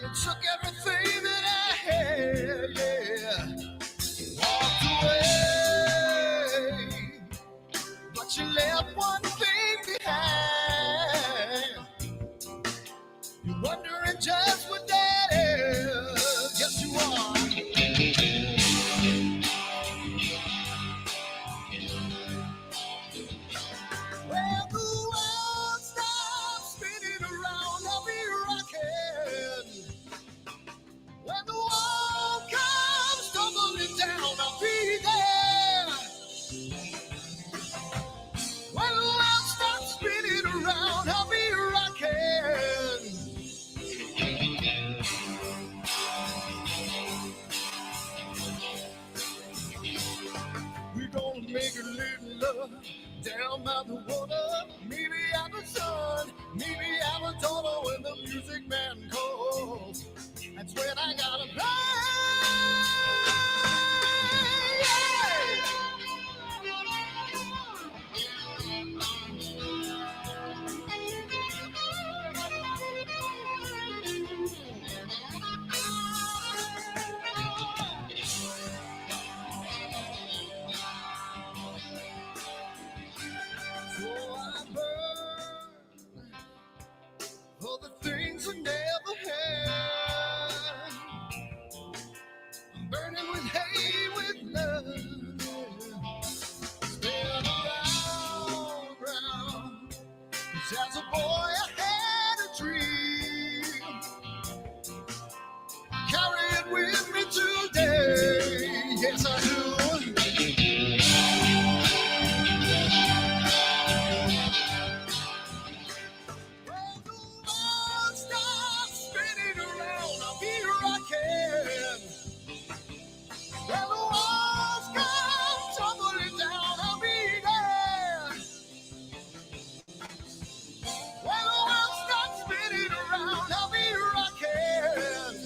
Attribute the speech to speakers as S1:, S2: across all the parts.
S1: You took everything that I had, yeah. Walked away, but you left one thing behind. You're wondering just what that is. Yes, you are. Well, the world stops spinning around, I'll be rocking. When the wall comes tumbling down, I'll be there. When the world stops spinning around, I'll be rocking. We're gonna make a little love down by the water. Maybe I'm the sun, maybe I'm a daughter when the music man calls. That's when I gotta play. So I burn for the things I never had. I'm burning with hate, with love. Spin around. 'Cause as a boy I had a dream. Carry it with me today. Yes, I do. When the world stops spinning around, I'll be rocking. When the walls come tumbling down, I'll be there. When the world stops spinning around, I'll be rocking.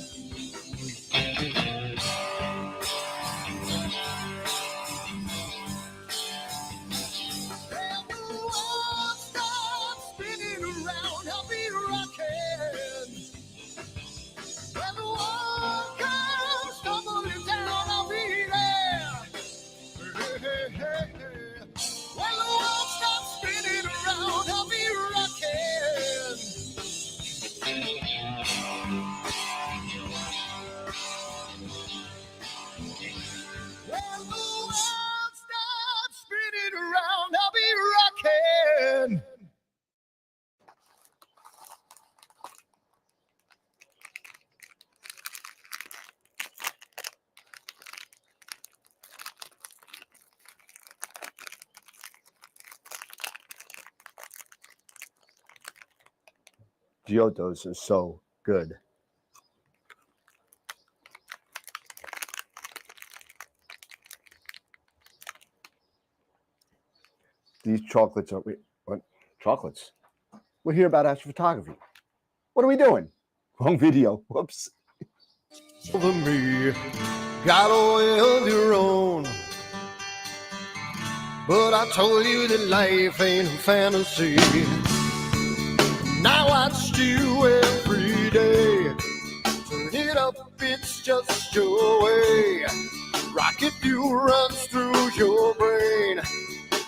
S1: When the world stops spinning around, I'll be rocking. When the wall comes tumbling down, I'll be there. Hey, hey, hey, hey. When the world stops spinning around, I'll be rocking. When the world stops spinning around, I'll be rocking. Giottos are so good. These chocolates are, wait, what? Chocolates? We're here about astrophotography. What are we doing? Wrong video. Whoops. Over me, got a way of your own. But I told you that life ain't a fantasy. Now I watch you every day. Turn it up, it's just your way. Rocket fuel runs through your brain.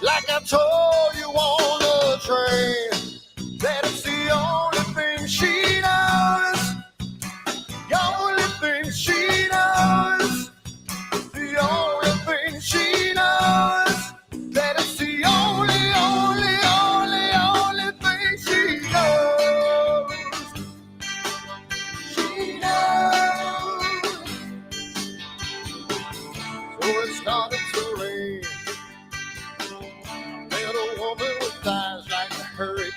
S1: Like I told you on the train, that it's the only thing she knows. The only thing she knows. The only thing she knows. That it's the only, only, only, only thing she knows. She knows. So it started to rain. A woman with eyes like a hurricane.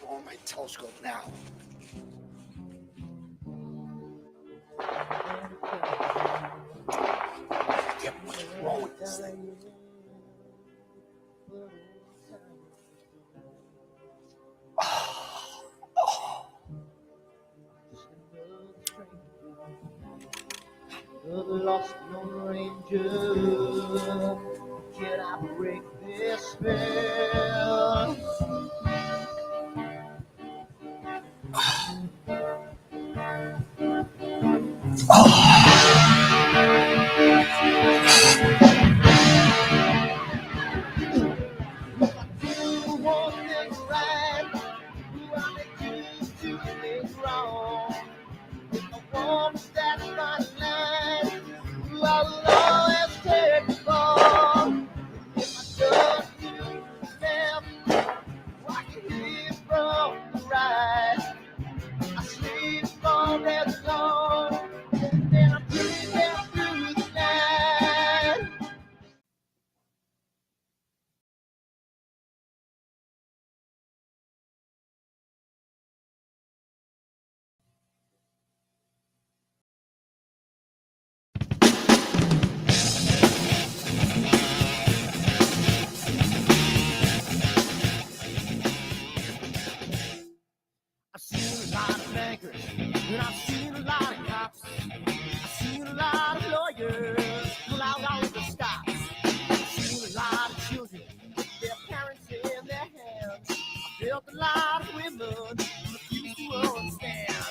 S1: on my telescope now. Get what's wrong with this thing?
S2: The lost Lone Ranger, can I break this spell? Who wants them right? Who are they to make wrong? If I want that fine line, who I will always take the fall. If I don't do them, I can hear from the right. I sleep all day long, and then I'm breathing through the night. I've seen a lot of bankers, and I've seen a lot of cops. I've seen a lot of lawyers pull out all the stops. I've seen a lot of children with their parents in their hands. I've felt a lot of women refuse to understand.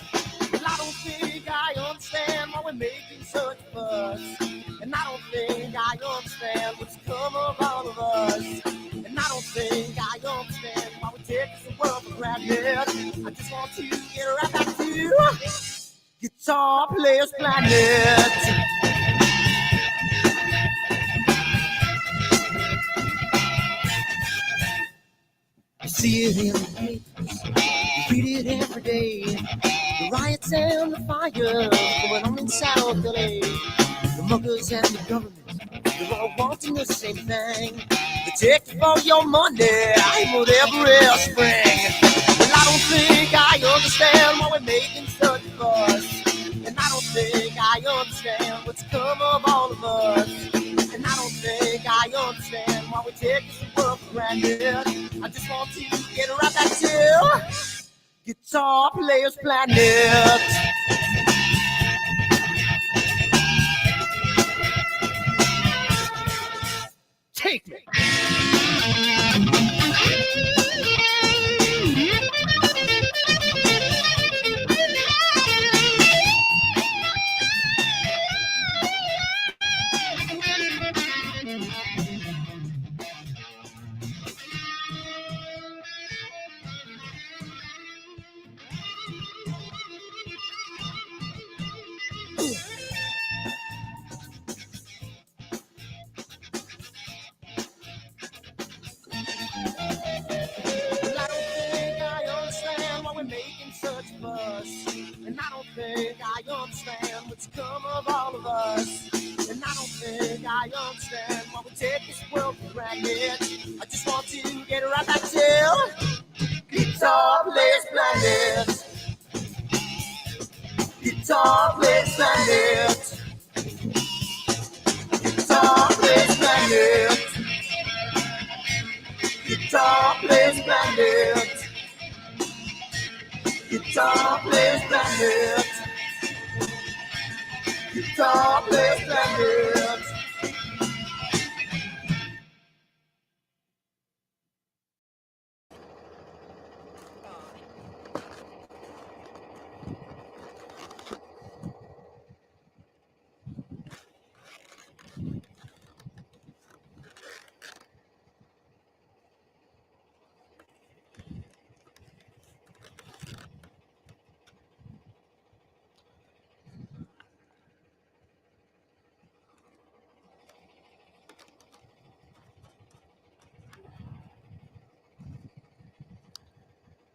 S2: Well, I don't think I understand why we're making such a fuss. And I don't think I understand what's come of all of us. And I don't think I understand why we take this world for granted. I just want to get right back to Guitar Players Planet. You see it in the papers, you read it every day. The riots and the fires going on in South LA. The muggers and the government, they're all wanting the same thing. They take all your money and whatever else spring. Well, I don't think I understand why we're making such a fuss. And I don't think I understand what's come of all of us. And I don't think I understand why we take this world for granted. I just want to get right back to Guitar Players Planet. Take me. Well, I don't think I understand why we're making such a fuss. And I don't think I understand what's come of all of us. And I don't think I understand why we take this world for granted. I just want to get right back to Guitar Players Planet. Guitar Players Planet. Guitar Players Planet. Guitar Players Planet. Guitar Players Planet. Guitar Players Planet.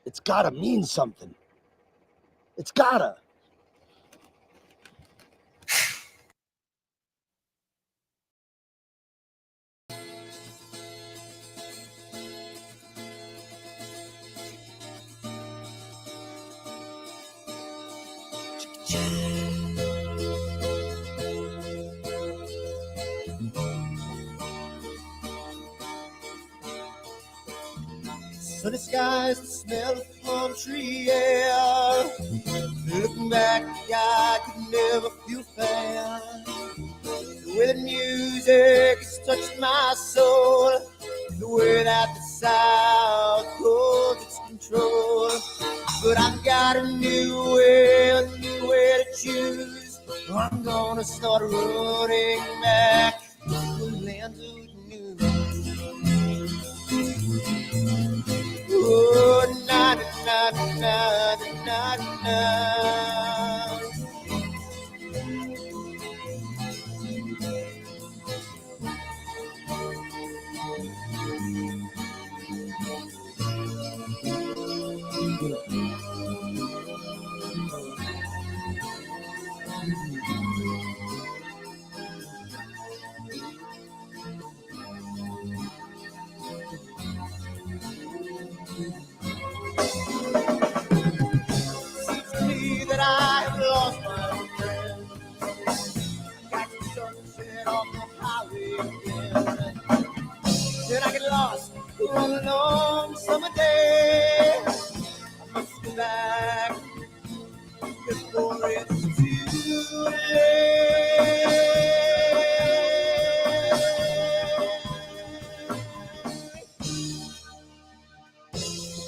S1: It's gotta mean something. It's gotta.
S2: Sunny skies, the smell of plum tree air. Looking back, I could never feel fair. The way the music has touched my soul, the way that the South holds its control. But I've got a new way to choose. I'm gonna start running back to the land of the new. Oh, na na na na na na. Seems to me that I have lost my friend. Got the sunset off the highway again. Then I get lost on a long summer day. I must go back before it's too late.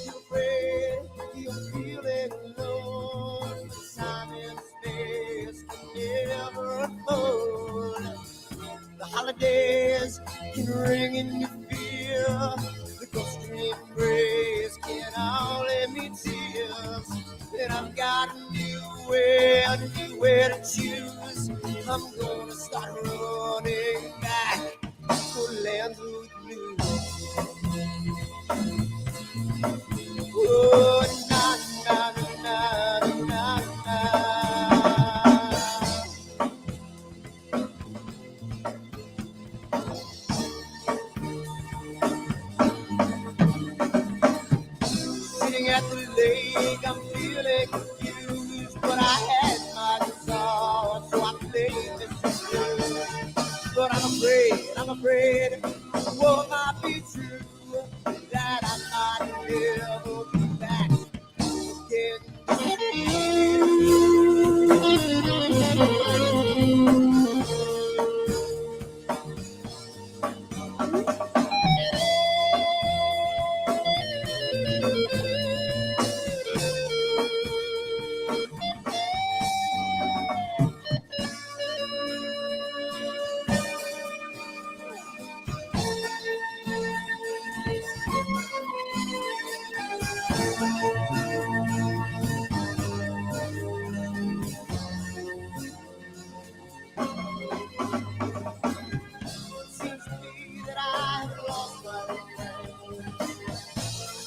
S2: You're afraid, you're feeling alone. Time and space can never unfold. The holidays can ring in your fear. The ghost embrace can only mean tears. And I've got a new way to choose. I'm gonna start running back for lands of blue. Oh, na na na na na na. Sitting at the lake, I'm feeling confused, but I had my guitar, so I played this blues. But I'm afraid, what might be true, that I might never be back Seems to me that I've lost my friend.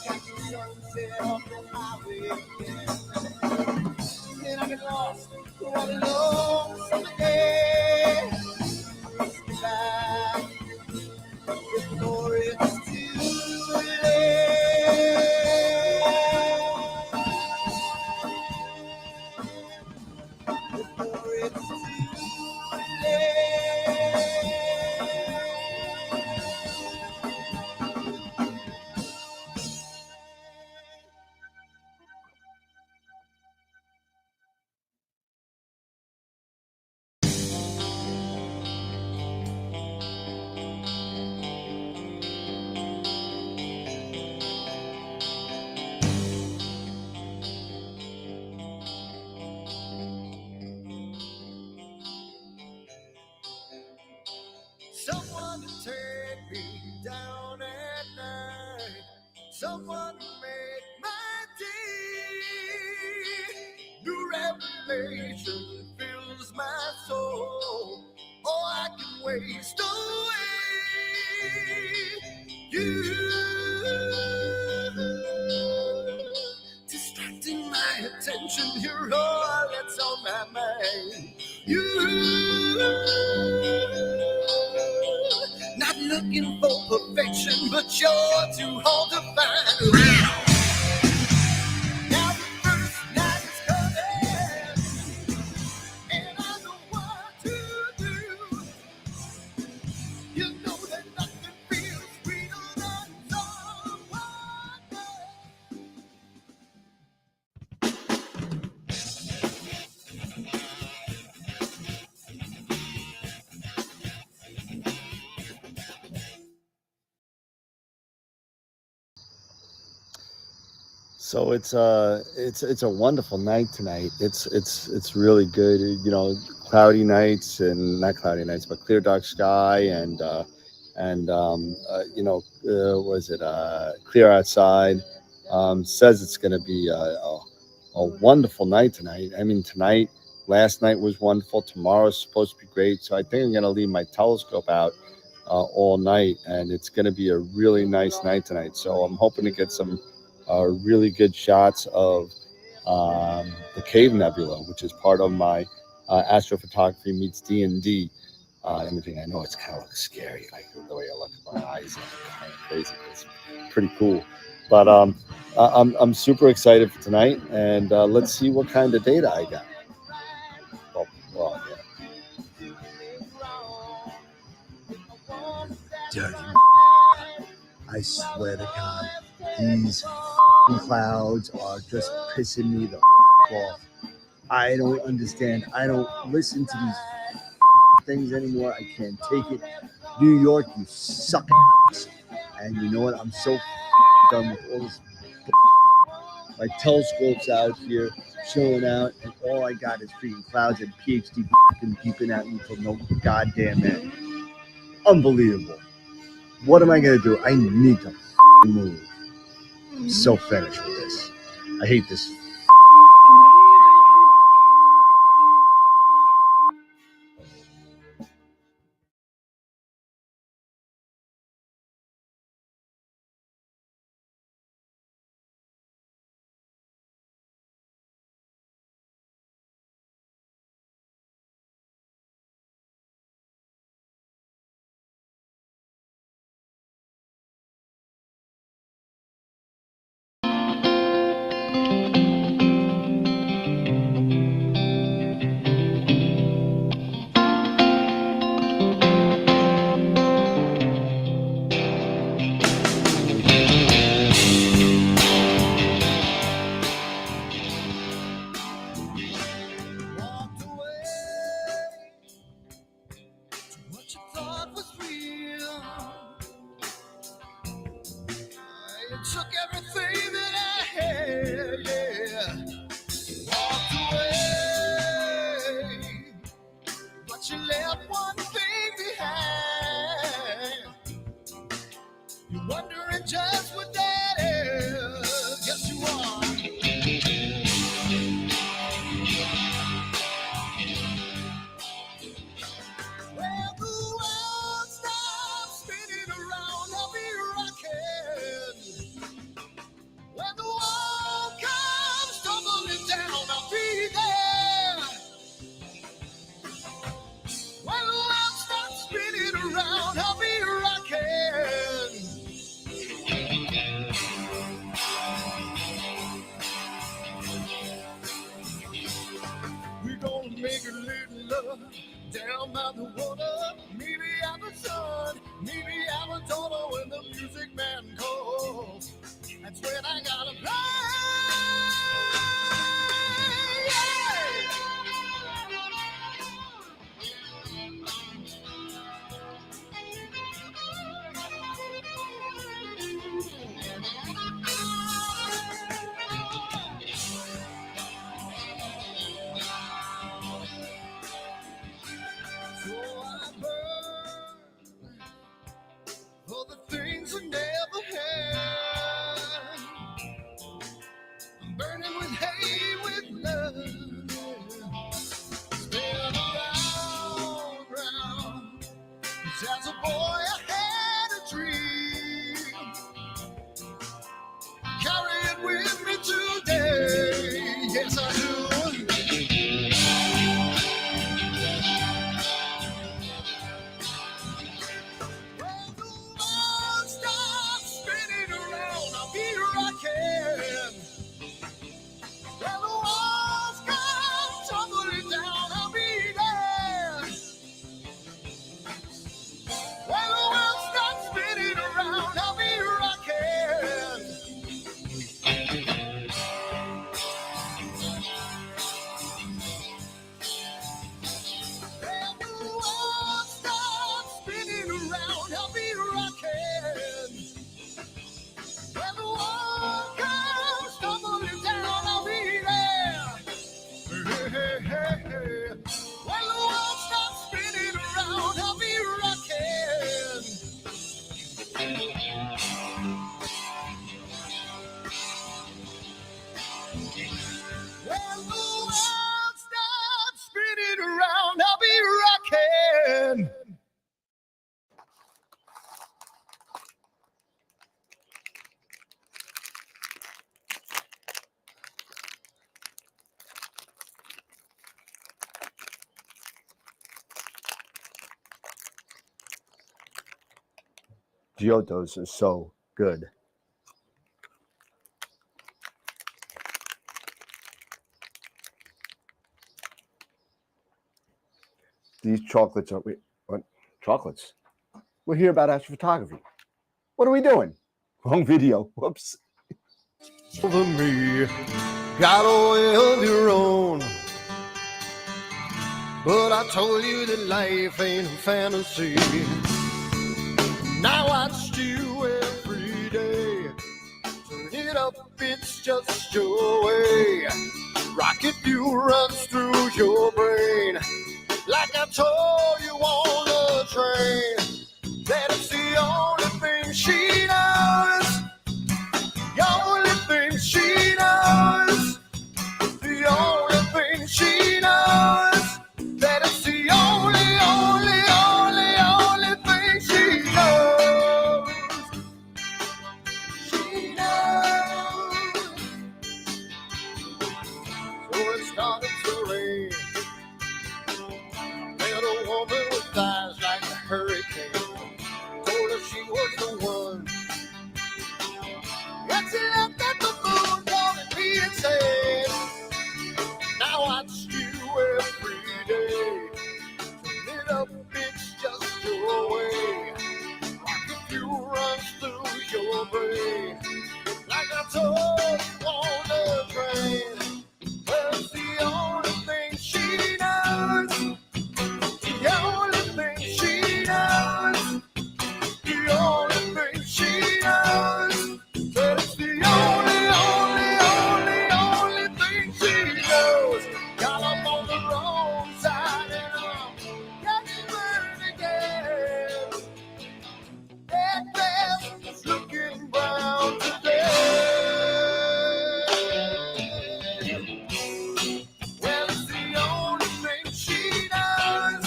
S2: Got the sunset off the highway again. Then I get lost on a long summer day. I must be back before it's too late. Before it's too late.
S1: Someone to take me down at night. Someone to make my day. New revelation fills my soul. Oh, I can waste away. You distracting my attention. You're all that's on my mind. You not looking for perfection, but you're too hard to find. Now the first night is coming, and I know what to do. You know that nothing feels sweeter than someone else. So it's a wonderful night tonight. It's really good. Cloudy nights and not cloudy nights, but clear dark sky and was it clear outside? Says it's going to be a wonderful night tonight. I mean, tonight, last night was wonderful. Tomorrow's supposed to be great. So I think I'm going to leave my telescope out all night, and it's going to be a really nice night tonight. So I'm hoping to get some really good shots of the Cave Nebula, which is part of my astrophotography meets D&D imaging. I know it's kind of scary, like the way I look at my eyes, kind of crazy. It's pretty cool, but I'm super excited for tonight, and let's see what kind of data I got. Yeah.
S2: Dirty. I swear to God, these clouds are just pissing me the off. I don't understand. I don't listen to these things anymore. I can't take it. New York, you suck. And you know what? I'm so done with all this. My telescope's out here, chilling out, and all I got is freaking clouds and PhD peeping at me for no goddamn end. Unbelievable. What am I going to do? I need to move. I'm so finished with this. I hate this.
S1: Took everything that I had, yeah. Walked away, but you left one thing behind. You're wondering just what that is. Yes, you are. Well, the world stops spinning around, I'll be rocking. When the wall comes tumbling down, I'll be there. When the world starts spinning around, I'll be rocking. We're gonna make a little love down by the water. Maybe have a son, maybe have a daughter when the music man calls. That's when I gotta play. So I burn for the things I never had. I'm burning with hate, with love. Spin around. 'Cause as a boy I had a dream. Carry it with me today. Yes, I do. When the world stops spinning around, I'll be rocking. When the walls come tumbling down, I'll be there. When the world again. Giotto's is so good. These chocolates are, wait, what? Chocolates? We're here about astrophotography. What are we doing? Wrong video. Whoops. Over me, got a way of your own. But I told you that life ain't a fantasy. Now I watch you every day. Turn it up, it's just your way. Rocket fuel runs through your brain. Like I told you on the train, that it's the only thing she knows. The only thing she knows. The only thing she knows. That it's the only thing she knows. She knows. So it started to rain. Met a woman with eyes like a hurricane. Told her she was the one. And she looked at the moon, calling me and said, now I watch you every day. Turn it up, it's just your way. Rocket fuel runs through your brain. Like I told you on the train. Well, it's the only thing she knows. The only thing she knows. The only thing she knows. That it's the only thing she knows. Got up on the wrong side and I'm getting burned again. That grass is looking brown today. Well, it's the only thing she knows.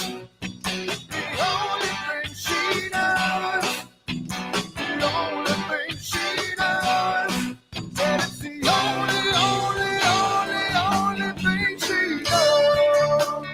S1: The only thing she knows. The only thing she knows. That it's the only thing she knows.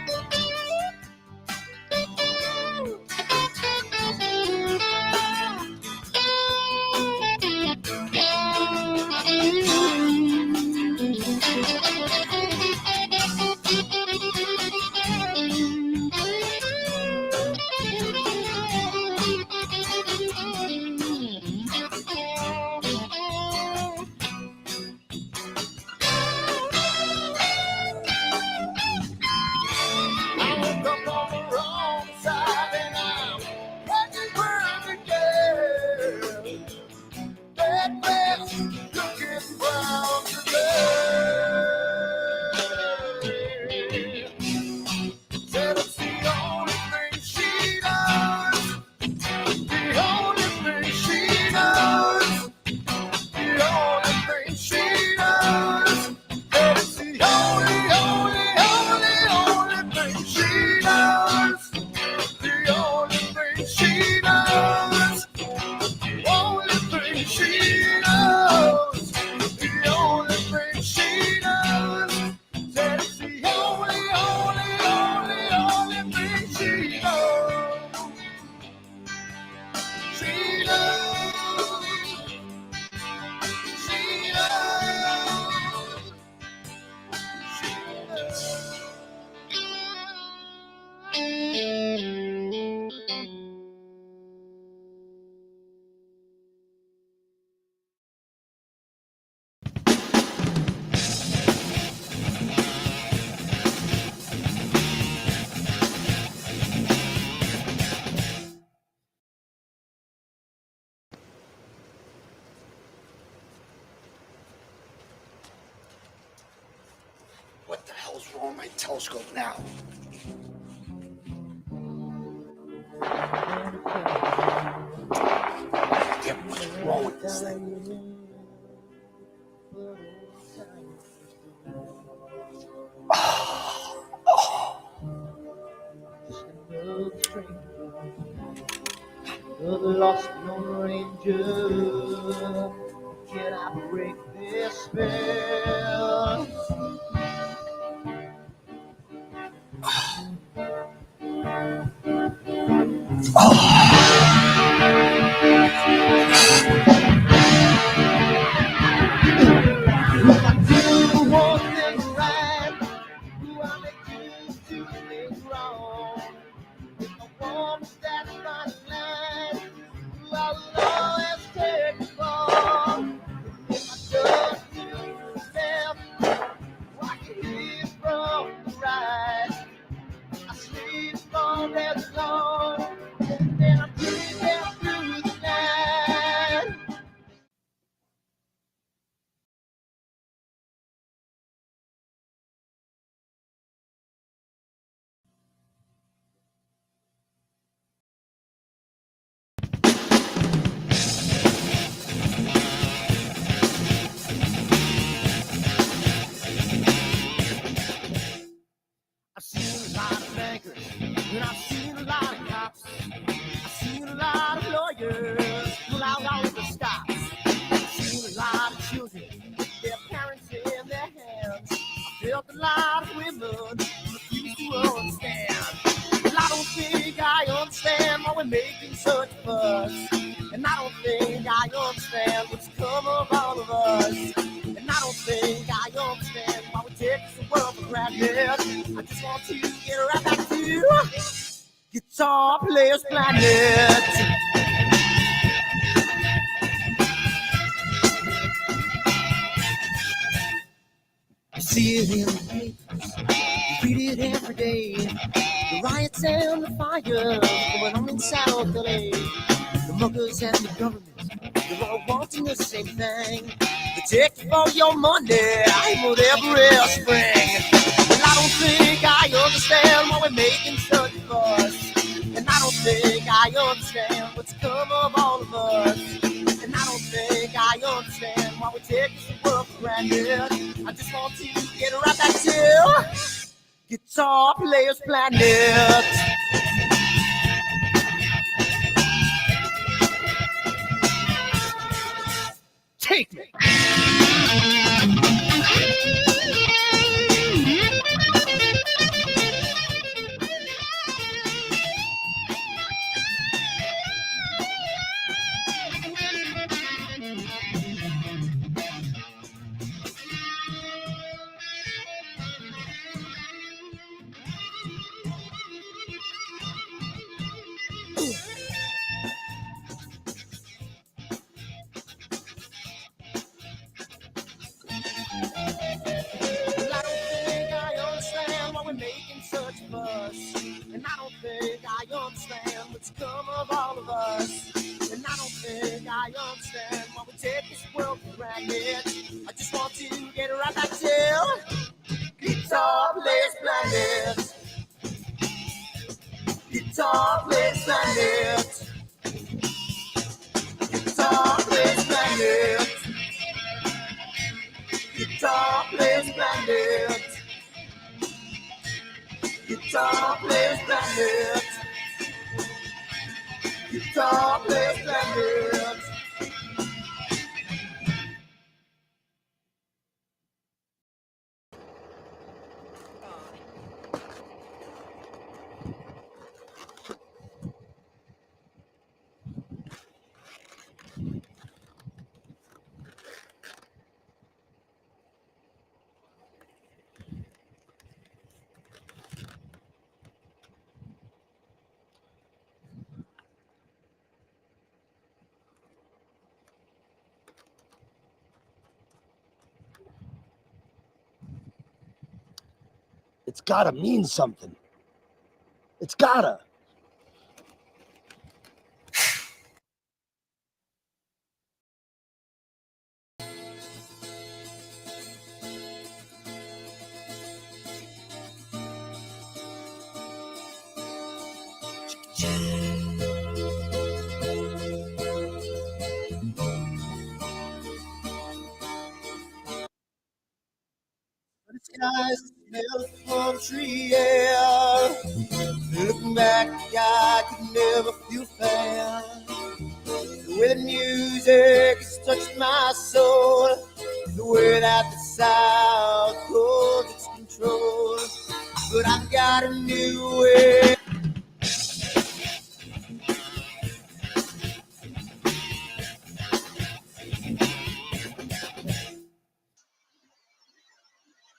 S1: I woke up on the wrong side and I'm getting burned again. That grass looking brown today. Said it's the only thing she knows. The only thing she knows. The only thing she knows. That it's the only thing she knows. The only thing she knows. The only thing she knows. The only thing she knows. That it's the only thing she knows. She knows. She knows. She knows. What the hell's wrong with my telescope now? Yeah, what's wrong with this thing?
S2: stranger, the lost Lone Ranger. Can I break this spell? I do one thing right, do I make two things wrong? If I want that fine line, do I will always take the fall? If I just do left, I can hear from the right. I sleep all day long, and then I breathe out through the night. I've seen a lot of bankers, and I've seen a lot of cops. I've seen a lot of lawyers pull out all of the stops. I've seen a lot of children with their parents in their hands. I've felt a lot of women who refuse to understand. Well, I don't think I understand why we're making such a fuss. And I don't think I understand what's come of all of us. And I don't think I understand why we take this world for granted. I just want to get right back to Guitar Players Planet. I see it in the papers, you read it every day. The riots and the fires going on in South LA. The muggers and the government, they're all wanting the same thing. They take you for your money, whatever else spring. Well, I don't think I understand why we're making such a fuss. And I don't think I understand what's come of all of us. And I don't think I understand why we take this world for granted. I just want to get right back to Guitar Players Planet. Take me. And I don't think I understand what's come of all of us. And I don't think I understand why we take this world for granted. I just want to get right back to Guitar Players Planet. Guitar Players Planet. Guitar Players Planet. Guitar Players Planet. Guitar Players Planet. Guitar Players Planet.
S3: It's gotta mean something. It's gotta.
S2: The skies smell palm tree air. Looking back, never feel fair. The way the music has touched my soul, the way that the South holds its control. But I've got a new way.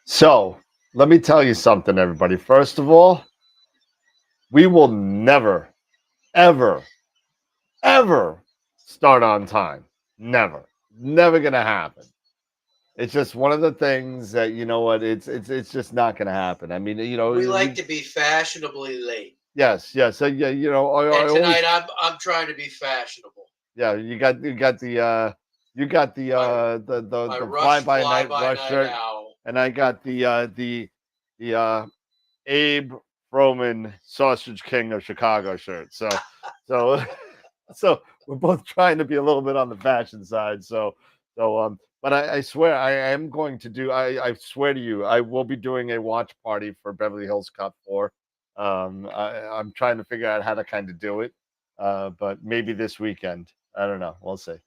S1: So let me tell you something, everybody. First of all, we will never, ever, ever start on time. Never. Never gonna happen. It's just one of the things that you know what it's just not gonna happen. I mean,
S4: We like to be fashionably late.
S1: yes, yes. So yeah, I
S4: And
S1: always
S4: tonight I'm trying to be fashionable.
S1: yeah. You got the
S4: My
S1: the
S4: rush
S1: fly
S4: fly
S1: night
S4: by
S1: rush
S4: night
S1: shirt,
S4: owl.
S1: and I got the Abe Froman Sausage King of Chicago shirt. So so we're both trying to be a little bit on the fashion side. But I swear I am going to do. I swear to you, I will be doing a watch party for Beverly Hills Cop 4. I'm trying to figure out how to kind of do it, but maybe this weekend. I don't know. We'll see.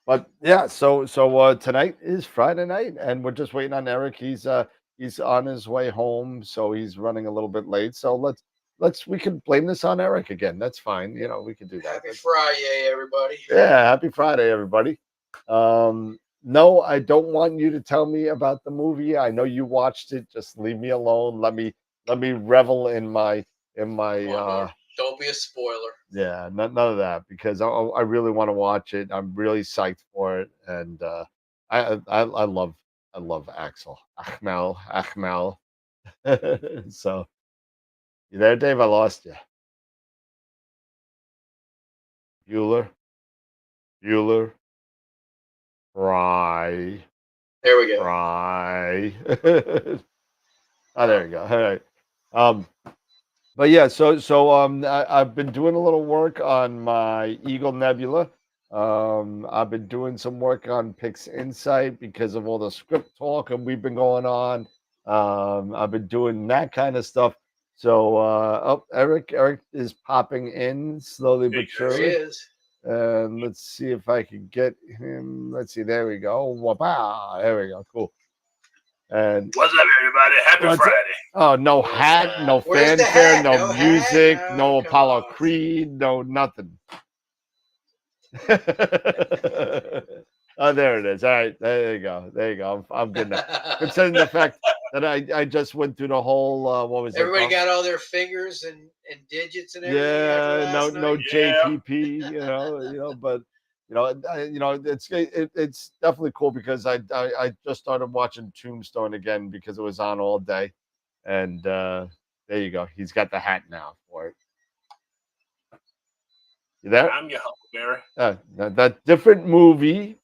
S1: But yeah. So tonight is Friday night, and we're just waiting on Eric. He's on his way home, so he's running a little bit late. So we can blame this on Eric again. That's fine. We can do that.
S4: Happy Friday, everybody.
S1: Yeah, happy Friday, everybody. No, I don't want you to tell me about the movie. I know you watched it. Just leave me alone. Let me revel in my
S4: Don't be a spoiler.
S1: yeah, none of that because I really want to watch it. I'm really psyched for it, and I love Axel Achmel. So you there, Dave? I lost you. Bueller, Fry.
S4: There we go.
S1: Fry. Oh, there you go. All right. Um, but yeah, I've been doing a little work on my Eagle Nebula. I've been doing some work on Pixinsight because of all the script talk and we've been going on. I've been doing that kind of stuff. So Eric is popping in slowly but
S4: There he
S1: surely.
S4: is.
S1: And let's see if I can get him. Let's see. There we go. Wow. There we go. Cool. And
S5: what's up, everybody? Happy Friday.
S1: Oh, no hat, no
S4: Where's the
S1: fanfare,
S4: hat?
S1: no
S4: No hat?
S1: music,
S4: No,
S1: no
S4: come
S1: Apollo
S4: on.
S1: Creed, no nothing. Oh, there it is. All right, there you go. There you go. I'm good now. Considering the fact that I just went through the whole what was
S4: Everybody
S1: it?
S4: got all their fingers and digits and everything.
S1: Yeah,
S4: after last
S1: no
S4: night?
S1: JPP, but it's definitely cool because I just started watching Tombstone again because it was on all day, and there you go. He's got the hat now for it. You there?
S5: I'm your Huckleberry.
S1: That different movie,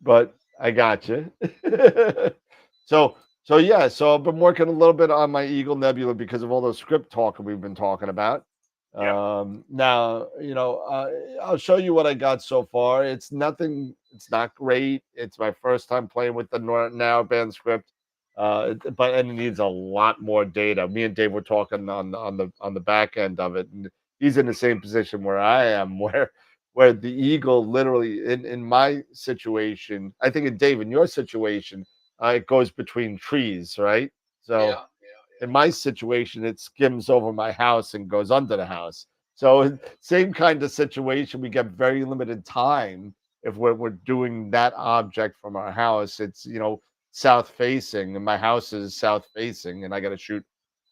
S1: but I got you. So yeah, so I've been working a little bit on my Eagle Nebula because of all the script talk we've been talking about. Now, I'll show you what I got so far. It's nothing. It's not great. It's my first time playing with the now band script, but it needs a lot more data. Me and Dave were talking on the back end of it, and he's in the same position where I am, where the Eagle literally in my situation, I think in Dave in your situation, it goes between trees, right? So
S4: Yeah.
S1: in my situation, it skims over my house and goes under the house. So same kind of situation. We get very limited time if we're doing that object from our house. It's south facing, and my house is south facing, and I got to shoot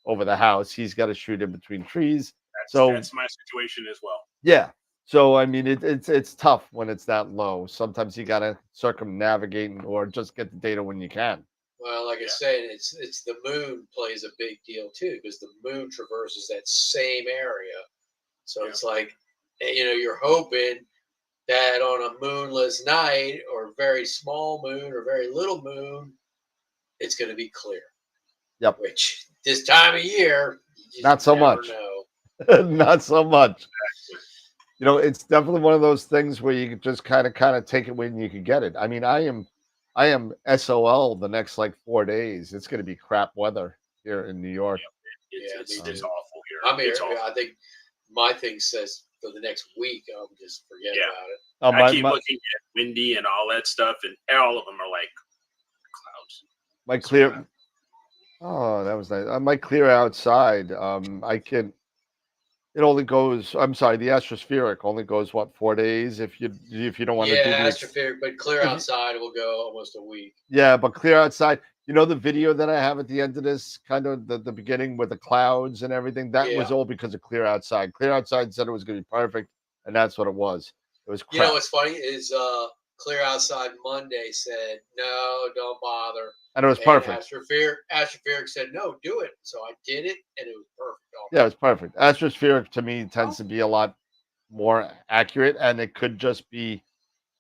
S1: over the house. He's got to shoot in between trees.
S5: That's my situation as well.
S1: Yeah. So I mean, it's tough when it's that low. Sometimes you got to circumnavigate or just get the data when you can.
S4: Well, like I said, it's the moon plays a big deal too because the moon traverses that same area. So it's like, you're hoping that on a moonless night or very small moon or very little moon, it's going to be clear.
S1: Yep.
S4: Which this time of year,
S1: not so much. Not so much. It's definitely one of those things where you can just kind of take it when you can get it. I mean, I am SOL the next like 4 days. It's going to be crap weather here in New York.
S5: It's awful here.
S4: I mean,
S5: it's awful.
S4: I think my thing says for the next week, I'll just forget
S5: Yeah.
S4: about it.
S5: I keep looking at windy and all that stuff, and all of them are like clouds.
S3: My clear. Oh, that was nice. My clear outside. I can. It only goes. I'm sorry. The astroperic only goes what 4 days if you don't want to do the
S4: astroperic, but clear
S3: if you-
S4: outside will go almost a week.
S3: Yeah, but clear outside. You know the video that I have at the end of this, kind of the beginning with the clouds and everything. That was
S4: Yeah.
S3: all because of clear outside. Clear outside said it was going to be perfect, and that's what it was. It was crap.
S4: You know what's funny is Clear Outside Monday said no, don't bother,
S3: and it was perfect.
S4: Astroperic said no, do it. So I did it, and it was perfect.
S3: Yeah, it was perfect. Astroperic to me tends to be a lot more accurate, and it could just be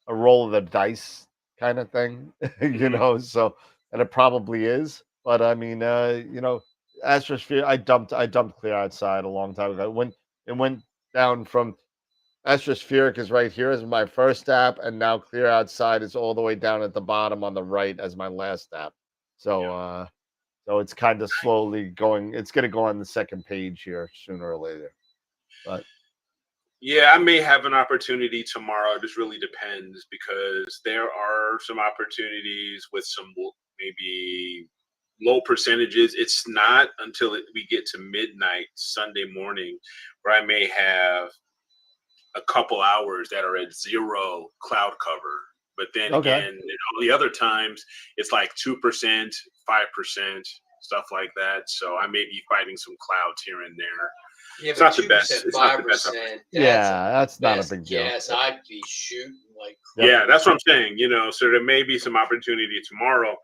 S3: a roll of the dice kind of thing, you know. So, and it probably is, but I mean, you know, Astrosphere. I dumped Clear Outside a long time ago. It went down from Astrospheric is right here as my first app, and now Clear Outside is all the way down at the bottom on the right as my last app. So, so it's kind of slowly going. It's going to go on the second page here sooner or later. But
S5: yeah, I may have an opportunity tomorrow. It just really depends because there are some opportunities with some maybe low percentages. It's not until we get to midnight Sunday morning where I may have a couple hours that are at 0 cloud cover. But then again, all the other times it's like 2%, 5%, stuff like that. So I may be fighting some clouds here and there.
S4: Yeah,
S5: it's not the best. It's not the best.
S3: That's not a big deal.
S4: Yes, I'd be shooting like
S5: crazy. Yeah, that's what I'm saying. You know, so there may be some opportunity tomorrow,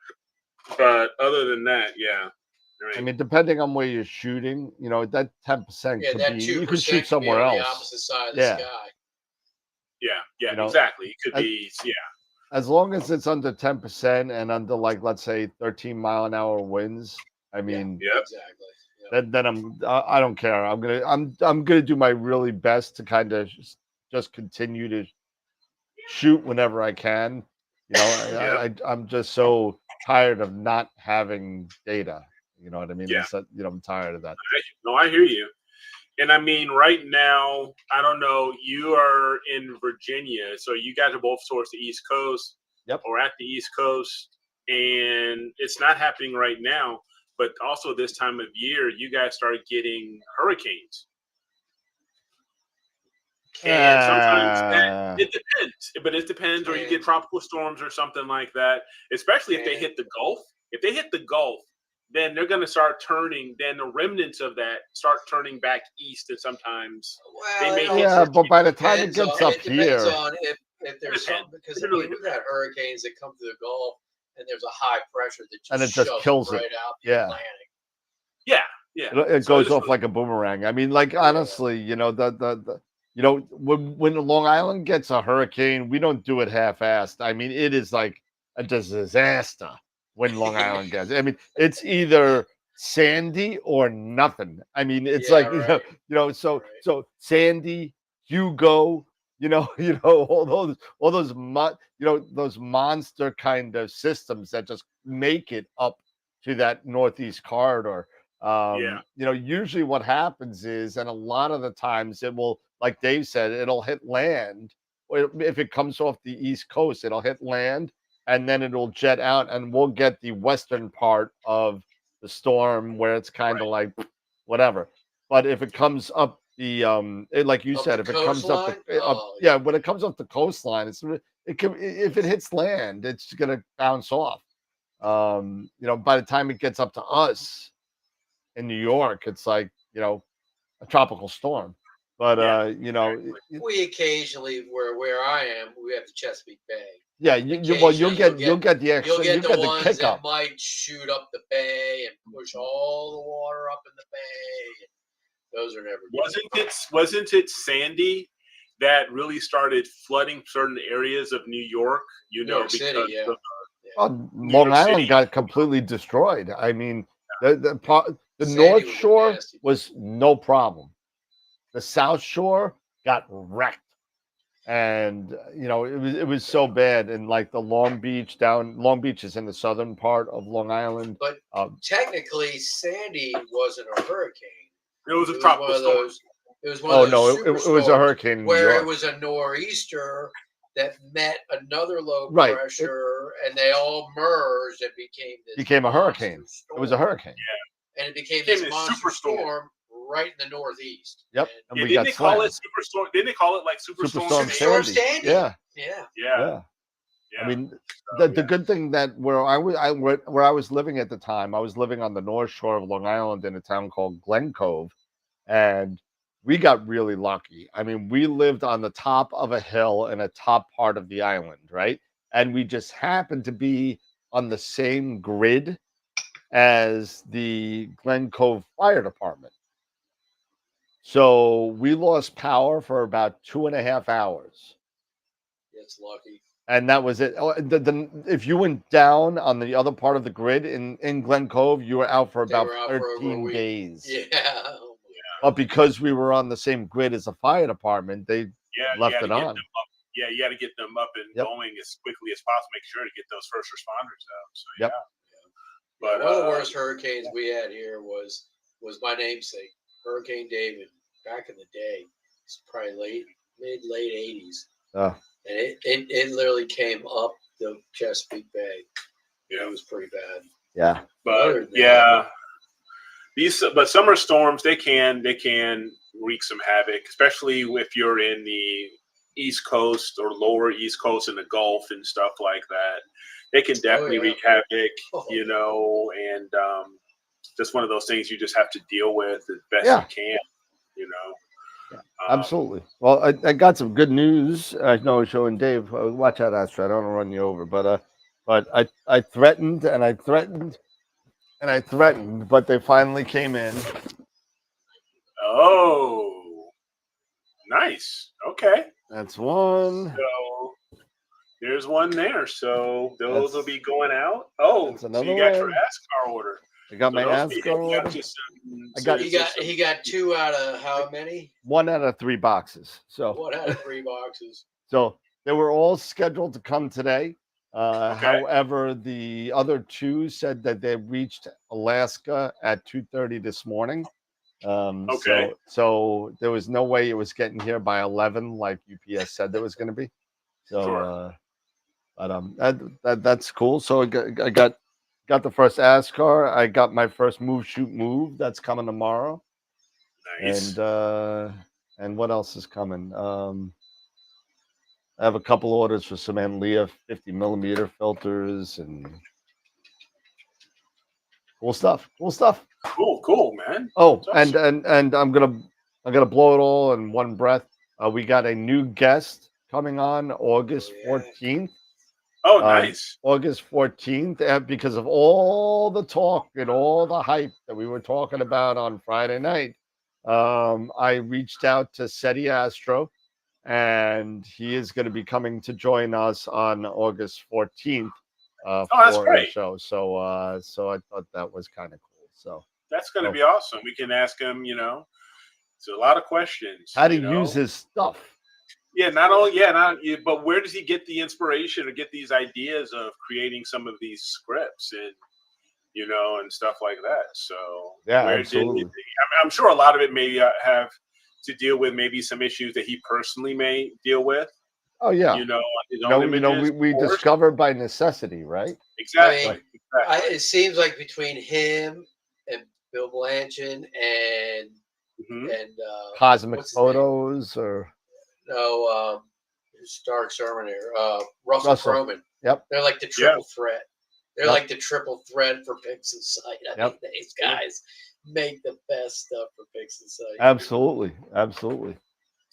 S5: but other than that, yeah.
S3: Right. I mean, depending on where you're shooting, you know, that 10% could
S4: that
S3: be.
S4: 2%
S3: You could shoot somewhere else.
S4: The opposite side of the sky.
S5: Yeah, you know, exactly. It could be. Yeah.
S3: As long as it's under 10% and under, like, let's say 13-mile-an-hour winds. I mean,
S4: exactly.
S3: Then I don't care. I'm gonna do my really best to kind of just continue to shoot whenever I can. You know, I'm just so tired of not having data. You know what I mean?
S5: Yeah.
S3: You know, I'm tired of that.
S5: No, I hear you. And I mean, right now, I don't know. You are in Virginia, so you guys are both towards the East Coast, or at the East Coast, and it's not happening right now. But also this time of year, you guys started getting hurricanes. And sometimes it depends. But it depends, or you get tropical storms or something like that, especially if they hit the Gulf. If they hit the Gulf, then they're going to start turning. Then the remnants of that start turning back east, and sometimes they may
S3: but by the time it gets up here,
S4: depends on if there's some, because we've got hurricanes that come to the Gulf, and there's a high pressure that just kills
S3: it
S4: right out the Atlantic.
S3: It goes off like a boomerang. I mean, like, honestly, you know, you know, when Long Island gets a hurricane, we don't do it half-assed. I mean, it is like a disaster when Long Island gets it. I mean, it's either Sandy or nothing. I mean, it's you know, so Sandy, Hugo, you know, all those those monster kind of systems that just make it up to that Northeast corridor. You know, usually what happens is, and a lot of the times it will, like Dave said, it'll hit land. Or if it comes off the East Coast, it'll hit land, and then it'll jet out, and we'll get the western part of the storm where it's kind of like whatever. But if it comes up the like you said, if it comes up, when it comes up the coastline, if it hits land, it's gonna bounce off. You know, by the time it gets up to us in New York, it's like, you know, a tropical storm. But you know,
S4: we occasionally, where I am, we have the Chesapeake Bay.
S3: Yeah, you'll get the extra,
S4: you'll get the ones
S3: kick
S4: that
S3: up.
S4: might shoot up the bay and push all the water up in the bay. Those are never.
S5: Wasn't it Sandy that really started flooding certain areas of New York? You know,
S4: New York City,
S3: Long Island got completely destroyed. I mean, the North Shore was no problem. The South Shore got wrecked, and you know, it was so bad. And like the Long Beach is in the southern part of Long Island.
S4: But technically, Sandy wasn't a hurricane.
S5: It was a
S4: It was
S5: tropical
S4: one of
S5: storm.
S4: those. It was one
S3: Oh
S4: of those
S3: no, it was a
S4: superstorms
S3: hurricane in New
S4: where
S3: York.
S4: it was a nor'easter that met another low
S3: Right.
S4: pressure, and they all merged and became this
S3: Became a
S4: monster
S3: hurricane.
S4: storm.
S3: It was a hurricane.
S4: And it became
S5: Became
S4: this
S5: a
S4: monster
S5: superstorm.
S4: storm right in the Northeast.
S3: Yep.
S4: And
S3: And
S5: Yeah,
S3: we
S5: didn't
S3: got
S5: they call
S3: slammed.
S5: it superstorm? Didn't they call it like superstorm?
S3: Superstorm
S4: Superstorm
S3: Sandy.
S4: Sandy.
S3: Yeah.
S4: Yeah.
S5: Yeah.
S3: I mean,
S5: So,
S3: the good thing that where I was living at the time, I was living on the North Shore of Long Island in a town called Glen Cove, and we got really lucky. I mean, we lived on the top of a hill in a top part of the island, right? And we just happened to be on the same grid as the Glen Cove Fire Department. So we lost power for about 2.5 hours.
S4: It's lucky.
S3: And that was it. Oh, if you went down on the other part of the grid in Glen Cove, you were out for
S4: They
S3: about
S4: were out for over a
S3: 13
S4: week.
S3: days.
S4: Yeah.
S3: But because we were on the same grid as the fire department, they left it on.
S5: Yeah, you got to get them up and going as quickly as possible. Make sure to get those first responders out. So
S3: Yep.
S5: But
S4: one of the worst hurricanes we had here was my namesake, Hurricane David, back in the day. It's probably mid-late 80s. And it literally came up the Chesapeake Bay.
S5: Yeah.
S4: It was pretty bad.
S3: Yeah.
S5: But but summer storms they can wreak some havoc, especially if you're in the East Coast or lower East Coast in the Gulf and stuff like that. They can definitely wreak havoc, you know, and just one of those things you just have to deal with as best you can, you know.
S3: Absolutely. Well, I got some good news. I know showing Dave. Watch out, Astra. I don't want to run you over, but I threatened and I threatened and I threatened, but they finally came in.
S5: Oh, nice. Okay,
S3: that's one.
S5: So there's one there. So those will be going out. Oh, so you got your ASCAR order.
S3: I got my ASCAR order.
S4: He got 2 out of how many?
S3: 1 out of 3 boxes. So
S4: 1 out of 3 boxes.
S3: So they were all scheduled to come today. However, the other 2 said that they reached Alaska at 2:30 this morning. So there was no way it was getting here by 11, like UPS said there was going to be. So, that's cool. So I got the first ASCAR. I got my first Move Shoot Move that's coming tomorrow.
S5: Nice.
S3: And what else is coming? I have a couple orders for some Leah 50mm filters and cool stuff.
S5: Cool, man.
S3: Oh, awesome. and I'm gonna blow it all in one breath. We got a new guest coming on August 14th.
S5: Oh, nice.
S3: August 14th, because of all the talk and all the hype that we were talking about on Friday night. I reached out to Seti Astro, and he is going to be coming to join us on August 14th
S5: that's
S3: for
S5: great.
S3: the show. So I thought that was kind of cool. So
S5: that's going to be awesome. We can ask him, you know, it's a lot of questions.
S3: How to use his stuff.
S5: Yeah, but where does he get the inspiration or get these ideas of creating some of these scripts and, you know, and stuff like that? So
S3: yeah, absolutely.
S5: I'm sure a lot of it may have to deal with maybe some issues that he personally may deal with.
S3: Oh yeah,
S5: you know, on his own images,
S3: we discovered by necessity, right?
S5: Exactly.
S4: I mean, it seems like between him and Bill Blanchard and
S3: Cosmic Photos or
S4: Stark Exterminator, Russell Croman.
S3: Yep,
S4: they're like the triple threat. They're like the triple threat for Pixinsight. I mean, these guys make the best stuff for Pixinsight.
S3: Absolutely.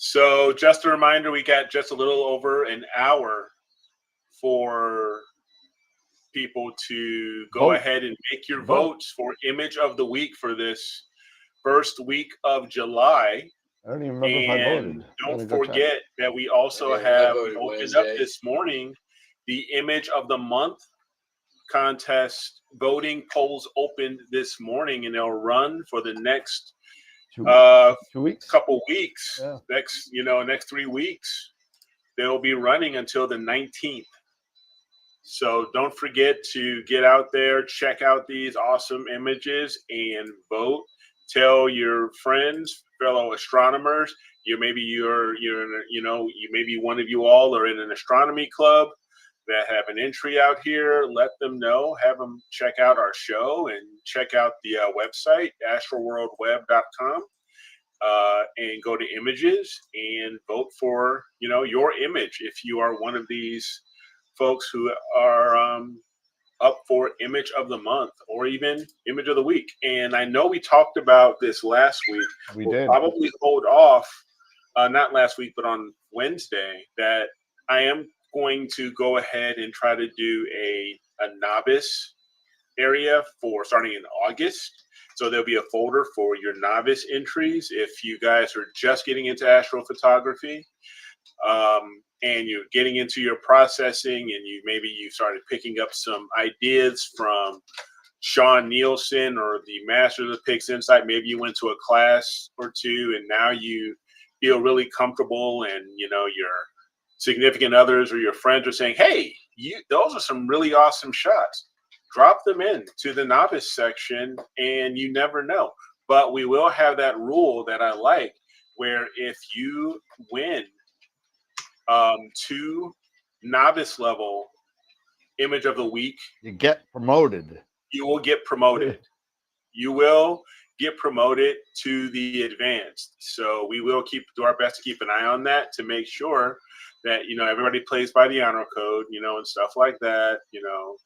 S5: So just a reminder, we got just a little over an hour for people to go ahead and make your votes for Image of the Week for this first week of July.
S3: I don't even remember if I voted.
S5: Don't forget that we also have opened up this morning the Image of the Month contest. Voting polls opened this morning, and they'll run for the next
S3: 2 weeks,
S5: couple weeks. Next 3 weeks, they'll be running until the 19th. So don't forget to get out there, check out these awesome images, and vote tell your friends, fellow astronomers. Maybe one of you all are in an astronomy club that have an entry out here. Let them know. Have them check out our show and check out the website astroworldweb.com. And go to images and vote for your image if you are one of these folks who are up for image of the month or even image of the week. And I know we talked about this last week. We'll probably hold off, not last week, but on Wednesday, that I am going to go ahead and try to do a novice area for starting in August. So there'll be a folder for your novice entries if you guys are just getting into astrophotography, and you're getting into your processing, and you started picking up some ideas from Sean Nielsen or the Masters of Pixinsight. Maybe you went to a class or two, and now you feel really comfortable, and your significant others or your friends are saying, "Hey, those are some really awesome shots." Drop them in to the novice section, and you never know. But we will have that rule that I like, where if you win 2 novice level image of the week,
S3: you get promoted.
S5: You will get promoted. You will get promoted to the advanced. So we will do our best to keep an eye on that to make sure that everybody plays by the honor code, and stuff like that,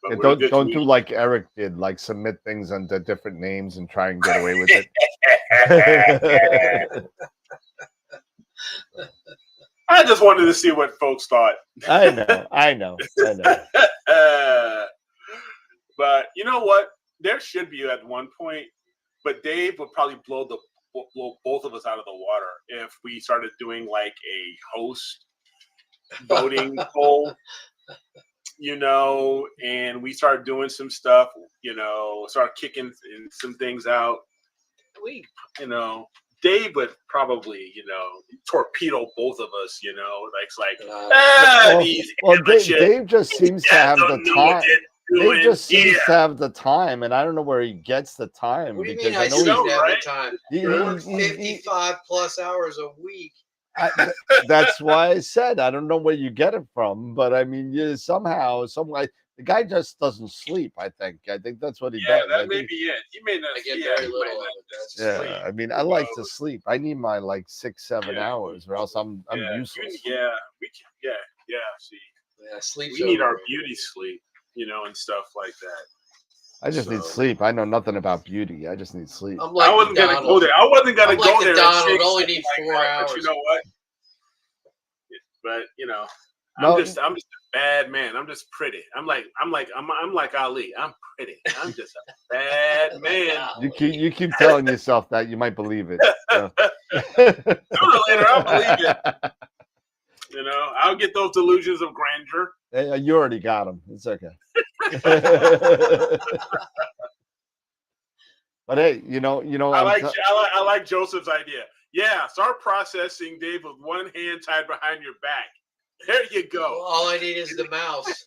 S5: But
S3: don't do like Eric did, like submit things under different names and try and get away with it.
S5: I just wanted to see what folks thought.
S3: I know.
S5: But you know what? There should be at one point, but Dave would probably blow both of us out of the water if we started doing like a host voting poll, and we start doing some stuff, start kicking some things out. Dave would probably, torpedo both of us,
S3: Dave just seems to have the time. Dave just seems to have the time, and I don't know where he gets the time.
S4: What do you mean I seem to have the time? He works 55 plus hours a week.
S3: That's why I said I don't know where you get it from, but I mean, somehow, some way, the guy just doesn't sleep. I think that's what he does.
S5: Yeah, that may be it. He may not
S4: get very little.
S3: Yeah, I mean, I like to sleep. I need my 6-7 hours, or else I'm useless.
S5: Yeah, See,
S4: sleep.
S5: We need our beauty sleep, and stuff like that.
S3: I just need sleep. I know nothing about beauty. I just need sleep.
S5: I wasn't gonna go there. I wasn't gonna go there.
S4: Donald only need 4 hours.
S5: But you know what? But I'm just a bad man. I'm just pretty. I'm like Ali. I'm pretty. I'm just a bad man.
S3: You keep telling yourself that. You might believe it.
S5: Sooner or later, I'll believe it. I'll get those delusions of grandeur.
S3: Hey, you already got them. It's okay. But hey,
S5: I like Joseph's idea. Yeah, start processing, Dave, with one hand tied behind your back. There you go.
S4: Well, all I need is the mouse.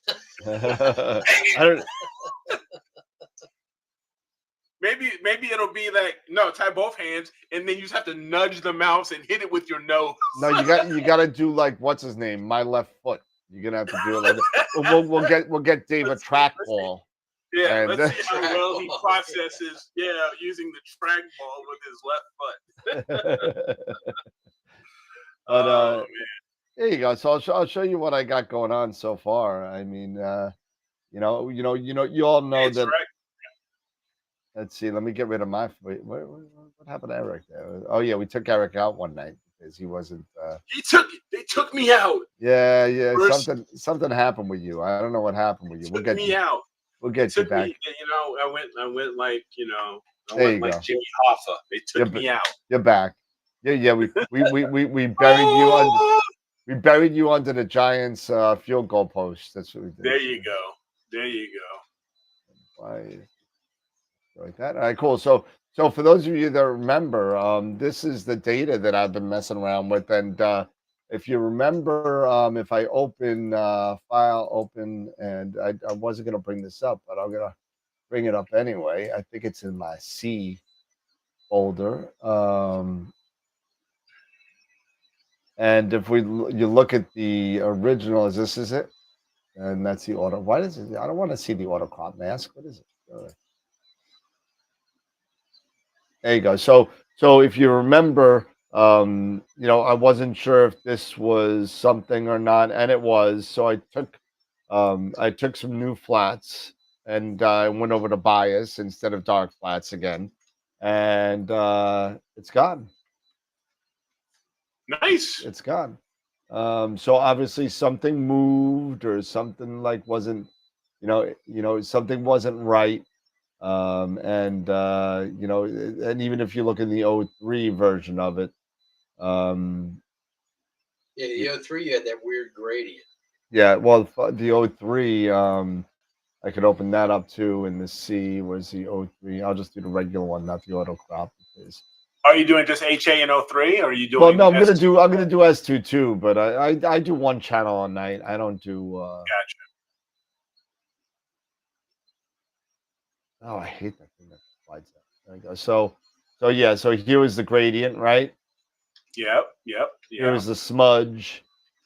S5: Maybe it'll be tie both hands, and then you just have to nudge the mouse and hit it with your nose.
S3: No, you got to do what's his name? My left foot. You're gonna have to do it like that. We'll get Dave a trackball.
S5: Yeah, let's see how well he processes. Yeah, using the trackball with his left foot.
S3: But there you go. So I'll show you what I got going on so far. I mean, you all know that. Right. Let's see. Let me get rid of my. What happened to Eric there? Oh yeah, we took Eric out one night because he wasn't.
S5: They took me out.
S3: Yeah. Something happened with you. I don't know what happened with you. We'll get you out. We'll get you back.
S5: I went like Jimmy Hoffa. They took me out.
S3: You're back. Yeah. We buried you under. We buried you under the Giants' field goal post. That's what we did.
S5: There you go.
S3: Why? Like that. All right, cool. So for those of you that remember, this is the data that I've been messing around with, and if you remember, if I open file open, and I wasn't gonna bring this up, but I'm gonna bring it up anyway. I think it's in my C folder. And if you look at the original, this is it? And that's the auto. Why does it? I don't want to see the auto crop mask. What is it? There you go. So if you remember, I wasn't sure if this was something or not, and it was. So I took some new flats and I went over to bias instead of dark flats again, and it's gone.
S5: Nice.
S3: It's gone. So obviously something moved or something like wasn't, something wasn't right. And even if you look in the O3 version of it, um,
S4: Yeah, the O3 you had that weird gradient.
S3: yeah, well, the O3, I could open that up too in the C. Where's the O3? I'll just do the regular one, not the auto crop. Because
S5: Are you doing just HA and O3, or are you doing?
S3: well, no, I'm
S5: S2?
S3: gonna do S2 too, but I do one channel a night. I don't do.
S5: Gotcha.
S3: Oh, I hate that thing that slides out. There we go. So yeah, so here is the gradient, right?
S5: Yep.
S3: Here is the smudge,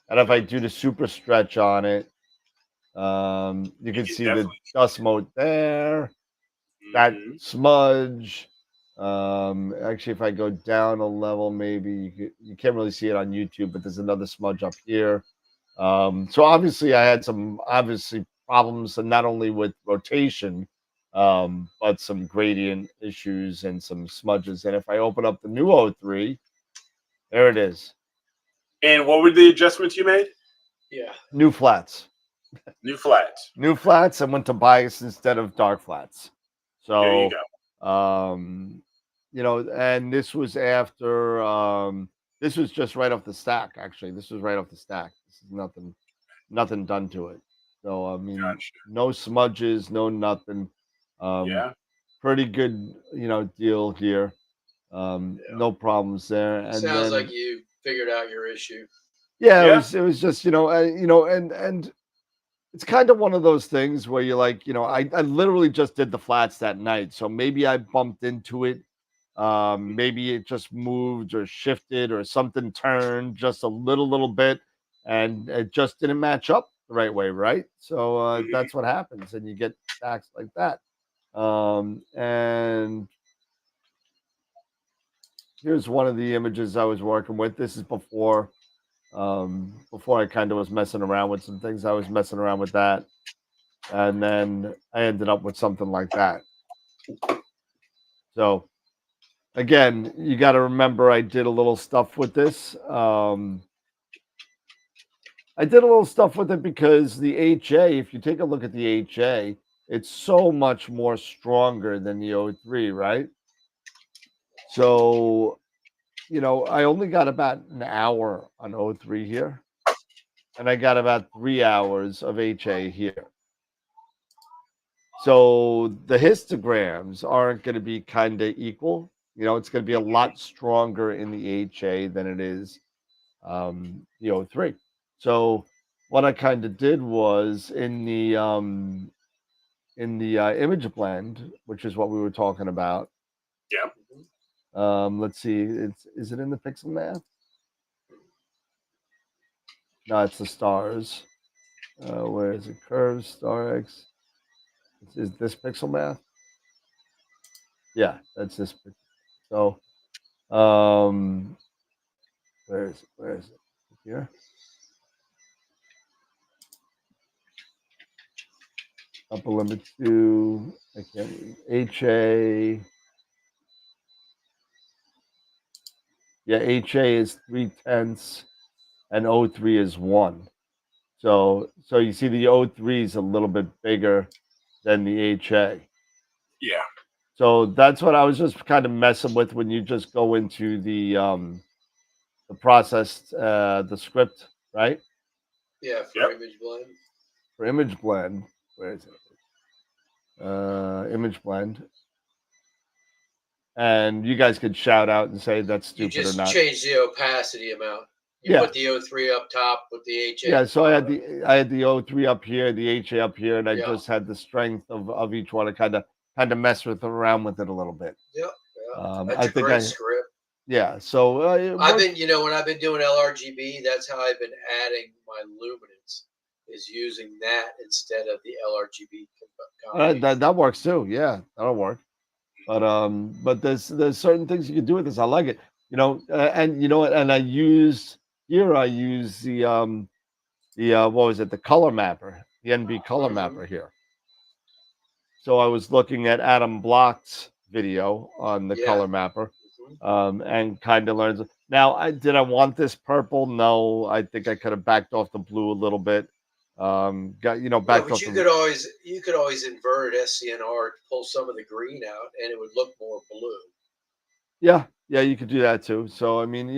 S3: and if I do the super stretch on it, you can see the
S5: definitely-
S3: dust mote there. That
S5: Mhm.
S3: smudge. Actually, if I go down a level, maybe you can't really see it on YouTube, but there's another smudge up here. So obviously, I had some problems, and not only with rotation, but some gradient issues and some smudges. And if I open up the new O3, there it is.
S5: And what were the adjustments you made?
S4: Yeah.
S3: New flats.
S5: New flats.
S3: New flats. I went to bias instead of dark flats. So
S5: There you go.
S3: And this was after this was just right off the stack, actually. This was right off the stack. This is nothing done to it. So I mean,
S5: Gotcha.
S3: no smudges, no nothing.
S5: Yeah.
S3: Pretty good, deal here. No problems there. And
S4: Sounds
S3: then,
S4: like you figured out your issue.
S3: yeah,
S5: Yeah.
S3: it was just, and it's kind of one of those things where you're like, I literally just did the flats that night. So maybe I bumped into it. Maybe it just moved or shifted or something turned just a little bit and it just didn't match up the right way, right? So
S5: Mhm.
S3: that's what happens, and you get stacks like that. And here's one of the images I was working with. This is before I kind of was messing around with some things. I was messing around with that, and then I ended up with something like that. So again, you got to remember I did a little stuff with this. I did a little stuff with it because the HA, if you take a look at the HA, it's so much more stronger than the O3, right? So, I only got about an hour on O3 here, and I got about 3 hours of HA here. So the histograms aren't going to be kind of equal. It's going to be a lot stronger in the HA than it is the O3. So what I kind of did was in the image blend, which is what we were talking about.
S5: Yeah.
S3: Let's see, is it in the pixel math? No, it's the stars. Where is it? Curves, star X. Is this pixel math? Yeah, that's this pixel. So, where is it? Where is it? Here. Upper limit 2. I can't read. HA. Yeah, HA is 3/10, and O3 is 1. So you see the O3 is a little bit bigger than the HA.
S5: Yeah.
S3: So that's what I was just kind of messing with when you just go into the process, the script, right?
S4: Yeah, for
S5: Yep.
S4: image blend.
S3: For image blend, where is it? Image blend. And you guys could shout out and say that's
S4: You
S3: stupid or
S4: just
S3: not.
S4: change the opacity amount. You
S3: Yeah.
S4: put the O3 up top, put the HA.
S3: Yeah,
S4: up
S3: so I had
S4: bottom.
S3: the O3 up here, the HA up here, and I
S4: Yeah.
S3: just had the strength of each one to kind of mess around with it a little bit.
S4: Yep. That's
S3: I
S4: a
S3: think
S4: great script.
S3: yeah. So
S4: I've been, when I've been doing LRGB, that's how I've been adding my luminance, is using that instead of the LRGB combination.
S3: that works too. Yeah, that'll work. But there's certain things you can do with this. I like it. And you know what? And I use the what was it? The color mapper, the NB color mapper here. So I was looking at Adam Block's video on the
S4: Yeah.
S3: color mapper, and kind of learns. Now, I want this purple? No, I think I could have backed off the blue a little bit. Backed
S4: But
S3: off
S4: you
S3: the.
S4: could always invert SCNR to pull some of the green out, and it would look more blue.
S3: Yeah, you could do that too. So I mean,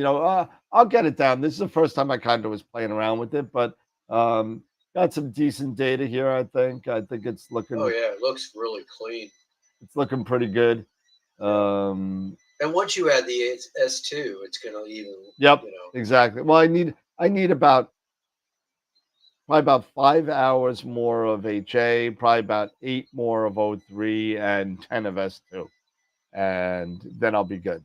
S3: I'll get it down. This is the first time I kind of was playing around with it, but got some decent data here. I think it's looking.
S4: Oh yeah, it looks really clean.
S3: It's looking pretty good.
S4: And once you add the S2, it's gonna even.
S3: Yep, exactly. Well, I need probably about 5 hours more of HA, probably about 8 more of O3 and 10 of S2, and then I'll be good.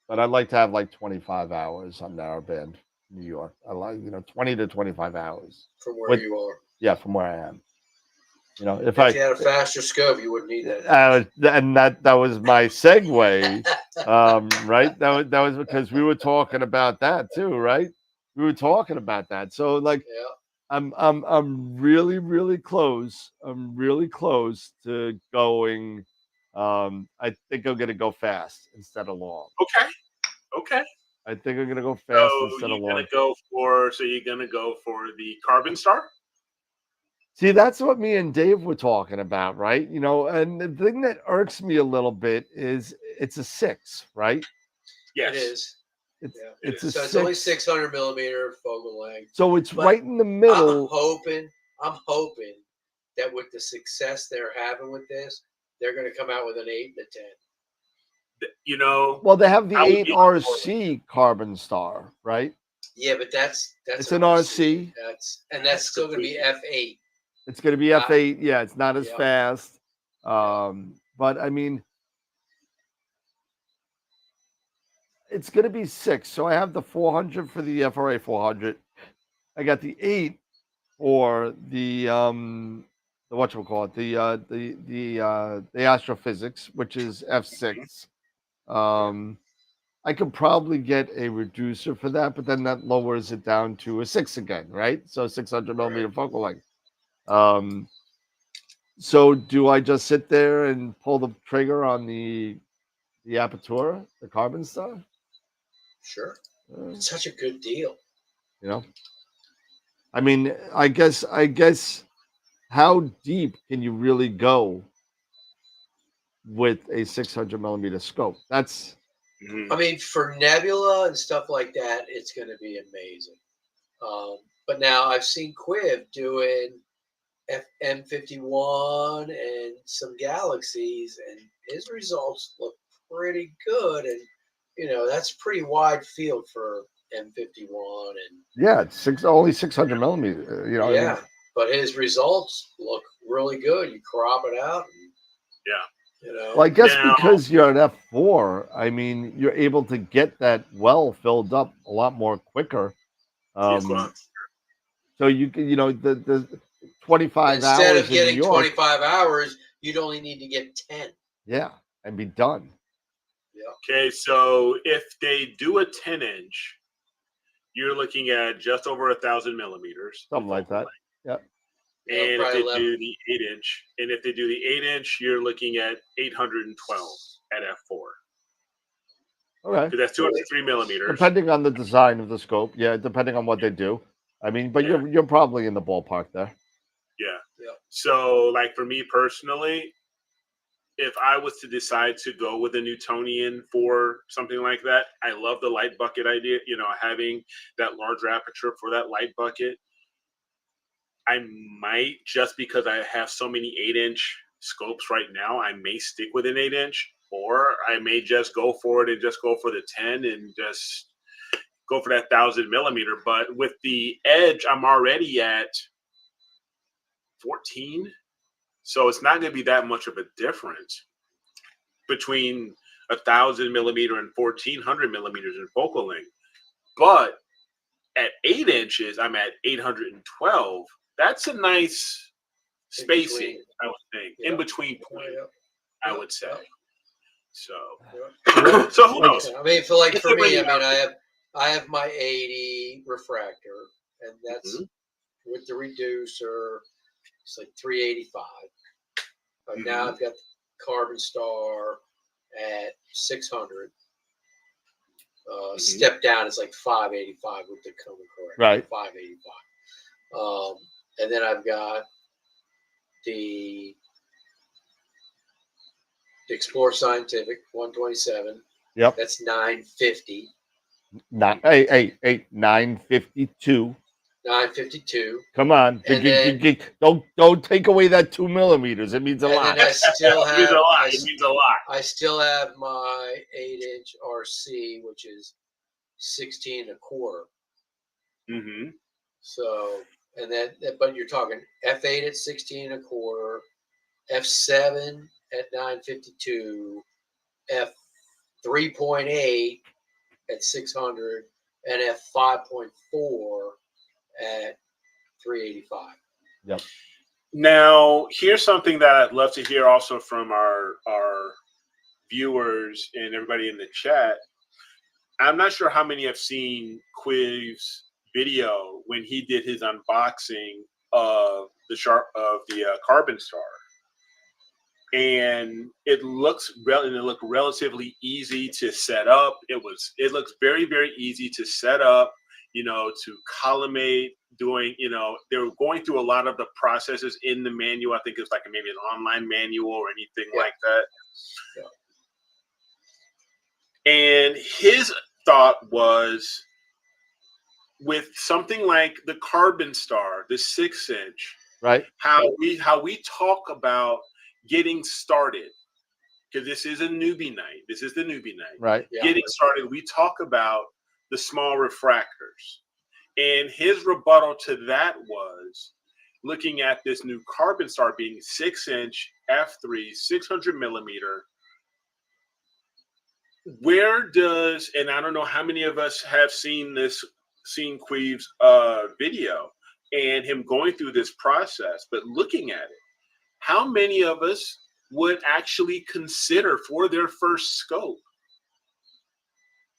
S3: But I'd like to have like 25 hours on narrowband New York. I like 20 to 25 hours
S4: from where you are.
S3: Yeah, from where I am. If
S4: you had a faster scope, you wouldn't need that.
S3: And that was my segue, right? That was because we were talking about that too, right? We were talking about that. So like, I'm really, really close. I'm really close to going. I think I'm gonna go fast instead of long.
S5: Okay.
S3: I think I'm gonna go fast instead of long.
S5: So you're gonna go for the Carbon Star?
S3: See, that's what me and Dave were talking about, right? And the thing that irks me a little bit is it's a 6, right?
S4: Yes. It is.
S3: It's a
S4: so
S3: 6.
S4: It's only 600 millimeter focal length.
S3: So it's right in the middle.
S4: I'm hoping that with the success they're having with this, they're going to come out with an 8 and a 10.
S3: Well, they have the 8RC Carbon Star, right?
S4: Yeah, but that's
S3: it's an RC.
S4: That's still going to be F8.
S3: It's going to be F8. Yeah, it's not as fast. But I mean, it's going to be 6. So I have the 400 for the FRA 400. I got the 8 for the whatchamacallit, the astrophysics, which is F6. I could probably get a reducer for that, but then that lowers it down to a 6 again, right? So 600 millimeter focal length. So do I just sit there and pull the trigger on the Apertura, the Carbon Star?
S4: Sure. It's such a good deal.
S3: I mean, I guess how deep can you really go with a 600 millimeter scope? That's
S4: I mean, for nebula and stuff like that, it's going to be amazing. But now I've seen Quiv doing M51 and some galaxies, and his results look pretty good. And that's pretty wide field for M51. And
S3: it's only 600 millimeter.
S4: Yeah, but his results look really good. You crop it out.
S3: Well, I guess because you're at F4, I mean, you're able to get that well filled up a lot more quicker. So you can, the 25
S4: Instead
S3: hours
S4: of getting
S3: in New York,
S4: 25 hours, you'd only need to get 10.
S3: Yeah, and be done.
S4: Yeah.
S5: Okay, so if they do a 10-inch, you're looking at just over 1,000 millimeters.
S3: Something like that. Yeah.
S5: And if they do the 8-inch, you're looking at 812 at F4.
S3: Okay.
S5: Because that's 203 millimeters.
S3: Depending on the design of the scope, depending on what they do. I mean, but you're probably in the ballpark there.
S5: Yeah. So, like for me personally, if I was to decide to go with a Newtonian for something like that, I love the light bucket idea. Having that larger aperture for that light bucket. I might, just because I have so many 8-inch scopes right now, I may stick with an 8-inch, or I may just go for it and just go for the 10 and just go for that 1,000 millimeter. But with the edge, I'm already at 14, so it's not going to be that much of a difference between 1,000 millimeter and 1,400 millimeters in focal length. But at 8 inches, I'm at 812. That's a nice spacing, I would think, in between point, I would say. So, so who knows?
S4: I mean, for me, I mean, I have my 80 refractor, and that's with the reducer. It's like 385. But now I've got the Carbon Star at 600. Step down is like 585 with the coma corrector.
S3: Right.
S4: 585. And then I've got the Explore Scientific 127.
S3: Yep.
S4: That's 950.
S3: 952.
S4: 952.
S3: Come on.
S4: And then,
S3: don't take away that 2 millimeters. It means a lot.
S4: And then I still have
S5: it means a lot.
S4: I still have my 8-inch RC, which is 16 and a quarter.
S5: Mm-hmm.
S4: So, and then, but you're talking F8 at 16 and a quarter, F7 at 952, F3.8 at 600, and F5.4 at 385.
S3: Yep.
S5: Now, here's something that I'd love to hear also from our viewers and everybody in the chat. I'm not sure how many have seen Quiv's video when he did his unboxing of the Carbon Star, and it looked relatively easy to set up. It looks very, very easy to set up. To collimate, doing, they were going through a lot of the processes in the manual. I think it's like maybe an online manual or anything like that. Yeah. And his thought was, with something like the Carbon Star, the 6-inch,
S3: right?
S5: How we talk about getting started, because this is a newbie night. This is the newbie night.
S3: Right.
S4: Yeah.
S5: Getting started, we talk about the small refractors. And his rebuttal to that was, looking at this new Carbon Star being 6-inch f3, 600 millimeter. Where does, and I don't know how many of us have seen Queve's video and him going through this process, but looking at it, how many of us would actually consider for their first scope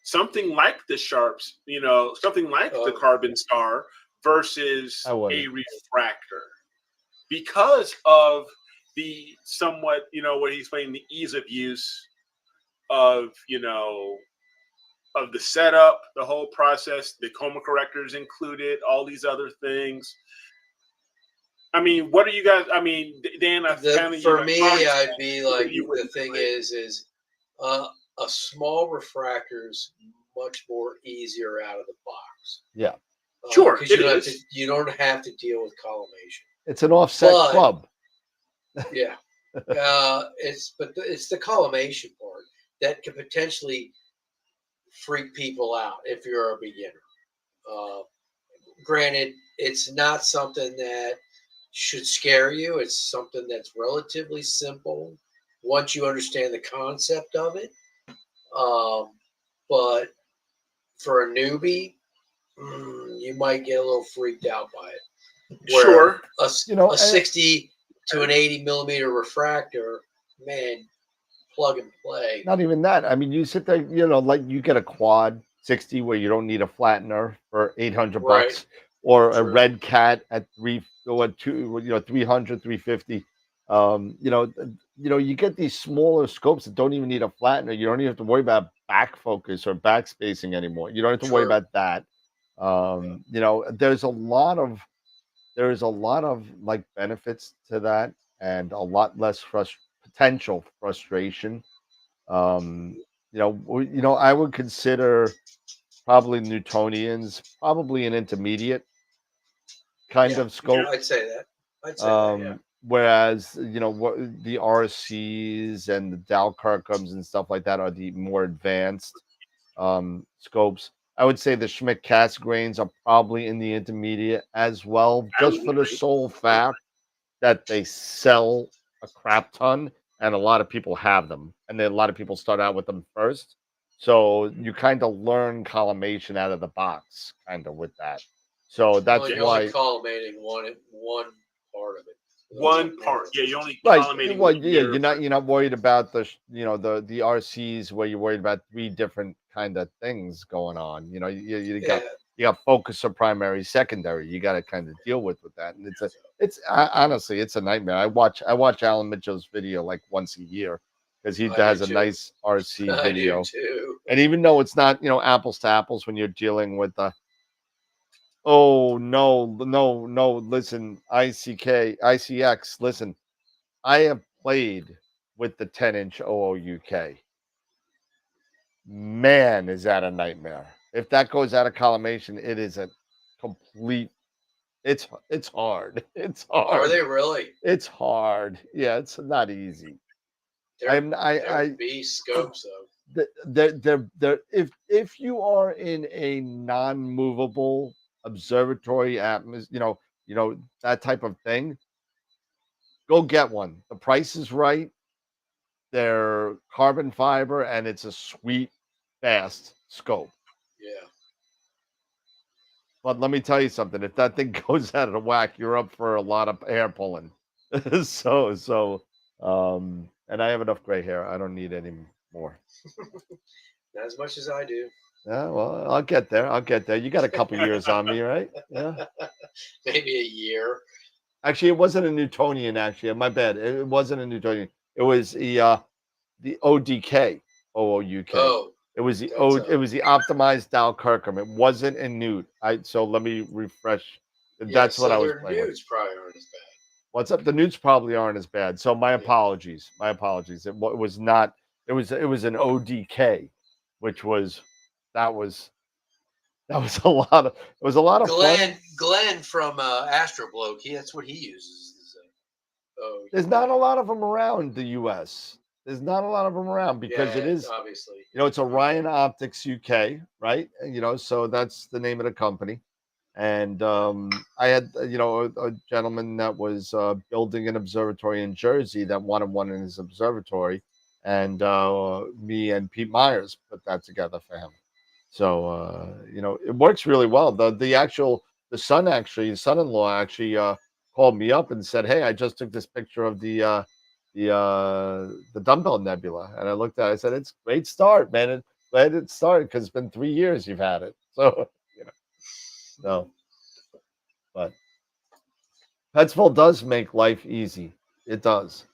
S5: something like the Sharps, something like the Carbon Star versus a refractor, because of the somewhat, what he's saying, the ease of use of, of the setup, the whole process, the coma correctors included, all these other things. I mean, what are you guys? I mean, Dan,
S4: for me, I'd be like, the thing is a small refractor is much more easier out of the box.
S3: Yeah,
S5: sure.
S4: Because you don't have to deal with collimation.
S3: It's an offset club.
S4: Yeah, it's the collimation part that could potentially freak people out if you're a beginner. Granted, it's not something that should scare you. It's something that's relatively simple once you understand the concept of it. But for a newbie, you might get a little freaked out by it.
S5: Sure.
S4: A 60 to an 80 millimeter refractor, man, plug and play.
S3: Not even that. I mean, you sit there, like you get a quad 60 where you don't need a flattener for $800, or a Red Cat at 300, 350. You get these smaller scopes that don't even need a flattener. You don't even have to worry about back focus or back spacing anymore. You don't have to worry about that. There's a lot of like benefits to that, and a lot less potential frustration. I would consider probably Newtonians probably an intermediate kind of scope.
S4: I'd say that.
S3: Whereas, what the RCs and the Dalkarkums and stuff like that are the more advanced scopes. I would say the Schmidt-Katz grains are probably in the intermediate as well, just for the sole fact that they sell a crap ton and a lot of people have them, and then a lot of people start out with them first. So you kind of learn collimation out of the box, kind of with that. So that's
S4: Well, you're only
S3: why,
S4: collimating one part of it.
S5: One part. Yeah, you're only
S3: right?
S5: collimating
S3: Well,
S5: one
S3: yeah,
S5: year.
S3: you're not worried about the RCs where you're worried about three different kind of things going on.
S4: Yeah.
S3: You got focuser, primary, secondary. You got to kind of deal with that, and honestly, it's a nightmare. I watch Alan Mitchell's video like once a year because he
S4: I
S3: has
S4: do
S3: a
S4: too.
S3: nice RC
S4: I do
S3: video.
S4: too.
S3: And even though it's not apples to apples when you're dealing with the oh no, listen, ICX, listen, I have played with the 10-inch OOUK. Man, is that a nightmare. If that goes out of collimation, it is a complete it's hard. It's
S4: Are
S3: hard.
S4: they really?
S3: It's hard. Yeah, it's not easy.
S4: They're
S3: I
S4: B scopes though.
S3: they're if you are in a non-movable observatory atmosphere, that type of thing, go get one. The price is right. They're carbon fiber, and it's a sweet, fast scope.
S4: Yeah.
S3: But let me tell you something. If that thing goes out of the whack, you're up for a lot of hair pulling. And I have enough gray hair. I don't need any more.
S4: Not as much as I do.
S3: Yeah, well, I'll get there. You got a couple years on me, right? Yeah.
S4: Maybe a year.
S3: Actually, it wasn't a Newtonian. Actually, my bad. It wasn't a Newtonian. It was the ODK, OOUK.
S4: Oh,
S3: It was the
S4: that's
S3: it was the optimized Dow Kirkham. It wasn't a Newt. So let me refresh. That's what I was
S4: their
S3: playing with.
S4: nudes probably aren't as bad.
S3: What's up? The Newts probably aren't as bad. So my
S4: Yeah.
S3: apologies. My apologies. It was not. It was an ODK, which was that was a lot of fun.
S4: Glenn from Astro Bloke, that's what he uses. Oh,
S3: There's not a lot of them around the U.S. There's not a lot of them around because it is
S4: obviously.
S3: it's Orion Optics UK, right? So that's the name of the company. And I had a gentleman that was building an observatory in Jersey that wanted one in his observatory, and me and Pete Myers put that together for him. So it works really well. His son-in-law actually called me up and said, "Hey, I just took this picture of the dumbbell nebula," and I looked at it. I said, "It's a great start, man. Glad it started because it's been 3 years you've had it." So so. But Petsville does make life easy. It does.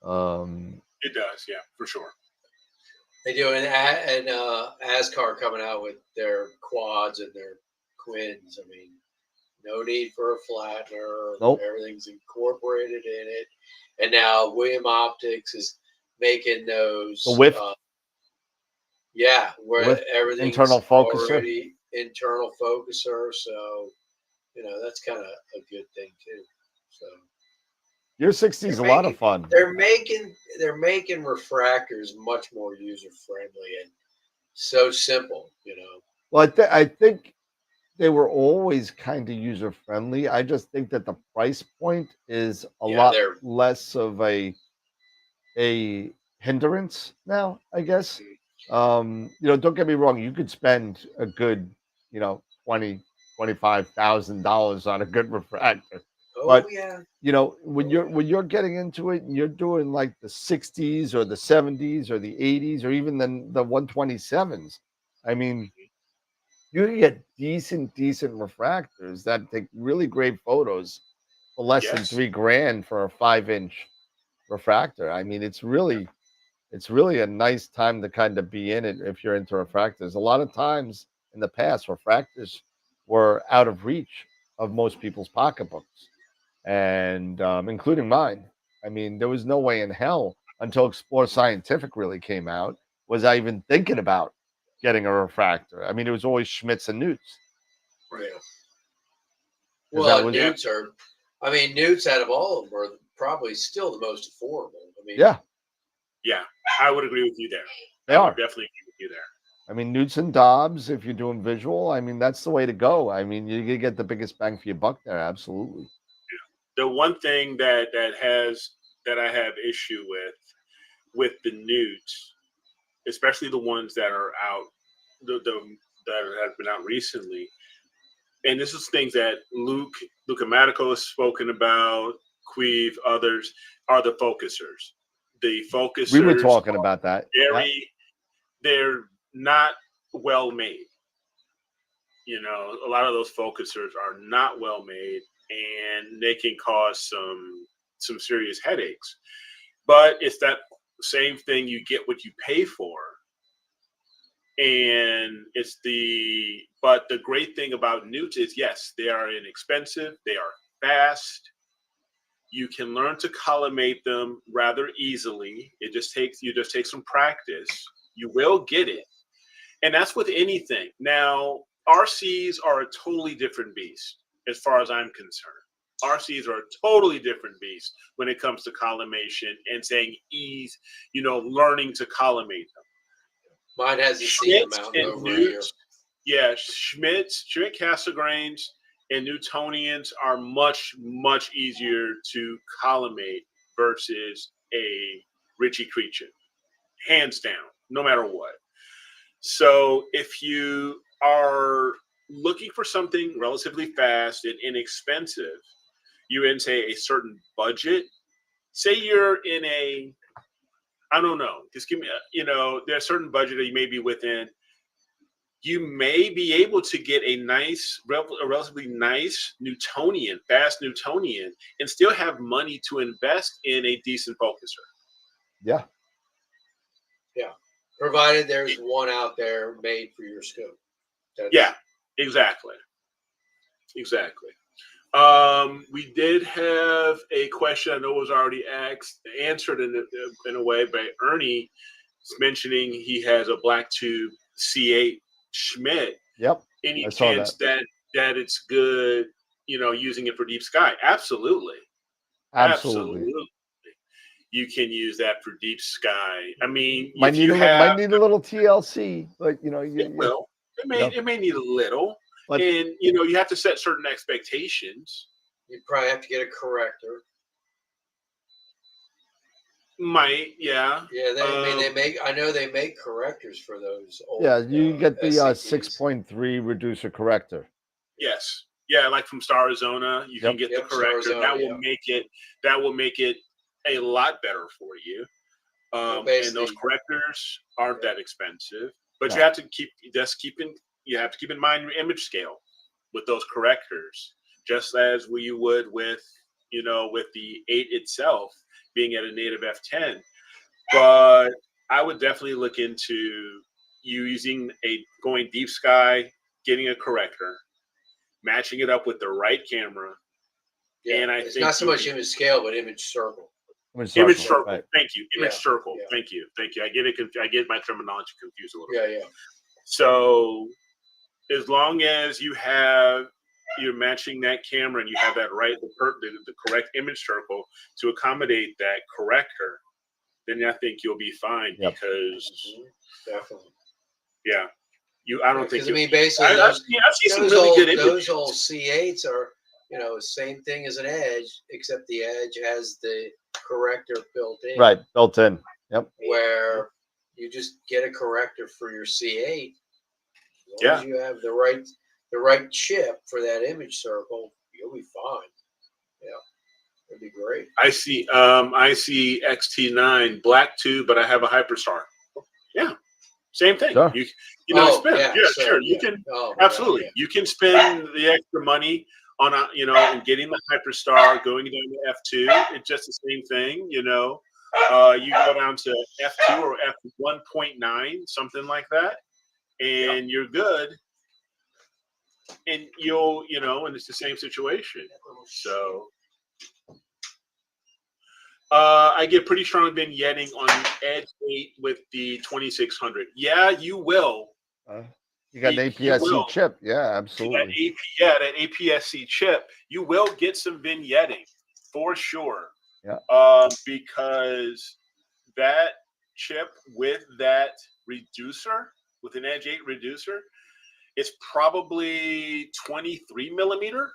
S5: It does, yeah, for sure.
S4: They do, and ASCAR coming out with their quads and their quins. I mean, no need for a flattener.
S3: Nope.
S4: Everything's incorporated in it. And now William Optics is making those.
S3: The WIF.
S4: Where
S3: WIF,
S4: everything's
S3: internal focuser.
S4: already internal focuser. So, that's kind of a good thing too. So
S3: Your 60 is a lot of fun.
S4: They're making refractors much more user friendly and so simple.
S3: Well, I think they were always kind of user friendly. I just think that the price point is a lot less of a hindrance now, I guess. Don't get me wrong, you could spend a good, $25,000 on a good refractor.
S4: Oh,
S3: but
S4: yeah.
S3: When you're getting into it and you're doing like the 60s or the 70s or the 80s or even the 127s, I mean, you can get decent refractors that take really great photos for less than $3,000 for a 5-inch refractor. I mean, it's really a nice time to kind of be in it if you're into refractors. A lot of times in the past, refractors were out of reach of most people's pocketbooks, and including mine. I mean, there was no way in hell until Explore Scientific really came out was I even thinking about getting a refractor. I mean, it was always Schmitz and Newts.
S4: Yeah. Well, Newts out of all of them are probably still the most affordable. I mean,
S5: yeah, I would agree with you there.
S3: They are
S5: definitely agree with you there.
S3: I mean, Newts and Dobbs, if you're doing visual, I mean, that's the way to go. I mean, you're gonna get the biggest bang for your buck there. Absolutely.
S5: Yeah. The one thing that I have issue with with the newts, especially the ones that are out, that have been out recently. And this is things that Luca Matico has spoken about, Queeve, others, are the focusers. The focusers
S3: We were talking about that.
S5: They're not well made. You know, a lot of those focusers are not well made, and they can cause some serious headaches. But it's that same thing, you get what you pay for. And but the great thing about newts is, yes, they are inexpensive, they are fast. You can learn to collimate them rather easily. You just take some practice. You will get it. And that's with anything. Now, RCs are a totally different beast as far as I'm concerned. RCs are a totally different beast when it comes to collimation and saying ease, learning to collimate them.
S4: Mine hasn't seen them out in over a year.
S5: Yeah, Schmidt Cassegrains and Newtonians are much, much easier to collimate versus a Ritchie Creature, hands down, no matter what. So if you are looking for something relatively fast and inexpensive, you're in, say, a certain budget. Say you're in a, I don't know, just give me there's a certain budget that you may be within. You may be able to get a relatively nice Newtonian, fast Newtonian, and still have money to invest in a decent focuser.
S3: Yeah.
S4: Yeah. Provided there's one out there made for your scope.
S5: Yeah, exactly. Exactly. We did have a question I know was already answered in a way by Ernie, mentioning he has a black tube C8 Schmidt.
S3: Yep.
S5: Any chance that it's good, using it for deep sky? Absolutely. You can use that for deep sky. I mean,
S3: might need a little TLC, but
S5: it will. It may need a little, but, and you have to set certain expectations.
S4: You probably have to get a corrector.
S5: Might, yeah.
S4: Yeah, I know they make correctors for those old.
S3: Yeah, you get the 6.3 reducer corrector.
S5: Yes. Yeah, like from Star Arizona, you can get the corrector. That will make it a lot better for you. And those correctors aren't that expensive, but you have to keep in mind your image scale with those correctors, just as you would with the 8 itself being at a native f10. But I would definitely look into going deep sky, getting a corrector, matching it up with the right camera.
S4: Yeah, and I think not so much image scale, but image circle.
S5: Image circle. Right. Thank you. Image circle.
S4: Yeah.
S5: Thank you. I get my terminology confused a little bit.
S4: Yeah.
S5: So as long as you're matching that camera and you have that right, the correct image circle to accommodate that corrector, then I think you'll be fine.
S3: Yep.
S5: Because
S4: definitely.
S5: Yeah. I don't think.
S4: I mean, basically, I've seen some really good images. Those old C8s are, same thing as an Edge, except the Edge has the corrector built in.
S3: Right, built in. Yep.
S4: Where you just get a corrector for your C8. As long as you have the right chip for that image circle, you'll be fine. Yeah, it'd be great.
S5: I see XT9 black tube, but I have a Hyperstar. Yeah. Same thing.
S3: Sure.
S5: Spend. Sure. You can absolutely. You can spend the extra money on and getting the Hyperstar, going down to F2. It's just the same thing. You go down to F2 or F1.9, something like that, and you're good. And and it's the same situation. So. I get pretty strong vignetting on Edge 8 with the 2600. Yeah, you will.
S3: You got an APS-C chip. Yeah, absolutely.
S5: That APS-C chip. You will get some vignetting for sure.
S3: Yeah.
S5: Because that chip with that reducer, with an Edge 8 reducer, it's probably 23 millimeter.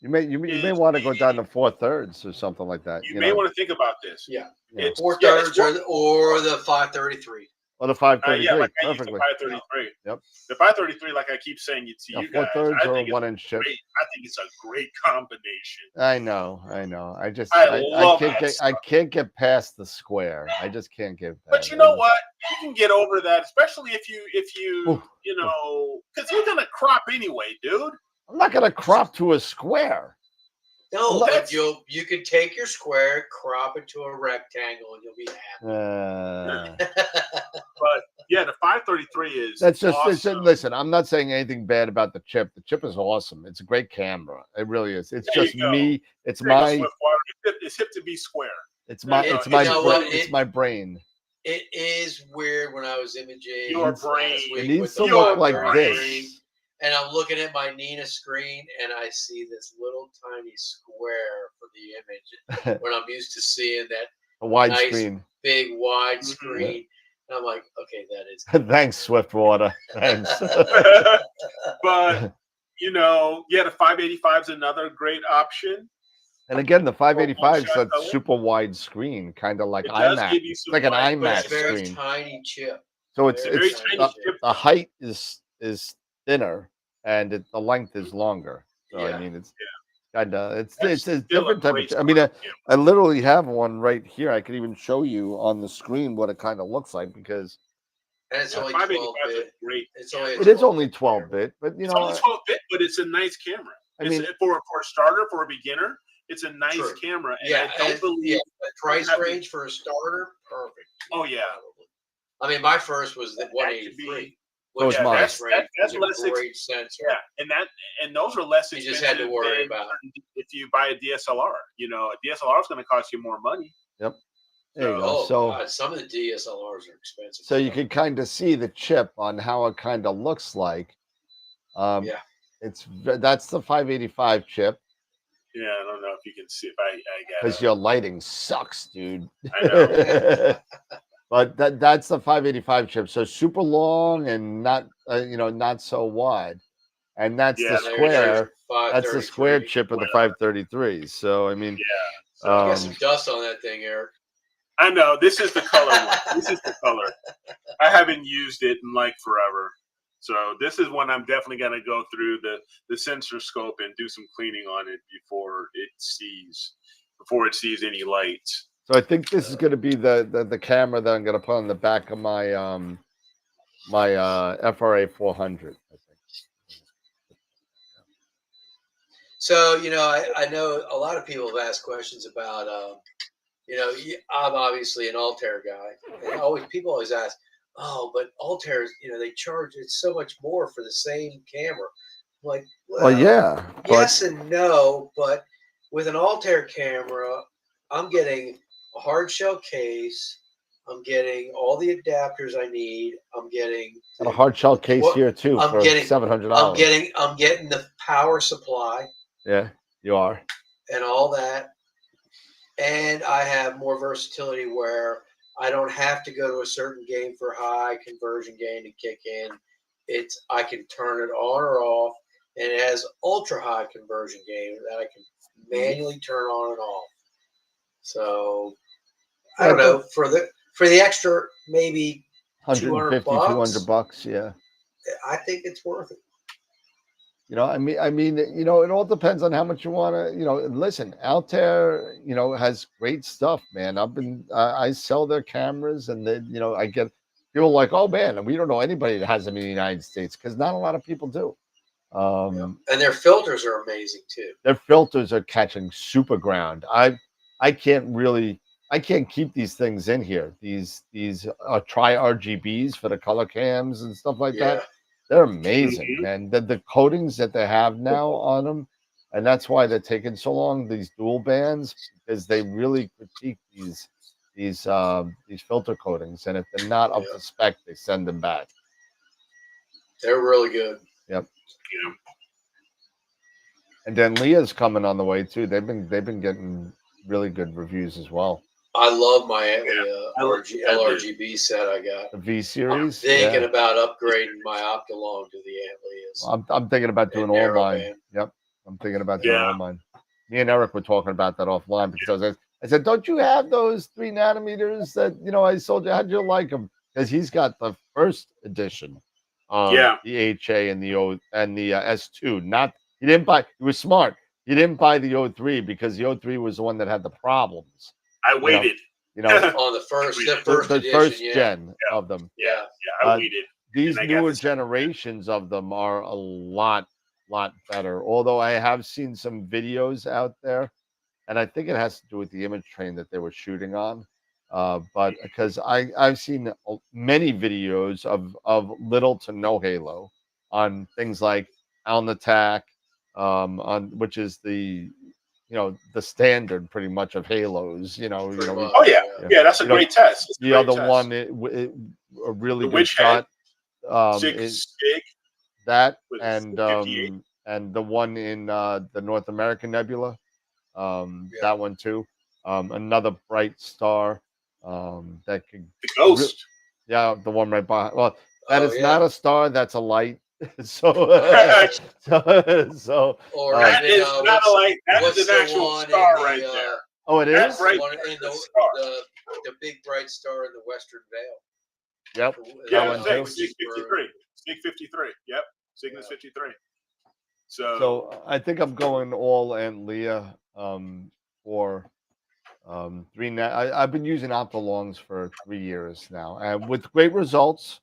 S3: You may want to go down to 4/3 or something like that.
S5: You may want to think about this.
S4: Yeah.
S5: It's
S4: 4/3 or the 533.
S3: Or the 533.
S5: Yeah, like I use the
S3: Perfectly.
S5: 533.
S3: Yep.
S5: The 533, like I keep saying it to
S3: Yeah,
S5: you guys,
S3: 4/3
S5: I
S3: or a
S5: think it's
S3: 1-inch chip.
S5: I think it's a great combination.
S3: I know.
S5: I love
S3: can't
S5: that
S3: get I
S5: stuff.
S3: can't get past the square. I just can't get past.
S5: But you know what? You can get over that, especially if you
S3: Oof.
S5: you know, because you're gonna crop anyway, dude.
S3: I'm not gonna crop to a square.
S4: No,
S3: Well,
S4: but you could take your square, crop it to a rectangle, and you'll be happy.
S5: But yeah, the 533 is
S3: That's just
S5: awesome.
S3: listen. I'm not saying anything bad about the chip. The chip is awesome. It's a great camera. It really is. It's
S5: There
S3: just
S5: you go.
S3: me. It's
S5: There you go,
S3: my.
S5: Swiftwater. It's hip to be square.
S3: It's my.
S5: You
S3: It's
S5: know,
S3: my.
S5: you know
S3: brain.
S5: what?
S3: It's my brain.
S4: It is weird when I was imaging
S5: Your
S4: last
S5: brain.
S4: week
S3: It needs
S4: with
S3: to
S4: the
S3: look like
S4: 533,
S3: this.
S4: and I'm looking at my Nina screen, and I see this little tiny square for the image when I'm used to seeing that
S3: A wide
S4: nice,
S3: screen.
S4: big wide
S5: Mhm.
S4: screen. And I'm like, okay, that is.
S3: Thanks, Swiftwater. Thanks.
S5: But you know, yeah, the 585 is another great option.
S3: And again, the 585 is
S5: shot
S3: that
S5: color.
S3: super wide screen, kind of like
S5: It does
S3: IMAX.
S5: give you
S3: It's
S5: some
S3: like an
S5: wide,
S4: But
S3: IMAX
S4: it's very
S3: screen.
S4: tiny chip.
S3: So it's
S4: Very
S3: it's
S5: tiny chip.
S3: the height is thinner and the length is longer. So I
S4: Yeah.
S3: mean, it's kind of it's
S5: That's
S3: a
S5: still a
S3: different type of.
S5: great
S3: I mean,
S5: camera.
S3: I literally have one right here. I could even show you on the screen what it kind of looks like because
S4: And it's
S5: Yeah,
S4: only
S5: 585 is
S4: 12-bit.
S5: a great.
S4: It's only a
S3: it is
S4: 12-bit
S3: only
S4: camera.
S3: 12-bit, but you
S5: It's
S3: know,
S5: only 12-bit, but it's a nice camera.
S3: I mean,
S5: for a starter, for a beginner, it's a nice
S4: True.
S5: camera. And
S4: Yeah,
S5: I don't believe.
S4: the price
S5: have to-
S4: range for a starter, perfect.
S5: Oh yeah.
S4: Probably. I mean, my first was the
S5: That could be-
S4: 183.
S3: So
S4: Which
S3: is mine.
S4: price range
S5: That's
S4: was
S5: less
S4: a great sensor.
S5: Yeah, and those are less
S4: You
S5: expensive
S4: just had to worry
S5: than
S4: about.
S5: if you buy a DSLR. You know, a DSLR is going to cost you more money.
S3: Yep. There you go.
S4: Oh,
S3: So
S4: God, some of the DSLRs are expensive.
S3: so you can kind of see the chip on how it kind of looks like.
S4: Yeah.
S3: That's the 585 chip
S5: Yeah, I don't know if you can see if I got
S3: because
S5: it.
S3: your lighting sucks, dude.
S5: I know.
S3: But that's the 585 chip. So super long and not not so wide. And that's
S5: Yeah,
S3: the
S5: there's
S3: square.
S4: your
S3: That's the square
S4: 533.
S3: chip of the
S5: Well.
S3: 533. So I mean,
S5: Yeah.
S4: You got some dust on that thing, Eric.
S5: I know. This is the color one. This is the color. I haven't used it in like forever. So this is one I'm definitely going to go through the sensor scope and do some cleaning on it before it sees any light.
S3: so I think this is going to be the camera that I'm going to put on the back of my FRA 400. I think.
S4: So, I know a lot of people have asked questions about, I'm obviously an Altair guy. And people always ask, oh, but Altair, they charge it so much more for the same camera. I'm like,
S3: Well, yeah.
S4: Yes and no, but with an Altair camera, I'm getting a hard shell case. I'm getting all the adapters I need. I'm getting
S3: And a hard shell case here too
S4: I'm
S3: for
S4: getting-
S3: $700.
S4: I'm getting the power supply
S3: Yeah, you are.
S4: and all that. And I have more versatility where I don't have to go to a certain game for high conversion gain to kick in. I can turn it on or off, and it has ultra high conversion gain that I can manually turn on and off. So I don't know, for the extra maybe
S3: 150, $200. Yeah.
S4: I think it's worth it.
S3: I mean, it all depends on how much you want to, listen, Altair, has great stuff, man. I sell their cameras and then, I get people like, oh man, we don't know anybody that has them in the United States because not a lot of people do.
S4: And their filters are amazing too.
S3: Their filters are catching super ground. I can't keep these things in here. These tri RGBs for the color cams and stuff like that. They're amazing, man. The coatings that they have now on them, and that's why they're taking so long. These dual bands, because they really critique these filter coatings, and if they're not up to spec, they send them back.
S4: They're really good.
S3: Yep.
S5: Yeah.
S3: And then Leah's coming on the way too. They've been getting really good reviews as well.
S4: I love my LRGB set I got.
S3: The V series.
S4: Thinking about upgrading my Octalong to the Antlias.
S3: I'm thinking about doing all mine.
S4: narrowband.
S3: Yep. I'm thinking about doing
S5: Yeah.
S3: all mine. Me and Eric were talking about that offline because I said, don't you have those 3 nanometers that I sold you? How'd you like them? Because he's got the first edition of
S5: Yeah.
S3: the HA and the S2. Not he didn't buy. He was smart. He didn't buy the O3 because the O3 was the one that had the problems.
S5: I waited.
S4: On the first
S3: the
S4: edition,
S3: first
S4: yeah.
S3: gen of them.
S4: Yeah.
S5: I waited.
S3: These
S5: And I got
S3: newer
S5: the second
S3: generations of them are a lot better. Although I have seen some videos out there, and I think it has to do with the image train that they were shooting on. But because I've seen many videos of little to no halo on things like Allen Attack, on which is the the standard pretty much of halos.
S5: Oh yeah, that's a great test. It's a
S3: The
S5: great
S3: other
S5: test.
S3: one, a really
S5: The
S3: good
S5: Witch Head,
S3: shot.
S5: Sig,
S3: That
S5: with
S3: and
S5: 58.
S3: and the one in the North American Nebula, that one too. Another bright star that could
S5: The Ghost.
S3: the one right behind. Well, that is
S4: yeah.
S3: not a star. That's a light. so
S4: Or
S5: That
S4: even,
S5: is not a light. That
S4: what's
S5: is an
S4: the
S5: actual
S4: one
S5: star
S4: in
S5: right
S4: the,
S5: there.
S3: Oh, it
S5: That's
S3: is.
S5: right.
S4: one
S5: there
S4: in
S5: is a star.
S4: the big bright star in the Western Veil.
S3: Yep.
S5: Yeah,
S3: one too.
S5: Sig 53. Sig 53. Yep. Cygnus 53.
S3: So I think I'm going all and Leah for 3 I've been using Optolongs for 3 years now, and with great results.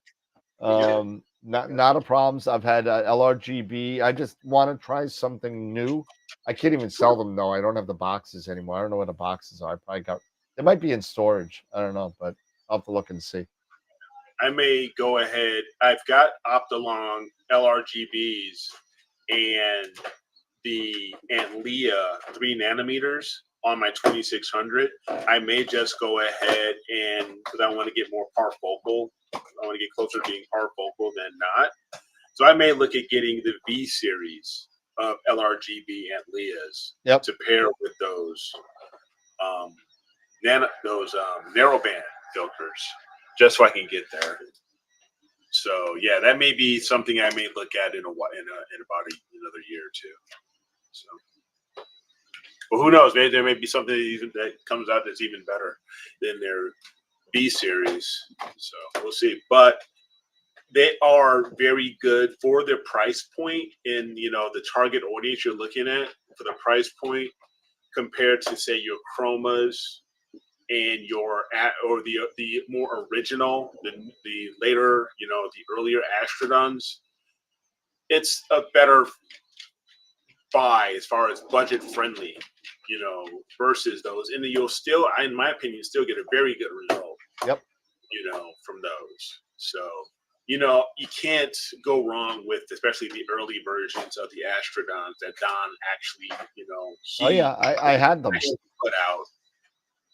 S3: Not a problems. I've had LRGB. I just want to try something new. I can't even sell them though. I don't have the boxes anymore. I don't know where the boxes are. I probably got. They might be in storage. I don't know, but I'll have to look and see.
S5: I may go ahead. I've got Optolong LRGBs and the Leah 3 nanometers on my 2600. I may just go ahead and because I want to get more parfocal. I want to get closer to being parfocal than not. So I may look at getting the V series of LRGB and Leahs to pair with those narrowband filters, just so I can get there. So yeah, that may be something I may look at in about another year or two. So, well, who knows? Maybe there may be something that comes out that's even better than their B series. So we'll see. But they are very good for their price point and the target audience you're looking at for the price point compared to say your chromas and the more original, the later, the earlier Astrodons. It's a better buy as far as budget friendly, versus those. And you'll still, in my opinion, still get a very good result.
S3: Yep.
S5: From those. So, you can't go wrong with, especially the early versions of the Astrodons that Don actually,
S3: I had them
S5: put out.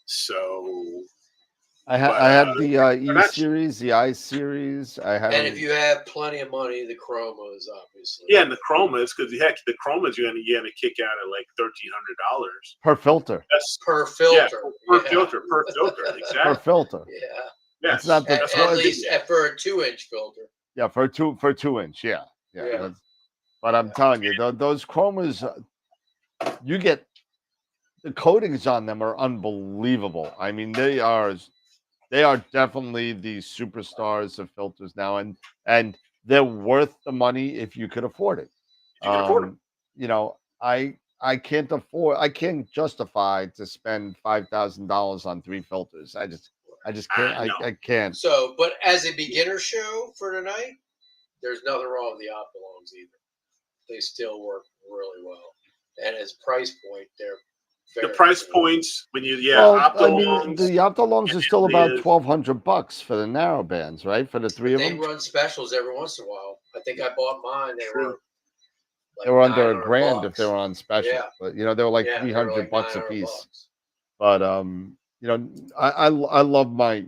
S5: So
S3: I had the E series, the I series. I had.
S4: And if you have plenty of money, the chromas, obviously.
S5: Yeah, and the chromas, because heck, the chromas you're gonna kick out at like $1,300
S3: per filter.
S5: That's
S4: per filter.
S5: Yeah, per filter, exactly.
S3: Per filter.
S4: Yeah.
S3: It's not the
S4: at least for a 2-inch filter.
S3: Yeah, for a 2-inch. Yeah. But I'm telling you, those chromas, you get the coatings on them are unbelievable. I mean, they are definitely the superstars of filters now, and they're worth the money if you could afford it.
S5: You can afford them.
S3: I can't justify to spend $5,000 on 3 filters. I just can't. I can't.
S4: So, but as a beginner show for tonight, there's nothing wrong with the Optolongs either. They still work really well, and as price point, they're
S5: the price points when you
S3: Optolongs. The Optolongs are still about $1,200 for the narrow bands, right? For the 3 of them.
S4: They run specials every once in a while. I think I bought mine.
S3: They were under $1,000 if they were on special.
S4: Yeah.
S3: But they were like $300 a piece. But I love my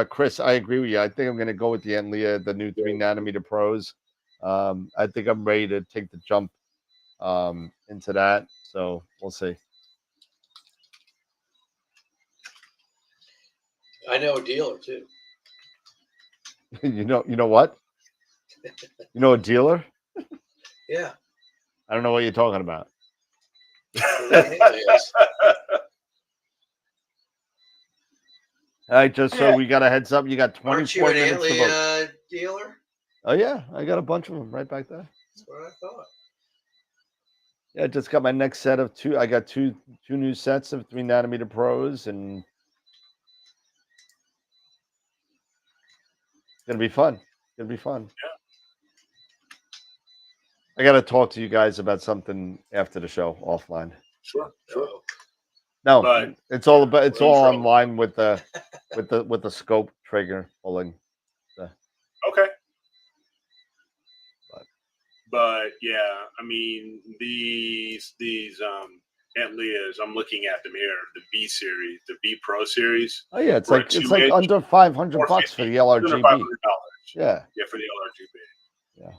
S3: Chris, I agree with you. I think I'm gonna go with the Enlia, the new 3 nanometer pros. I think I'm ready to take the jump into that. So we'll see.
S4: I know a dealer too.
S3: You know what? You know a dealer?
S4: Yeah.
S3: I don't know what you're talking about.
S4: Yes.
S3: All right, just so we got a heads up, you got
S4: Aren't you
S3: 24
S4: an
S3: minutes to vote.
S4: Antley dealer?
S3: Oh yeah, I got a bunch of them right back there.
S4: That's what I thought.
S3: Yeah, I just got my next set of two. I got two new sets of 3nm Pros, and it's gonna be fun. It's gonna be fun. I got to talk to you guys about something after the show offline.
S5: Sure.
S4: Oh,
S3: No,
S5: But
S3: it's all about. It's
S5: we're in
S3: all
S5: trouble.
S3: online with the scope trigger pulling.
S5: Okay.
S3: But-
S5: But yeah, I mean these Antlias, I'm looking at them here, the B series, the B Pro series.
S3: Oh yeah, it's
S5: For a
S3: like it's
S5: 2-inch,
S3: like under $500 for the
S5: $450.
S3: LRGB. Yeah.
S5: Yeah, for the LRGB.
S3: Yeah.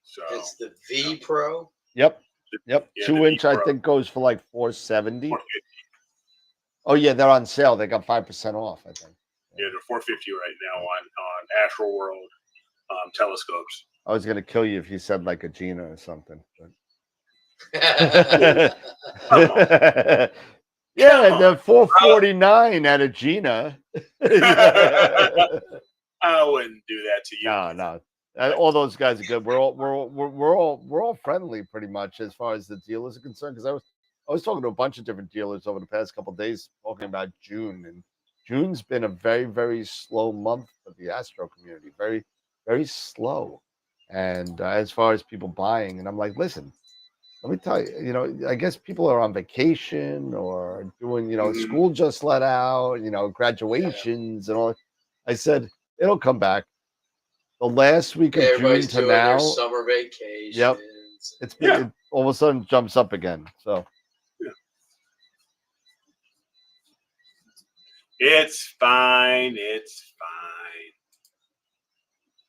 S5: So
S4: it's the V Pro.
S3: Yep.
S5: Yeah, the
S3: 2-inch
S5: V
S3: I
S5: Pro.
S3: think goes for like 470.
S5: 450.
S3: Oh yeah, they're on sale. They got 5% off, I think.
S5: Yeah, they're 450 right now on Astral World telescopes.
S3: I was gonna kill you if you said like a Gina or something. But...
S5: Come on.
S3: Yeah, they're 449 at a Gina.
S5: I wouldn't do that to you.
S3: No. All those guys are good. We're all friendly pretty much as far as the dealers are concerned. Because I was talking to a bunch of different dealers over the past couple of days talking about June, and June's been a very, very slow month for the Astro community. Very, very slow. And as far as people buying, and I'm like, listen, let me tell you, I guess people are on vacation or doing, school just let out, graduations and all. I said, it'll come back. The last week of
S4: Everybody's
S3: June to
S4: doing their
S3: now,
S4: summer vacations.
S3: Yep. It all of a sudden jumps up again. So
S5: it's fine. It's fine.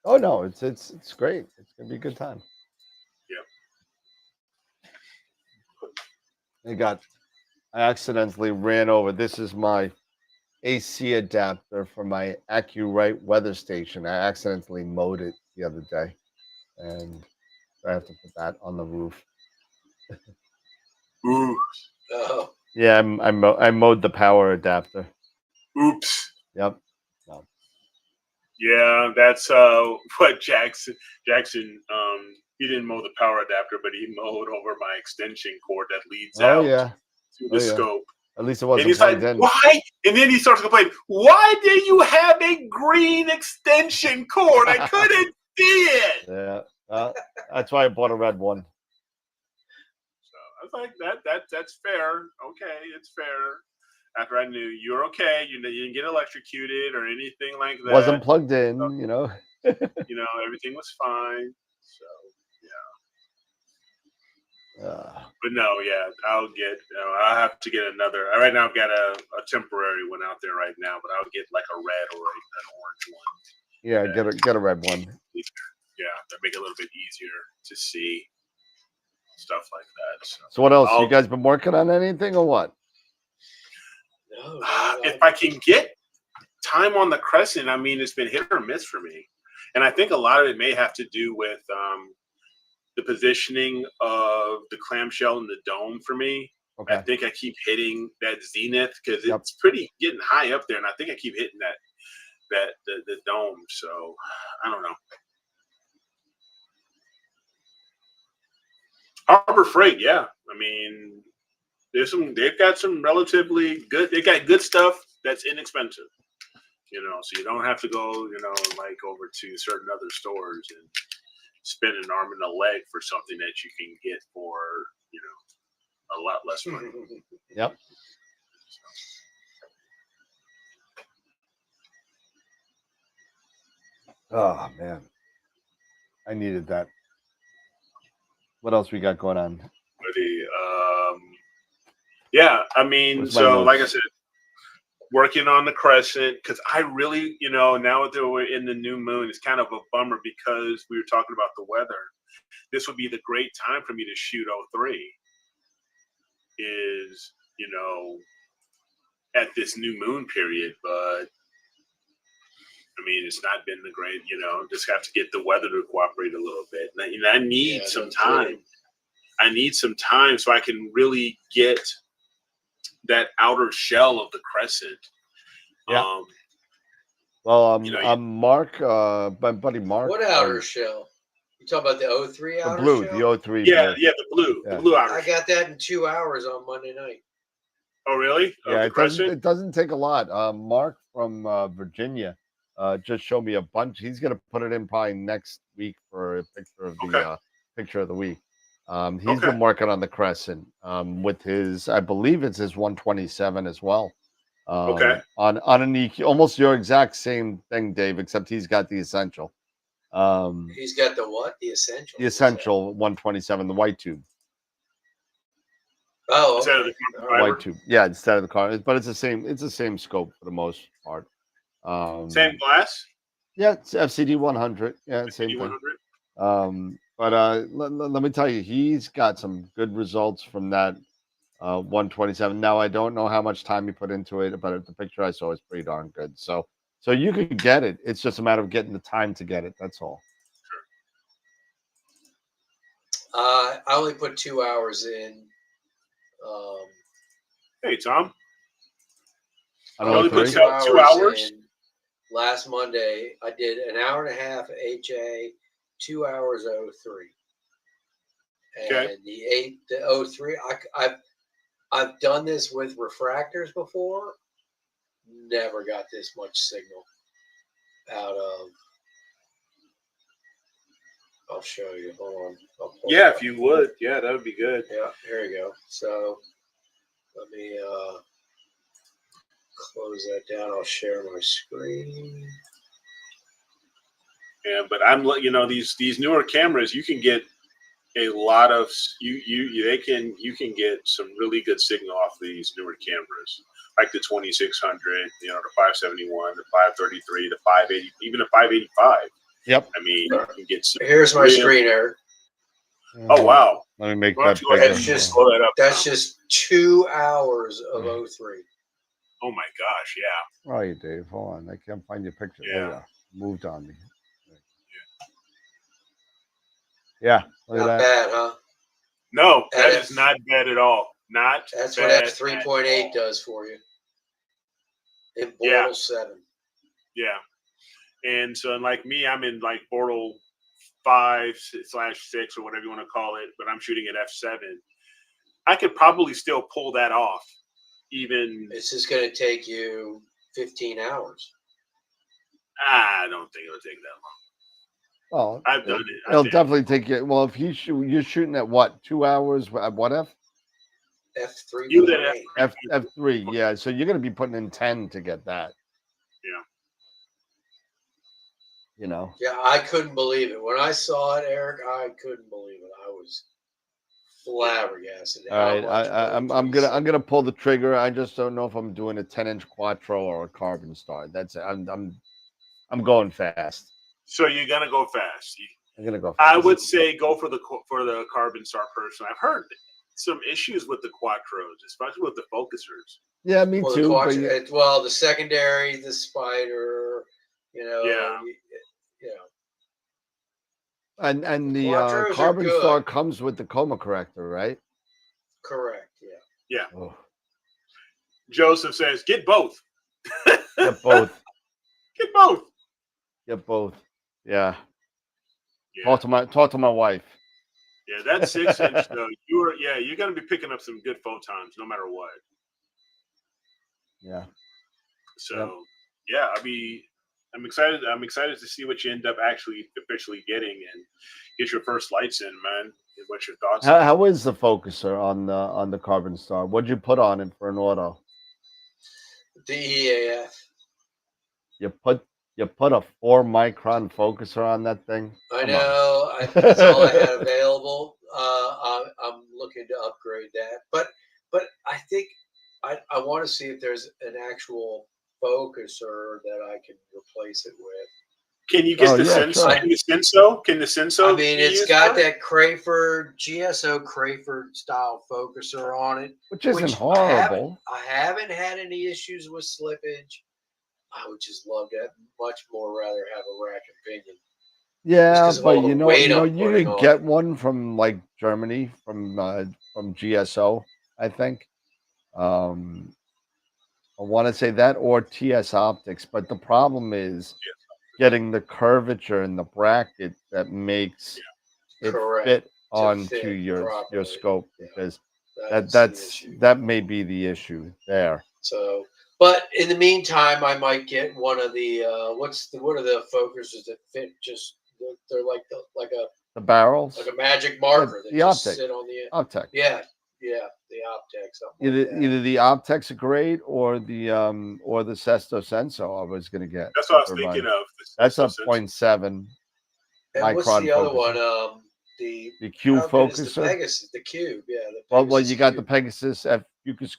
S3: oh no, it's great. It's gonna be a good time.
S5: Yep.
S3: I accidentally ran over. This is my AC adapter for my AccuRite weather station. I accidentally mowed it the other day, and I have to put that on the roof.
S5: Ooh.
S4: Oh,
S3: Yeah, I mowed the power adapter.
S5: Oops.
S3: Yep.
S5: Yeah, that's what Jackson he didn't mow the power adapter, but he mowed over my extension cord that leads out to the scope.
S3: At least it
S5: And
S3: wasn't
S5: he's
S3: plugged
S5: like,
S3: in.
S5: why? And then he starts complaining, why did you have a green extension cord? I couldn't see it.
S3: Yeah. That's why I bought a red one.
S5: So I was like, that's fair. Okay, it's fair. After I knew you're okay, you didn't get electrocuted or anything like that.
S3: Wasn't plugged in,
S5: everything was fine. So but no, I'll have to get another. Right now I've got a temporary one out there right now, but I'll get like a red or an orange one.
S3: Yeah, get a red one.
S5: Yeah, that make it a little bit easier to see stuff like that.
S3: So what else? You guys been working on anything or what?
S4: no.
S5: If I can get time on the Crescent, I mean, it's been hit or miss for me, and I think a lot of it may have to do with the positioning of the clamshell and the dome for me.
S3: Okay.
S5: I think I keep hitting that zenith because it's pretty getting high up there, and I think I keep hitting the dome. So I don't know. Harbor Freight, yeah. I mean, they've got some relatively good. They got good stuff that's inexpensive. So you don't have to go, like over to certain other stores and spend an arm and a leg for something that you can get for, a lot less money.
S3: Yep. Oh man, I needed that. What else we got going on?
S5: Yeah, I mean, so like I said, working on the Crescent, because I really, now that we're in the new moon, it's kind of a bummer because we were talking about the weather. This would be the great time for me to shoot 03 is, at this new moon period. But, I mean, it's not been the great, just have to get the weather to cooperate a little bit. And I need some time. I need some time so I can really get that outer shell of the crescent.
S3: Yeah. Well,
S5: You know,
S3: Mark, my buddy Mark.
S4: What outer shell? You talking about the 03
S3: The
S4: outer
S3: blue,
S4: shell?
S3: the 03
S5: yeah,
S3: blue.
S5: yeah, the
S3: Yeah.
S5: blue outer
S4: I
S5: shell.
S4: got that in 2 hours on Monday night.
S5: Oh, really?
S3: Yeah,
S5: Of the
S3: it
S5: crescent?
S3: doesn't take a lot. Mark from Virginia just showed me a bunch. He's gonna put it in probably next week for a picture of the
S5: Okay.
S3: picture of the week. He's
S5: Okay.
S3: been working on the crescent with his, I believe it's his 127 as well.
S5: Okay.
S3: On an EQ, almost your exact same thing, Dave, except he's got the essential.
S4: He's got the what? The essential.
S3: The essential 127, the white tube.
S4: Oh,
S5: Instead of
S4: okay.
S5: the
S4: All
S5: carbon
S4: right.
S3: White tube. Yeah, instead of the car. But it's the same, it's the same scope for the most part.
S5: Same glass?
S3: Yeah, it's FCD 100. Yeah, same thing.
S5: 100?
S3: But let me tell you, he's got some good results from that 127. Now I don't know how much time he put into it, but the picture I saw is pretty darn good. So you could get it. It's just a matter of getting the time to get it. That's all.
S4: I only put 2 hours in.
S5: Hey, Tom.
S3: I
S4: I
S3: don't
S5: only
S3: know,
S5: put
S3: 3.
S5: 2 hours?
S4: in last Monday. I did an hour and a half HA, 2 hours 03.
S5: Okay.
S4: And the 03, I've done this with refractors before. Never got this much signal out of. I'll show you. Hold on. I'll pull
S5: Yeah,
S4: it up.
S5: if you would. Yeah, that would be good.
S4: Yeah, here you go. So let me close that down. I'll share my screen.
S5: Yeah, but these newer cameras, you can get a lot of you can get some really good signal off these newer cameras, like the 2600, the 571, the 533, the 580, even the 585.
S3: Yep.
S5: I mean, you can get some.
S4: Here's my screen, Eric.
S5: Oh wow!
S3: Let me make
S5: Why don't
S3: that
S5: you go ahead
S3: bigger.
S5: and
S4: That's just-
S5: blow that up?
S4: That's
S5: now?
S4: just 2 hours of 03.
S5: Oh my gosh! Yeah.
S3: Oh, you Dave. Hold on. I can't find your picture. There you
S5: Yeah.
S3: are. Moved on me. Yeah. Look at
S4: Not
S3: that.
S4: bad, huh?
S5: No, that
S4: That's-
S5: is not bad at all. Not
S4: That's
S5: bad
S4: what
S5: at
S4: F3.8
S5: all.
S4: does for you. In
S5: Yeah.
S4: Bortle 7.
S5: Yeah. And so, like me, I'm in like Bortle 5/6 or whatever you want to call it, but I'm shooting at F7. I could probably still pull that off, even.
S4: It's just going to take you 15 hours.
S5: I don't think it'll take that long.
S3: Oh,
S5: I've done it.
S3: it'll definitely take you. Well, if you're shooting at what, 2 hours at what F?
S5: You did
S4: F3.8.
S3: F3, yeah. So you're gonna be putting in 10 to get that.
S5: Yeah.
S3: You know.
S4: Yeah, I couldn't believe it. When I saw it, Eric, I couldn't believe it. I was flabbergasted.
S3: All right, I'm gonna pull the trigger. I just don't know if I'm doing a 10-inch Quattro or a Carbon Star. That's it. I'm going fast.
S5: So you're gonna go fast.
S3: I'm gonna go fast.
S5: I would say go for the Carbon Star person. I've heard some issues with the Quattros, especially with the focusers.
S3: Yeah, me
S4: Well,
S3: too.
S4: the secondary, the spider,
S5: Yeah.
S3: And the
S4: Quattros are
S3: Carbon
S4: good.
S3: Star comes with the coma corrector, right?
S4: Correct. Yeah.
S5: Yeah.
S3: Oh,
S5: Joseph says, get both.
S3: get both.
S5: Get both.
S3: Get both. Yeah.
S5: Yeah.
S3: Talk to my wife.
S5: Yeah, that 6-inch though, you're gonna be picking up some good photons no matter what.
S3: Yeah.
S5: So yeah, I'm excited. I'm excited to see what you end up actually officially getting and get your first lights in, man. What's your thoughts?
S3: How is the focuser on the Carbon Star? What'd you put on it for an auto?
S4: DEAF.
S3: You put a 4-micron focuser on that thing?
S4: I
S3: Come
S4: know.
S3: on.
S4: That's all I had available. I'm looking to upgrade that, but I think I want to see if there's an actual focuser that I can replace it with.
S5: Can you get the Senso?
S3: Sure.
S5: Can the Senso?
S4: I mean, it's got that Crayford GSO Crayford style focuser on it,
S3: Which isn't horrible.
S4: I haven't had any issues with slippage. I would just love that much more rather have a rack and pinion.
S3: Yeah,
S4: 'cause of all
S3: but
S4: the weight I'm
S3: you
S4: putting
S3: could
S4: on
S3: get
S4: it.
S3: one from like Germany from GSO, I think. Um, I want to say that or TS Optics, but the problem is getting the curvature in the bracket that makes it
S4: Correct.
S3: fit
S4: To
S3: onto
S4: fit
S3: your
S4: properly.
S3: scope
S4: Yeah,
S3: because
S4: that's the issue.
S3: that may be the issue there.
S4: So, but in the meantime, I might get one of the what are the focusers that fit? Just they're like
S3: The barrels,
S4: like a magic
S3: yeah,
S4: marker that
S3: the
S4: just
S3: optic,
S4: sit on the end.
S3: optic.
S4: Yeah, yeah, the optic, something like that.
S3: Either the optics are great or the Sesto Senso I was gonna get
S5: That's what I was
S3: for
S5: thinking
S3: mine.
S5: of.
S3: That's
S5: The
S3: a
S5: sensor.
S3: 0.7
S4: And what's
S3: micron
S4: the other one?
S3: focuser.
S4: The
S3: The Q
S4: how good is the
S3: focuser.
S4: Pegasus? The Cube, yeah, the
S3: Well,
S4: Pegasus
S3: you got the
S4: Cube.
S3: Pegasus F Fucus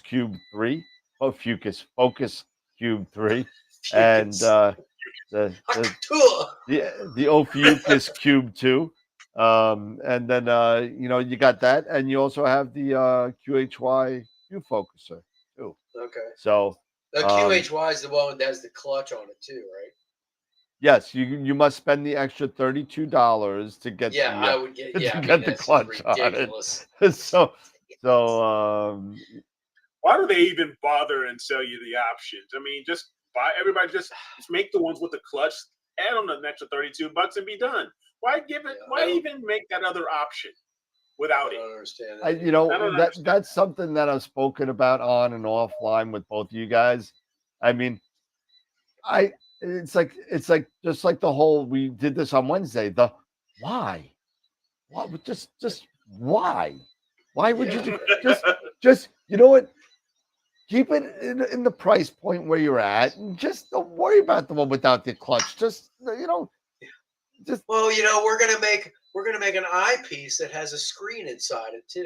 S3: Cube 3. Oh, Focus Cube 3. And
S4: Fucus.
S3: the the
S4: Hakatua.
S3: the Ophiuchus Cube 2. And then you got that, and you also have the QHY Q focuser too.
S4: Okay.
S3: So
S4: The
S3: um
S4: QHY is the one that has the clutch on it too, right?
S3: yes, you must spend the extra $32 to get
S4: Yeah,
S3: the
S4: I would get. Yeah,
S3: to
S4: I mean
S3: get the
S4: that's just
S3: clutch on it.
S4: ridiculous.
S3: So so
S5: Why do they even bother and sell you the options? I mean, just buy everybody. Just make the ones with the clutch. Add on an extra $32 and be done. Why give it?
S4: Yeah,
S5: Why even make that other option without
S4: I
S5: it?
S4: don't understand
S3: I
S4: that.
S3: you know
S5: I don't
S3: that
S5: understand.
S3: that's something that I've spoken about on and offline with both of you guys. I mean, I it's like just like the whole we did this on Wednesday. The why? What just why? Why would you just you know what? Keep it in the price point where you're at, and just don't worry about the one without the clutch. Just just
S4: Well, we're gonna make an eyepiece that has a screen inside it too.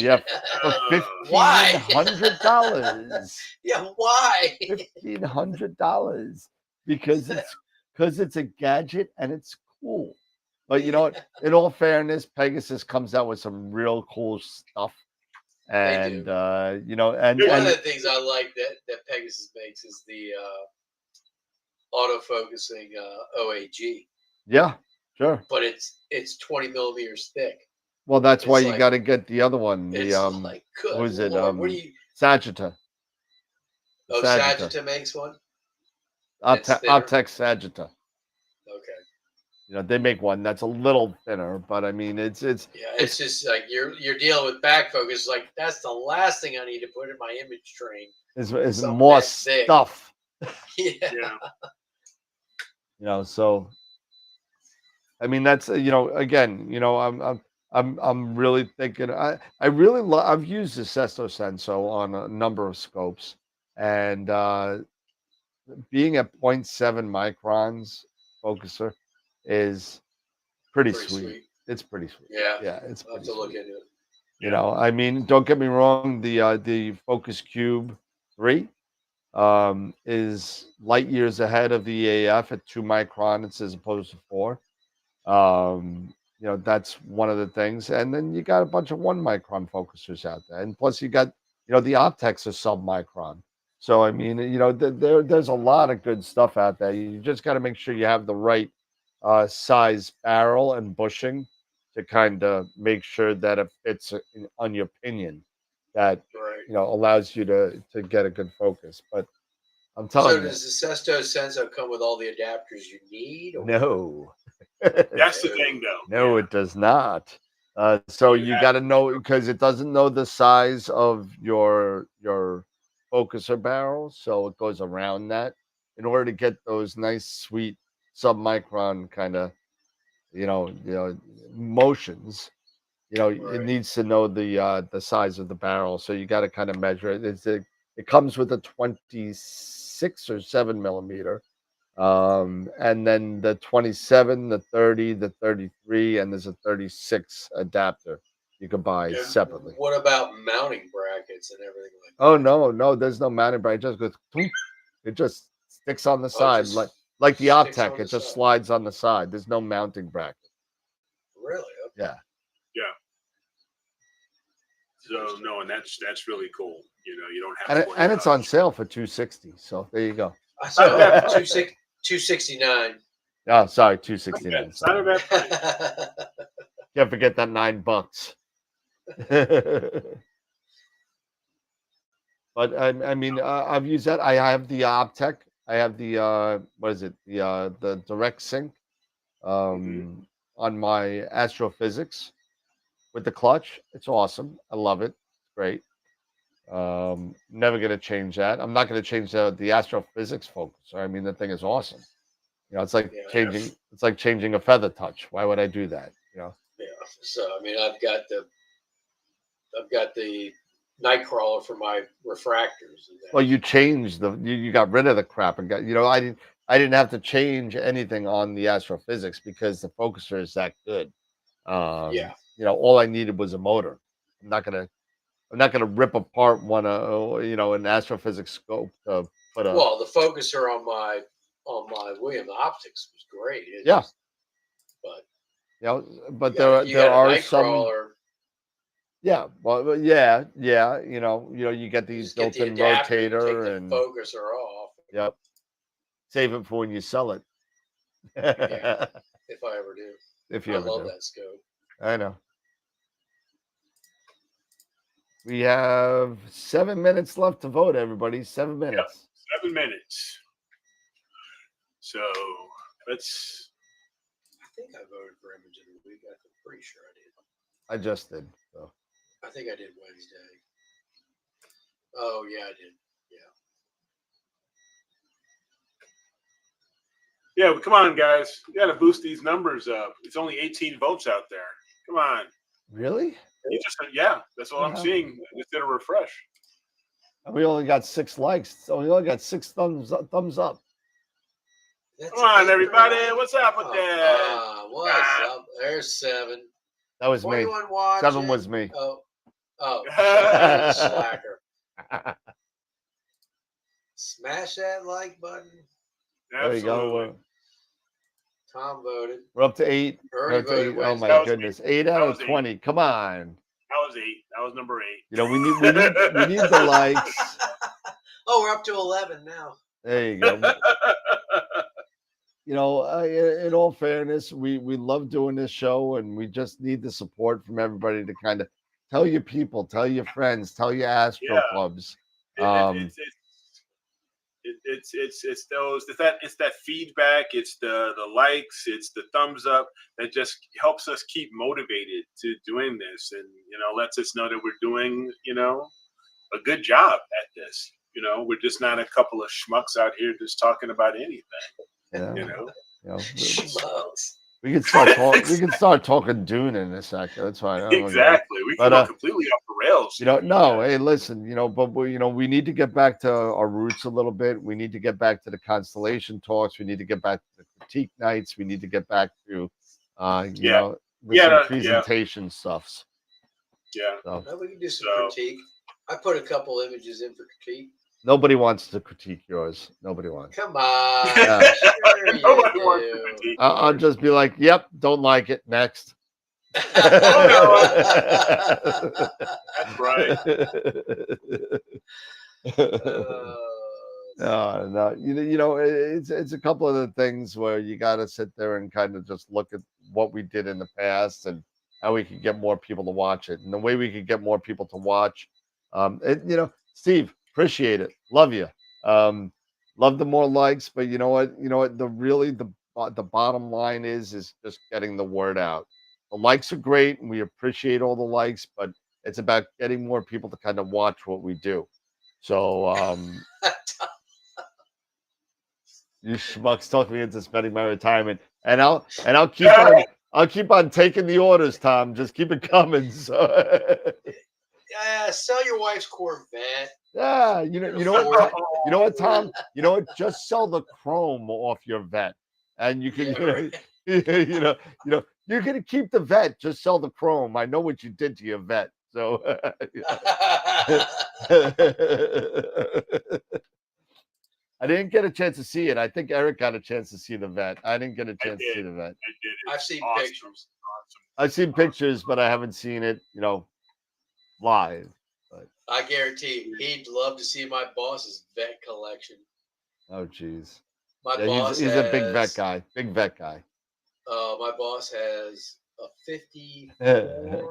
S3: yeah, for
S4: Why?
S3: $1,500.
S4: Yeah, why?
S3: $1,500 because it's a gadget and it's cool. But you know what? In all fairness, Pegasus comes out with some real cool stuff,
S4: They
S3: and
S4: do. One of
S3: and
S4: the things I like that Pegasus makes is the autofocusing OAG,
S3: yeah, sure.
S4: but it's 20 millimeters thick.
S3: Well, that's why
S4: It's
S3: you
S4: like
S3: got to get the other one. The
S4: it's like good
S3: was it
S4: lord. What do you?
S3: Sagitta?
S4: Oh,
S3: Sagitta.
S4: Sagitta makes one. That's thinner.
S3: Optex Sagitta.
S4: Okay.
S3: They make one that's a little thinner, but I mean,
S4: Yeah, it's just like you're dealing with back focus. Like that's the last thing I need to put in my image train.
S3: it's
S4: Something
S3: more
S4: that thick.
S3: stuff.
S4: Yeah.
S5: Yeah.
S3: So I mean, that's again, I'm really thinking. I really I've used the Sesto Senso on a number of scopes, and being at 0.7 microns focuser is pretty
S4: Pretty
S3: sweet.
S4: sweet.
S3: It's pretty sweet.
S4: Yeah.
S3: Yeah, it's
S4: I'll have
S3: pretty
S4: to look
S3: sweet.
S4: into it.
S3: I mean, don't get me wrong. The Focus Cube 3 is light years ahead of the EAF at 2 microns as opposed to 4. That's one of the things. And then you got a bunch of 1 micron focusers out there. And plus you got, the optics are sub micron. So I mean, there's a lot of good stuff out there. You just got to make sure you have the right size barrel and bushing to kind of make sure that it fits on your pinion that
S4: Right.
S3: allows you to get a good focus. But I'm
S4: So
S3: telling you,
S4: does the Sesto Senso come with all the adapters you need? Or?
S3: no.
S5: That's the thing, though.
S3: No,
S5: Yeah.
S3: it does not. So
S5: You
S3: you
S5: have
S3: got to know because it doesn't know the size of your focuser barrel, so it goes around that in order to get those nice, sweet submicron kind of motions. It
S4: Right.
S3: needs to know the size of the barrel, so you got to kind of measure it. It comes with a 26 or 7 millimeter. And then the 27, the 30, the 33, and there's a 36 adapter you can buy
S4: And
S3: separately.
S4: what about mounting brackets and everything like that?
S3: Oh no, there's no mounting bracket. It just goes thunk. It just sticks on the side like the
S4: sticks
S3: Optec.
S4: on
S3: It
S4: the
S3: just
S4: side.
S3: slides on the side. There's no mounting bracket.
S4: Really? Okay.
S3: Yeah.
S5: Yeah. So no, and that's really cool. You don't have
S3: And
S5: to worry
S3: and it's
S5: about
S3: on sale for $260. So there you go.
S4: I saw 269.
S3: Oh, sorry,
S5: Yeah,
S3: $269.
S5: it's not a bad price.
S3: Can't forget that $9. But I mean, I've used that. I have the Optech. I have the what is it? The Direct Sync on my Astrophysics with the clutch. It's awesome. I love it. It's great. Never gonna change that. I'm not gonna change the Astrophysics focuser. I mean, the thing is awesome. You know, it's like
S4: Yeah.
S3: changing. It's like changing a feather touch. Why would I do that? You know.
S4: Yeah. So I mean, I've got the Nightcrawler for my refractors. And
S3: Well, you changed you got rid of the crap and got I didn't have to change anything on the Astrophysics because the focuser is that good.
S4: Yeah.
S3: You know, all I needed was a motor. I'm not gonna rip apart one an Astrophysics scope to put a
S4: Well, the focuser on my William Optics was great. It's
S3: yeah.
S4: just, but
S3: You know, but
S4: you got
S3: there
S4: a
S3: are some
S4: Nightcrawler.
S3: yeah, well yeah, you get
S4: You
S3: these
S4: just get the
S3: built-in
S4: adapter. You take
S3: rotator
S4: the
S3: and
S4: focuser off.
S3: yep. Save it for when you sell it.
S4: Yeah, if I ever do.
S3: If you
S4: I
S3: ever
S4: love
S3: do.
S4: that scope.
S3: I know. We have 7 minutes left to vote, everybody. 7 minutes.
S5: 7 minutes. So let's.
S4: I think I voted for Image of the Week. I'm pretty sure I did.
S3: I just did. So.
S4: I think I did Wednesday. Oh yeah, I did.
S5: Yeah, well, come on, guys. We got to boost these numbers up. It's only 18 votes out there. Come on.
S3: Really?
S5: You just yeah, that's all I'm seeing. I just did a refresh.
S3: We only got 6 likes. So we only got 6 thumbs up.
S4: That's
S5: Come on,
S4: 8,
S5: everybody.
S4: right?
S5: What's up with that?
S4: What's up? There's 7.
S3: That was me.
S4: 21 watching.
S3: 7 was me.
S4: Oh, slacker. Smash that like button.
S3: There you go.
S4: Tom voted.
S3: We're up to 8.
S4: Already voted
S3: Oh
S4: Wednesday.
S3: my goodness. 8 out of
S5: 8.
S3: 20. Come on.
S5: That was 8. That was number 8.
S3: You know, we need the likes.
S4: Oh, we're up to 11 now.
S3: There you go. You know, in all fairness, we love doing this show, and we just need the support from everybody to kind of tell your people, tell your friends, tell your Astro clubs.
S5: It's that feedback, it's the likes, it's the thumbs up that just helps us keep motivated to doing this, and lets us know that we're doing a good job at this. We're just not a couple of schmucks out here just talking about anything.
S4: Schmucks.
S3: We can start talking Dune in a second. That's fine.
S5: Exactly. We can go completely off the rails.
S3: No. Hey, listen. But we need to get back to our roots a little bit. We need to get back to the constellation talks. We need to get back to the critique nights. We need to get back to, some presentation stuffs.
S5: Yeah.
S3: So,
S4: we can do some critique. I put a couple images in for critique.
S3: Nobody wants to critique yours. Nobody wants.
S4: Come on.
S5: Sure nobody wants to critique.
S3: I'll just be like, "Yep, don't like it." Next.
S5: That's right.
S3: No. It's a couple of the things where you got to sit there and kind of just look at what we did in the past and how we could get more people to watch it. And the way we could get more people to watch, Steve, appreciate it. Love you. Love the more likes, but you know what? The bottom line is just getting the word out. The likes are great, and we appreciate all the likes, but it's about getting more people to kind of watch what we do. So, you schmucks talk me into spending my retirement, and I'll keep on taking the orders, Tom. Just keep it coming. So.
S4: Sell your wife's Corvette.
S3: Yeah, you know what, Tom? You know what? Just sell the chrome off your vet, and you can, you're gonna keep the vet. Just sell the chrome. I know what you did to your vet, so. I didn't get a chance to see it. I think Eric got a chance to see the vet. I didn't get a chance to see the vet.
S5: I did.
S4: I've seen pictures.
S5: Awesome.
S3: I've seen pictures, but I haven't seen it, live. But
S4: I guarantee he'd love to see my boss's vet collection.
S3: oh, geez.
S4: My
S3: Yeah,
S4: boss
S3: he's a big vet
S4: has
S3: guy. Big vet guy.
S4: my boss has a 54, a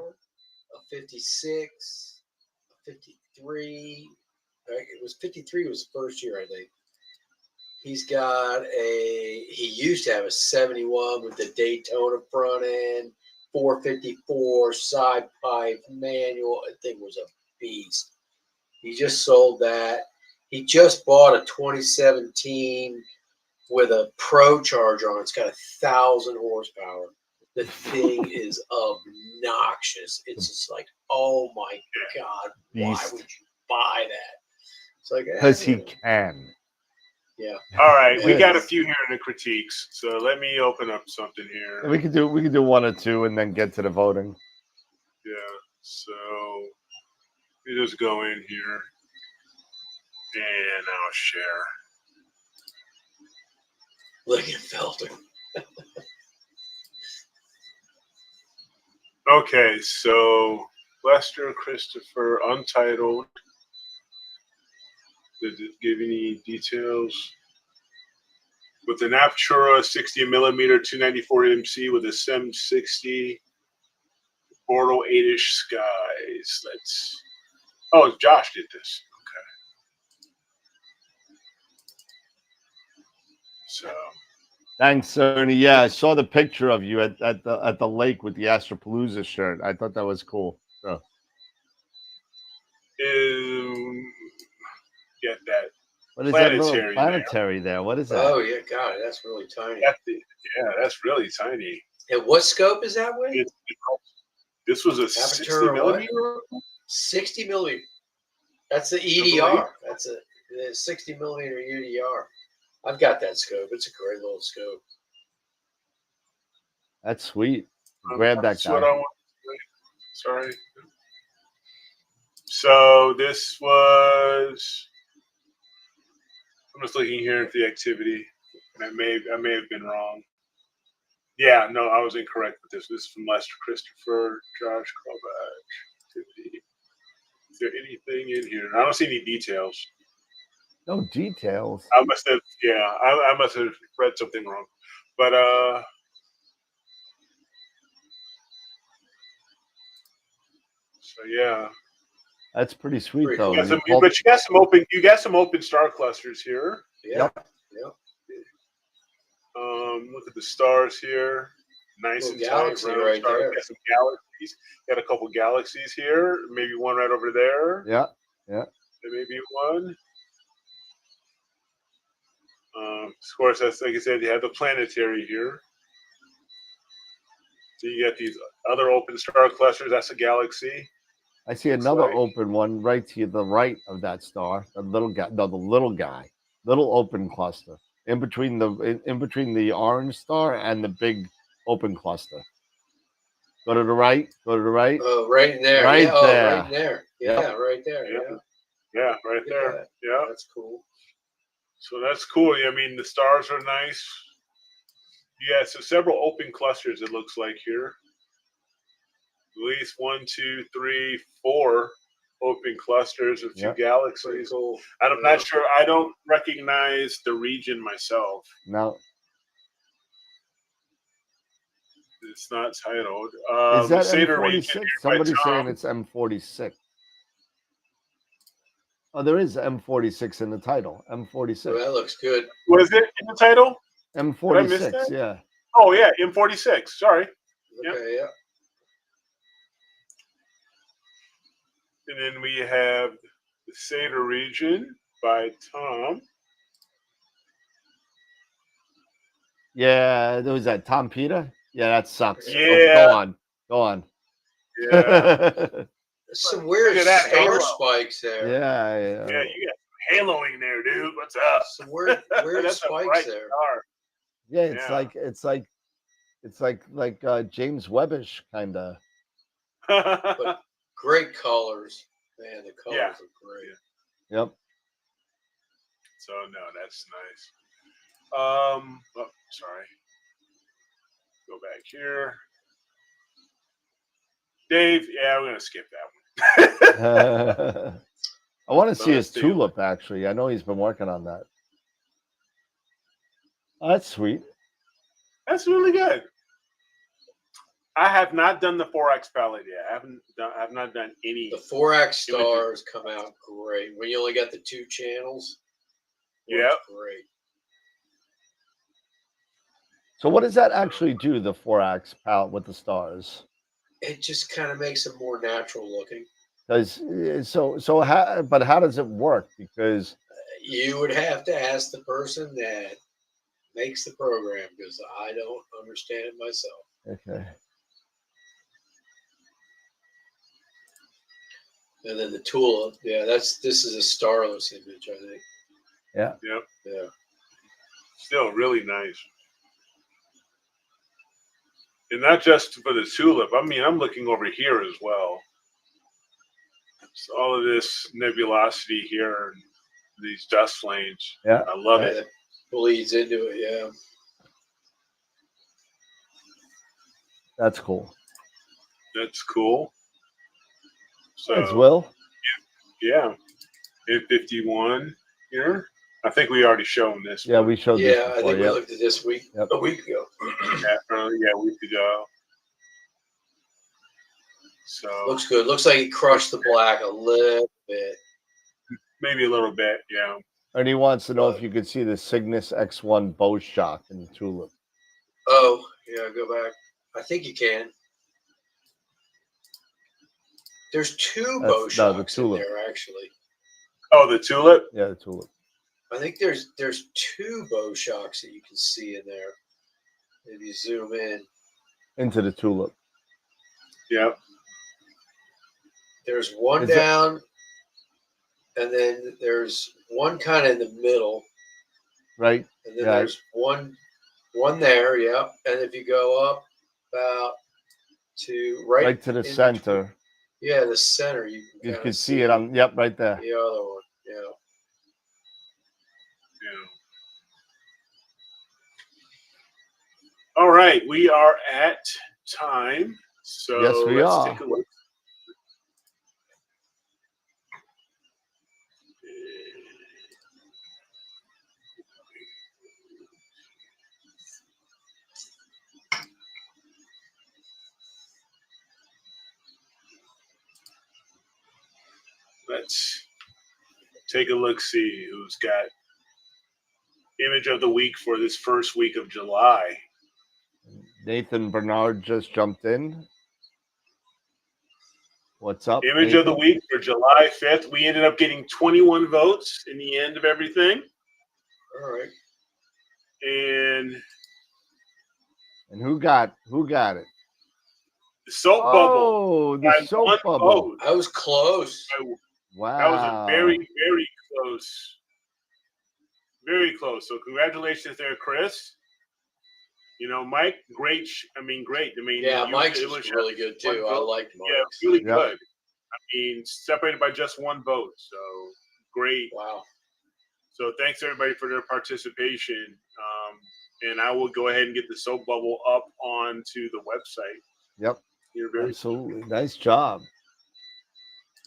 S4: 56, a 53. It was 53 was the first year, I think. He's got he used to have a 71 with the Daytona front end, 454 side pipe manual. I think it was a beast. He just sold that. He just bought a 2017 with a Pro Charger on it. It's got 1,000 horsepower. The thing is obnoxious. It's just like, oh my God, why
S3: Beast.
S4: would you buy that? It's like,
S3: Because he can.
S4: Yeah.
S5: All right, we got a
S3: Yes.
S5: few here in the critiques, so let me open up something here.
S3: We could do one or two and then get to the voting.
S5: Yeah, so we just go in here and I'll share.
S4: Lingenfelter.
S5: Okay, so Lester Christopher, Untitled. Did it give any details? With an Aptura 60 millimeter 294 MC with a 760 Bordeaux 8-ish skies. Oh, Josh did this. Okay. So
S3: Thanks, Ernie. Yeah, I saw the picture of you at the lake with the Astropalooza shirt. I thought that was cool. So,
S5: get that.
S3: what is that little
S5: Planetary
S3: planetary there? What is that?
S4: Oh, yeah, God, that's really tiny.
S5: That's really tiny.
S4: And what scope is that with?
S5: This was a 60
S4: Aperture what?
S5: millimeter.
S4: 60 millimeter. That's the EDR. That's the 60 millimeter EDR. I've got that scope. It's a great little scope.
S3: That's sweet. Grab that
S5: That's what
S3: guy.
S5: I want. Sorry. So this was. I'm just looking here at the activity. I may have been wrong. Yeah, no, I was incorrect with this. This is from Lester Christopher, Josh Krobach. Activity. Is there anything in here? I don't see any details.
S3: No details.
S5: I must have, I must have read something wrong. But so yeah.
S3: That's pretty sweet,
S4: Pretty
S3: though.
S4: cool.
S5: But you got some open star clusters here.
S4: Yeah.
S3: Yep.
S4: Yep.
S5: Look at the stars here. Nice
S4: Little
S5: and
S4: galaxy
S5: tight, round
S4: right
S5: stars.
S4: there.
S5: Got some galaxies. Got a couple galaxies here. Maybe one right over there.
S3: Yeah.
S5: There may be one. Of course, that's like I said. You have the planetary here. So you got these other open star clusters. That's a galaxy.
S3: I see another open one right to the right of that star. The little guy. No, the little guy. Little open cluster in between the orange star and the big open cluster. Go to the right. Go to the right.
S4: Oh, right in there.
S3: Right
S4: yeah. Oh,
S3: there.
S4: right in there. Yeah, right there. Yeah.
S5: Yeah, right there.
S4: That.
S5: Yeah.
S4: That's cool.
S5: So that's cool. I mean, the stars are nice. Yeah, so several open clusters, it looks like here. At least 1, 2, 3, 4 open clusters of two galaxies.
S4: Pretty cool.
S5: And I'm not sure. I don't recognize the region myself.
S3: No.
S5: It's not titled.
S3: Is that
S5: Seder
S3: M46?
S5: region
S3: Somebody's saying it's M46. Oh, there is M46 in the title. M46.
S4: Well, that looks good.
S5: Was it in the title?
S3: M46,
S5: Did I miss that?
S3: yeah.
S5: Oh, yeah, M46. Sorry.
S4: Okay, yeah.
S5: And then we have the Seder region by Tom.
S3: Yeah, there was that Tom Peter. Yeah, that sucks.
S5: Yeah.
S3: Go on.
S5: Yeah.
S4: Some weird
S5: Look at that
S4: star
S5: halo.
S4: spikes there.
S3: Yeah.
S5: Yeah, you got haloing there, dude. What's up?
S4: Some weird
S5: That's a
S4: spikes
S5: bright
S4: there.
S5: star.
S3: Yeah, it's like James Webbish kind of.
S4: But great colors. Man, the colors are great.
S3: Yep.
S5: So no, that's nice. Oh, sorry. Go back here. Dave, yeah, we're gonna skip that one.
S3: I want to see his tulip, actually. I know he's been working on that. Oh, that's sweet.
S5: That's really good. I have not done the 4X palette yet. I've not done any.
S4: The 4X stars come out great. When you only got the 2 channels,
S5: Yep.
S4: great.
S3: So what does that actually do, the 4X palette with the stars?
S4: It just kind of makes them more natural looking.
S3: But how does it work? Because
S4: You would have to ask the person that makes the program, because I don't understand it myself.
S3: okay.
S4: And then the tulip, this is a starless image, I think.
S3: Yeah.
S5: Yep.
S4: Yeah.
S5: Still really nice. And not just for the tulip. I mean, I'm looking over here as well. So all of this nebulosity here and these dust flames.
S3: Yeah.
S5: I love it.
S4: That bleeds into it, yeah.
S3: That's cool.
S5: That's cool. So
S3: Thanks, Will.
S5: yeah. F51 here. I think we already shown this.
S3: Yeah,
S5: one.
S3: we showed this
S4: Yeah,
S3: before.
S4: I think we looked at this a week ago.
S5: a week ago. So
S4: Looks good. Looks like he crushed the black a little bit.
S5: maybe a little bit, yeah.
S3: And he wants to know if you could see the Cygnus X1 bow shock in the tulip.
S4: Oh, yeah, go back. I think you can. There's 2 bow shocks in there, actually.
S5: Oh, the tulip?
S3: Yeah, the tulip.
S4: I think there's 2 bow shocks that you can see in there. If you zoom in.
S3: Into the tulip.
S5: Yep.
S4: There's one down, and then there's one kind of in the middle.
S3: Right.
S4: And then there's one there, yep. And if you go up about to right
S3: to the center.
S4: Between, yeah, the center. You
S3: can see it on, right there.
S4: The other one, yeah.
S5: Yeah. All right, we are at time. So
S3: yes, we are.
S5: Take a look. Let's take a look, see who's got image of the week for this first week of July.
S3: Nathan Bernard just jumped in. What's up?
S5: Image
S3: Nathan?
S5: of the week for July 5th. We ended up getting 21 votes in the end of everything.
S4: All right.
S5: And
S3: who got it?
S5: The soap bubble.
S3: Oh, the soap bubble.
S5: Vote.
S4: I was close.
S3: Wow.
S5: That was a very, very close. Very close. So congratulations there, Chris. You know, Mike, great. Great.
S4: Yeah, Mike's was really good too. I liked Mike's.
S5: Yeah, really good. Separated by just 1 vote. So great.
S4: Wow.
S5: So thanks everybody for their participation. And I will go ahead and get the soap bubble up onto the website.
S3: Yep.
S5: Absolutely.
S3: Nice job.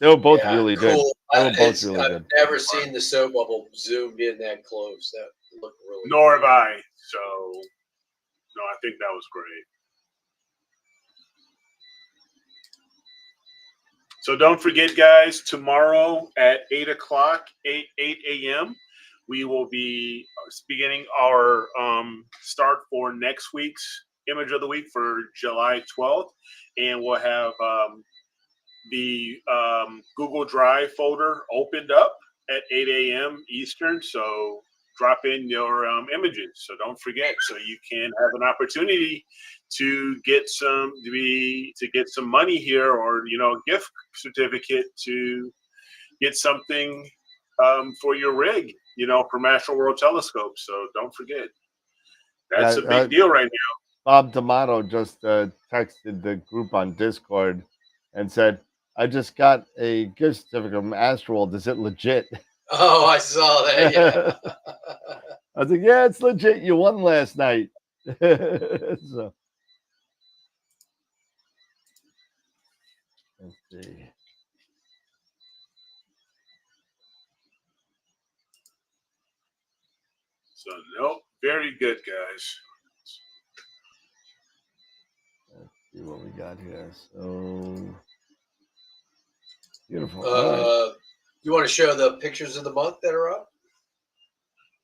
S3: They were both really good. They were both really good.
S4: I've never seen the soap bubble zoomed in that close. That looked really good.
S5: Nor have I. So, no, I think that was great. So don't forget, guys, tomorrow at 8 o'clock, 8 a.m., we will be beginning our start for next week's image of the week for July 12th. And we'll have the Google Drive folder opened up at 8 a.m. Eastern. So drop in your images. So don't forget. So you can have an opportunity to get some money here, or a gift certificate to get something for your rig, from Astro World Telescope. So don't forget. That's a big deal right now.
S3: Bob D'Amato just texted the group on Discord and said, I just got a gift certificate from Astro World. Is it legit?
S4: Oh, I saw that, yeah.
S3: I was like, yeah, it's legit. You won last night. So. Let's see.
S5: So, nope. Very good, guys.
S3: Let's see what we got here. So beautiful. All right.
S4: You want to show the pictures of the month that are up?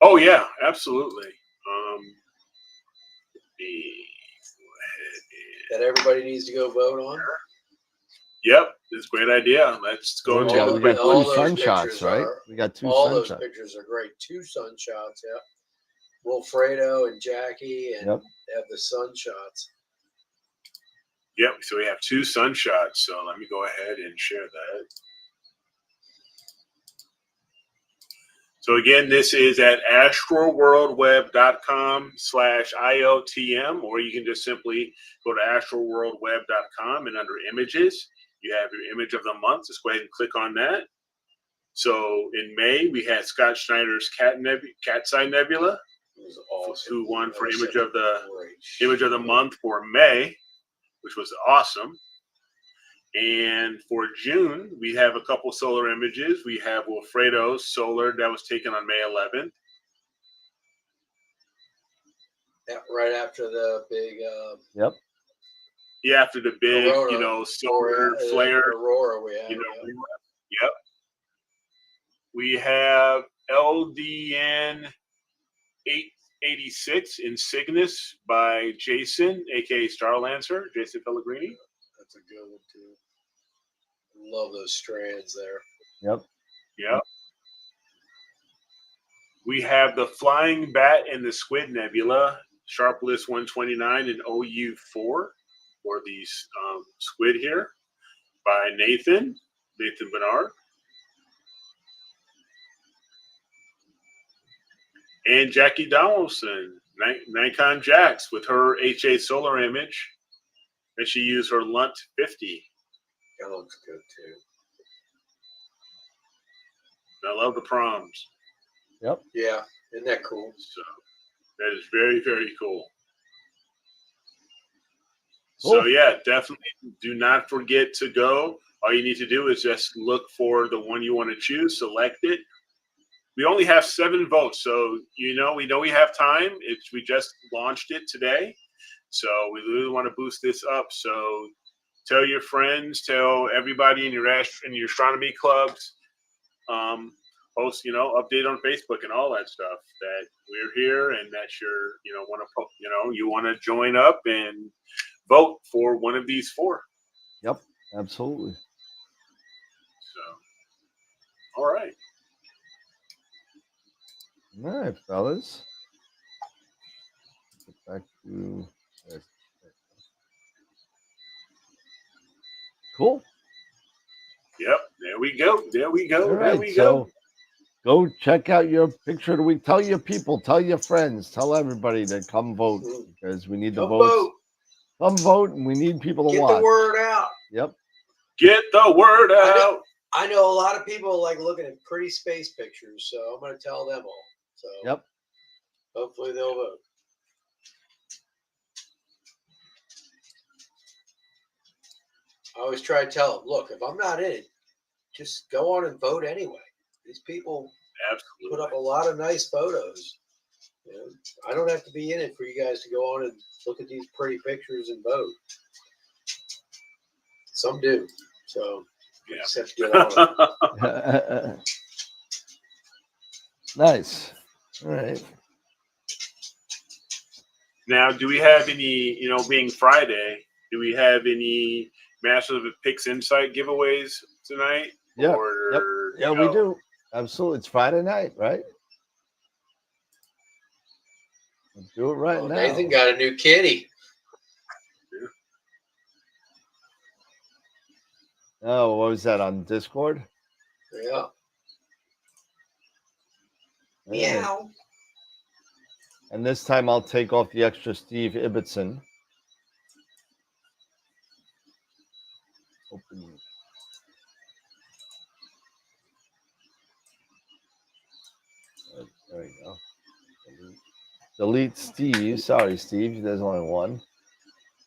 S5: Oh yeah, absolutely.
S4: That everybody needs to go vote on?
S5: Yep, it's a great idea. Let's go
S3: We
S5: into
S3: got,
S5: the
S3: we got
S4: all
S3: two
S4: those
S3: sun shots,
S4: pictures
S3: right?
S4: are-
S3: We got two
S4: All
S3: sun
S4: those
S3: shots.
S4: pictures are great. 2 sun shots, yeah. Wilfredo and Jackie, and
S3: Yep.
S4: they have the sun shots.
S5: Yep, so we have 2 sun shots. So let me go ahead and share that. So again, this is at astralworldweb.com/IOTM, or you can just simply go to astralworldweb.com and under images, you have your image of the month. Just go ahead and click on that. So in May, we had Scott Schneider's Cat's Eye Nebula,
S4: It was awesome.
S5: who won for
S4: That was
S5: image
S4: some
S5: of the
S4: great
S5: image of the
S4: shit.
S5: month for May, which was awesome. And for June, we have a couple solar images. We have Wilfredo's solar that was taken on May 11th.
S4: Yeah, right after the big
S3: Yep.
S5: Yeah, after the big,
S4: Aurora,
S5: solar flare.
S4: Aurora we had.
S5: Yep. We have LDN 886 in Cygnus by Jason, aka Starlancer, Jason Pellegrini.
S4: That's a good one too. Love those strands there.
S3: Yep.
S5: Yep. We have the Flying Bat and the Squid Nebula, Sharpless 129 and OU4 for these squid here by Nathan Bernard. And Jackie Donaldson, Nikon Jax with her HA solar image that she used her Lunt 50.
S4: That looks good too.
S5: I love the proms.
S3: Yep.
S4: Yeah, isn't that cool?
S5: So that is very, very cool.
S3: Cool.
S5: So yeah, definitely do not forget to go. All you need to do is just look for the one you want to choose, select it. We only have 7 votes, so we know we have time. We just launched it today, so we really want to boost this up. So tell your friends, tell everybody in your astronomy clubs. Post, update on Facebook and all that stuff that we're here and that you want to join up and vote for one of these 4.
S3: Yep. Absolutely.
S5: So, all right.
S3: All right, fellas. Get back to this. Cool.
S5: Yep. There we go. There we go.
S3: All
S5: There
S3: right,
S5: we
S3: so
S5: go.
S3: go check out your picture of the week. Tell your people, tell your friends, tell everybody to come vote because we need the
S4: Come
S3: votes.
S4: vote.
S3: Come vote, and we need people to
S4: Get
S3: watch.
S4: the word out.
S3: Yep.
S5: Get the word out.
S4: I know a lot of people like looking at pretty space pictures, so I'm going to tell them all. So
S3: Yep.
S4: hopefully they'll vote. I always try to tell them, look, if I'm not in it, just go on and vote anyway. These people
S5: Absolutely.
S4: put up a lot of nice photos. I don't have to be in it for you guys to go on and look at these pretty pictures and vote. Some do. So you just have to get on it.
S3: Nice. All right.
S5: Now, do we have any, being Friday, do we have any Masters of Pixinsight giveaways tonight?
S3: Yeah.
S5: Or,
S3: Yeah, we do. Absolutely. It's Friday night, right? Let's do it right now.
S4: Nathan got a new kitty.
S3: Oh, what was that on Discord?
S4: Yeah.
S3: Meow. And this time I'll take off the extra Steve Ibbotson. Open. There we go. Delete Steve. Sorry, Steve. There's only one.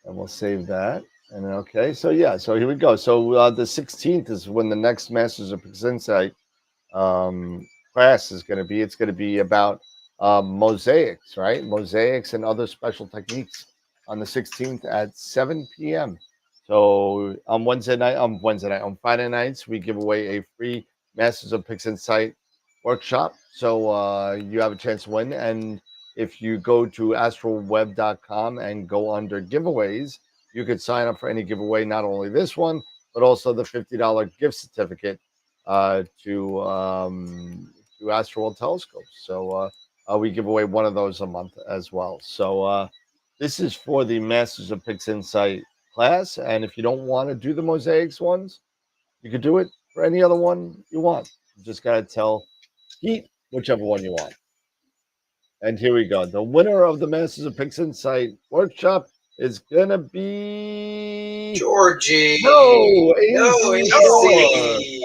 S3: And we'll save that. And then, okay. So, yeah. So here we go. So the 16th is when the next Masters of Pixinsight class is going to be. It's going to be about mosaics, right? Mosaics and other special techniques on the 16th at 7 p.m. So on Friday nights, we give away a free Masters of Pixinsight workshop. So you have a chance to win. And if you go to astralweb.com and go under giveaways, you could sign up for any giveaway, not only this one, but also the $50 gift certificate to Astral Telescopes. So we give away one of those a month as well. So this is for the Masters of Pixinsight class. And if you don't want to do the mosaics ones, you could do it for any other one you want. You just got to tell Pete whichever one you want. And here we go. The winner of the Masters of Pixinsight workshop is going to be
S4: Georgie.
S3: No,
S4: No,
S3: AZ4.
S4: easy.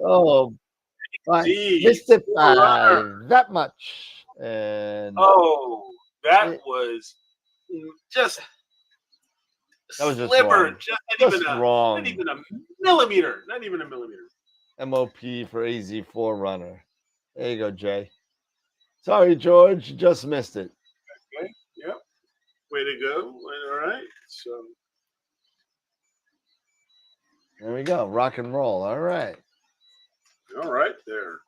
S3: Oh, but
S5: Indeed.
S3: missed it by
S5: Runner.
S3: that much. And
S5: Oh, that
S3: It-
S5: was just
S3: That was just
S5: sliver,
S3: wrong.
S5: just
S3: wrong.
S5: not even a millimeter, not even a millimeter.
S3: MOP for AZ4 runner. There you go, Jay. Sorry, George, you just missed it.
S5: Okay, yep. Way to go. All right. So
S3: There we go. Rock and roll. All right.
S5: all right there.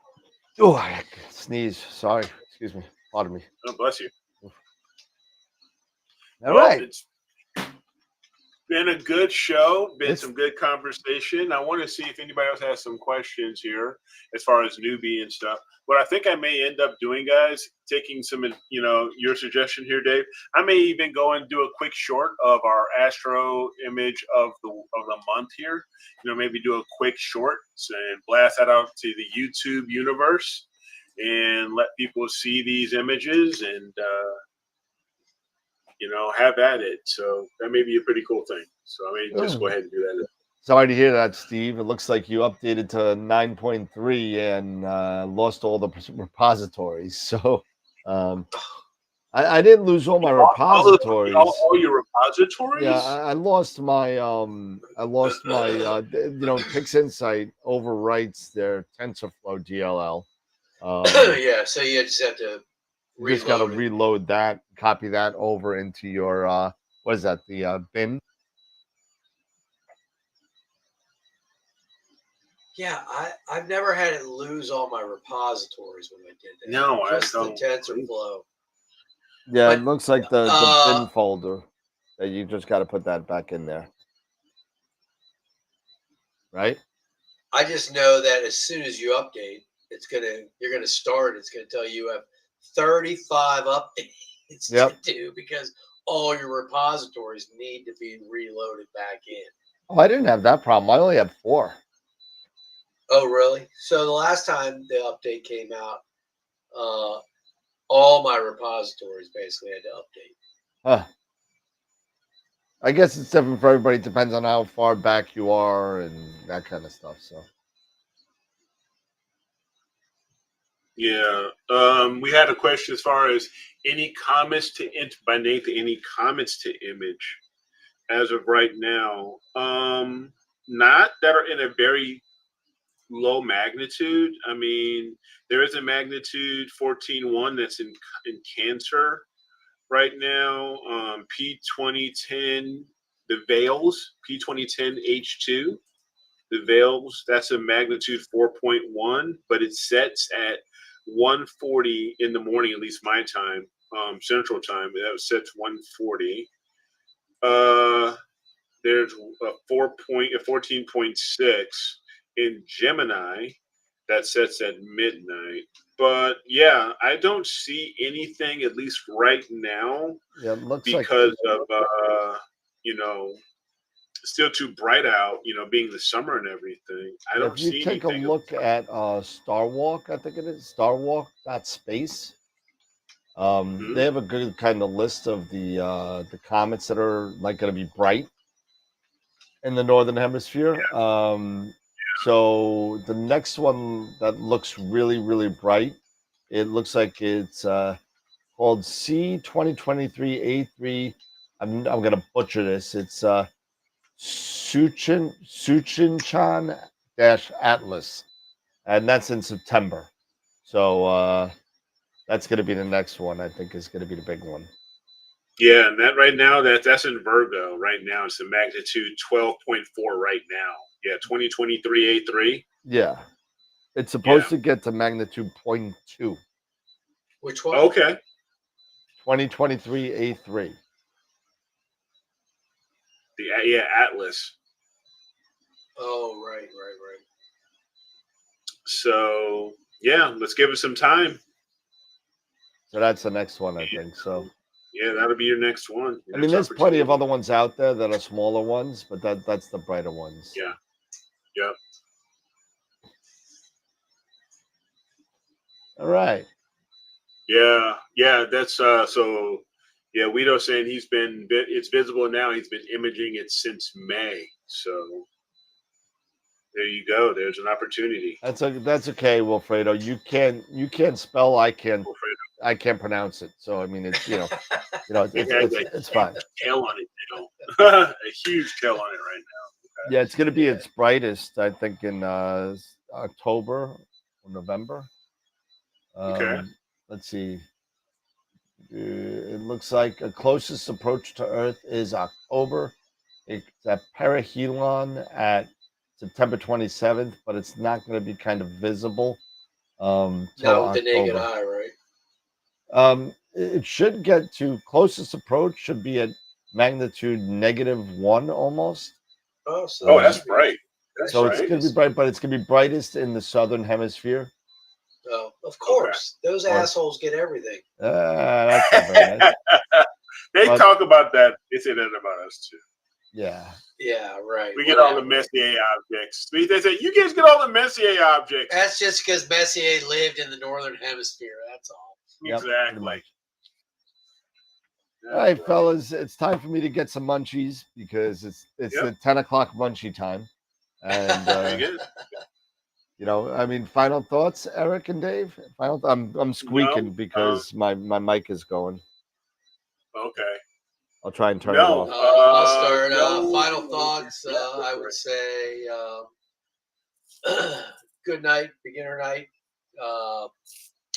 S3: Oh, I sneeze. Sorry. Excuse me. Pardon me.
S5: God bless you.
S3: All
S5: Well,
S3: right.
S5: It's been a good show, been
S3: It's-
S5: some good conversation. I want to see if anybody else has some questions here as far as newbie and stuff. What I think I may end up doing, guys, taking some, your suggestion here, Dave. I may even go and do a quick short of our astro image of the month here. Maybe do a quick short and blast that out to the YouTube universe and let people see these images and have at it. So that may be a pretty cool thing. So I may just go ahead and do that.
S3: Sorry to hear that, Steve. It looks like you updated to 9.3 and lost all the repositories. So I didn't lose all my repositories.
S5: All your repositories?
S3: Yeah, I lost my Pixinsight overwrites their TensorFlow DLL.
S4: Yeah, so you just have to
S3: You just got to
S4: reload it.
S3: reload that, copy that over into your what is that, the bin?
S4: Yeah, I've never had it lose all my repositories when I did that.
S5: No, I
S4: just
S5: don't.
S4: the TensorFlow.
S3: Yeah,
S4: But,
S3: it looks like the bin folder that you just got to put that back in there, right?
S4: I just know that as soon as you update, you're gonna start. It's gonna tell you have 35 updates to do because all your repositories need to be reloaded back in.
S3: Oh, I didn't have that problem. I only had 4.
S4: Oh, really? So the last time the update came out, all my repositories basically had to update.
S3: Huh. I guess it's different for everybody. It depends on how far back you are and that kind of stuff. So.
S5: Yeah. We had a question as far as any comments by Nathan, any comments to image as of right now. Not that are in a very low magnitude. I mean, there is a magnitude 14.1 that's in Cancer right now. P2010, the Veils, P2010 H2, the Veils, that's a magnitude 4.1, but it sets at 1:40 in the morning, at least my time, Central Time. That was set to 1:40. There's a 14.6 in Gemini that sets at midnight. But yeah, I don't see anything, at least right now, because of still too bright out, being the summer and everything. I don't see anything.
S3: If you take a look at Starwalk, I think it is Starwalk.space. They have a good kind of list of the comets that are like going to be bright in the northern hemisphere. So the next one that looks really, really bright, it looks like it's called C2023A3. I'm going to butcher this. It's Suchinchan-Atlas, and that's in September. So That's going to be the next one. I think is going to be the big one.
S5: Yeah, and that right now, that's in Virgo right now. It's a magnitude 12.4 right now. Yeah, 2023 A3.
S3: Yeah, it's
S5: Yeah.
S3: supposed to get to magnitude 0.2.
S4: Which one?
S5: Okay.
S3: 2023 A3.
S5: Yeah, Atlas.
S4: Oh, right.
S5: So yeah, let's give it some time.
S3: So that's the next one, I think. So
S5: Yeah, that'll be your next one.
S3: I mean, there's plenty of other ones out there that are smaller ones, but that's the brighter ones.
S5: Yeah. Yep.
S3: All right.
S5: Yeah, that's so yeah, Guido's saying it's visible now. He's been imaging it since May. So there you go. There's an opportunity.
S3: That's okay, Wilfredo. You can't spell. I can't pronounce it. So I mean, it's it's fine.
S5: Tail on it, a huge tail on it right now.
S3: Okay. Yeah, it's going to be its brightest, I think, in October or November.
S5: Okay.
S3: Let's see. It looks like a closest approach to Earth is October. It's at perihelion at September 27th, but it's not going to be kind of visible.
S4: Not with the naked eye, right?
S3: It should get to closest approach should be at magnitude -1 almost.
S5: Oh, that's bright.
S3: It's going to be bright, but it's going to be brightest in the southern hemisphere.
S4: Oh, of course. Okay. Those assholes get everything.
S3: That's not very nice.
S5: They talk about that. They say that about us too.
S3: Yeah.
S4: Yeah, right.
S5: We get all the Messier objects. They say, you guys get all the Messier objects.
S4: That's just because Messier lived in the northern hemisphere. That's all.
S5: Exactly.
S3: All right, fellas. It's time for me to get some munchies because it's the 10 o'clock munchie time. And I mean, final thoughts, Eric and Dave? I'm squeaking because my mic is going.
S5: Okay.
S3: I'll try and turn it off.
S4: I'll start. Final thoughts. I would say good night, beginner night.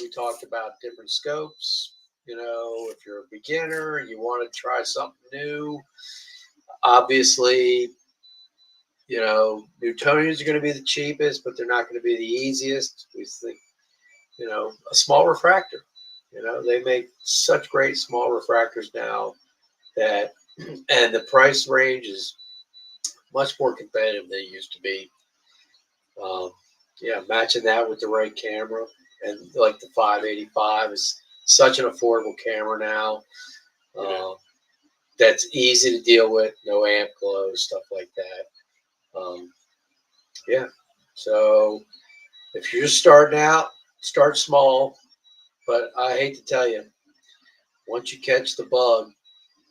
S4: We talked about different scopes. If you're a beginner and you want to try something new, obviously, Newtonians are going to be the cheapest, but they're not going to be the easiest. We think, a small refractor. They make such great small refractors now that, and the price range is much more competitive than it used to be. Matching that with the right camera, and like the 585 is such an affordable camera now. That's easy to deal with, no amp glow, stuff like that. So if you're just starting out, start small. But I hate to tell you, once you catch the bug,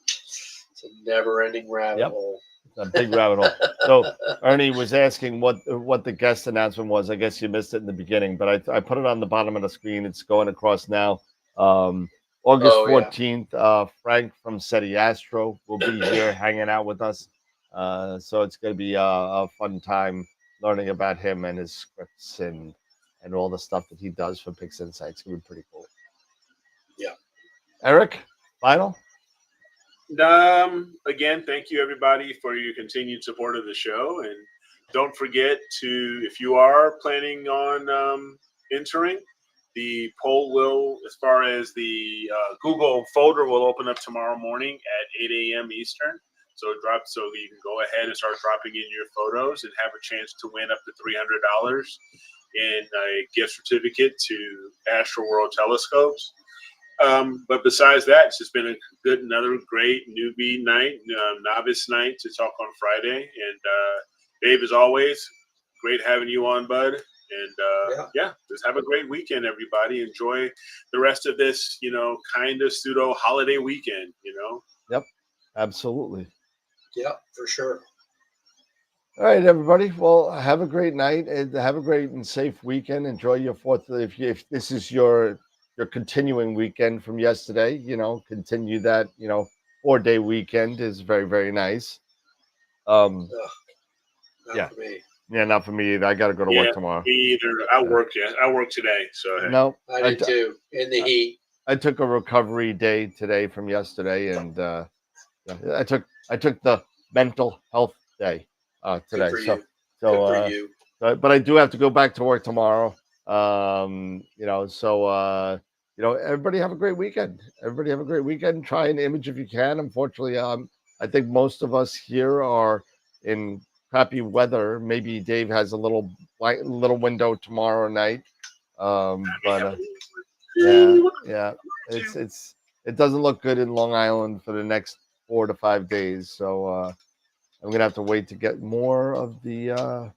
S4: it's a never-ending rabbit hole.
S3: A big rabbit hole. So Ernie was asking what the guest announcement was. I guess you missed it in the beginning, but I put it on the bottom of the screen. It's going across now. August 14th, Frank from SETI Astro will be here hanging out with us. So it's going to be a fun time learning about him and his scripts and all the stuff that he does for Pixinsight. It's going to be pretty cool.
S4: Yeah.
S3: Eric, final?
S5: Again, thank you everybody for your continued support of the show, and don't forget to, if you are planning on entering, the poll will, as far as the Google folder, will open up tomorrow morning at 8 a.m. Eastern. So you can go ahead and start dropping in your photos and have a chance to win up to $300 in a gift certificate to Astro World Telescopes. But besides that, it's just been another great newbie night, novice night to talk on Friday. And Dave, as always, great having you on, bud. And just have a great weekend, everybody. Enjoy the rest of this, kind of pseudo holiday weekend,
S3: Yep, absolutely.
S4: Yep, for sure.
S3: All right, everybody. Well, have a great night and have a great and safe weekend. Enjoy your 4th. If this is your continuing weekend from yesterday, continue that, 4-day weekend is very, very nice.
S4: Not for me.
S3: Yeah, not for me either. I got to go to work tomorrow.
S5: Me either. I work today. So hey.
S3: No,
S4: I did too. In the heat.
S3: I took a recovery day today from yesterday, and I took the mental health day today.
S4: Good for you.
S3: So
S4: Good for you.
S3: but I do have to go back to work tomorrow. Everybody have a great weekend. Everybody have a great weekend. Try an image if you can. Unfortunately, I think most of us here are in crappy weather. Maybe Dave has a little window tomorrow night. Yeah, it doesn't look good in Long Island for the next 4 to 5 days. So I'm gonna have to wait to get more of the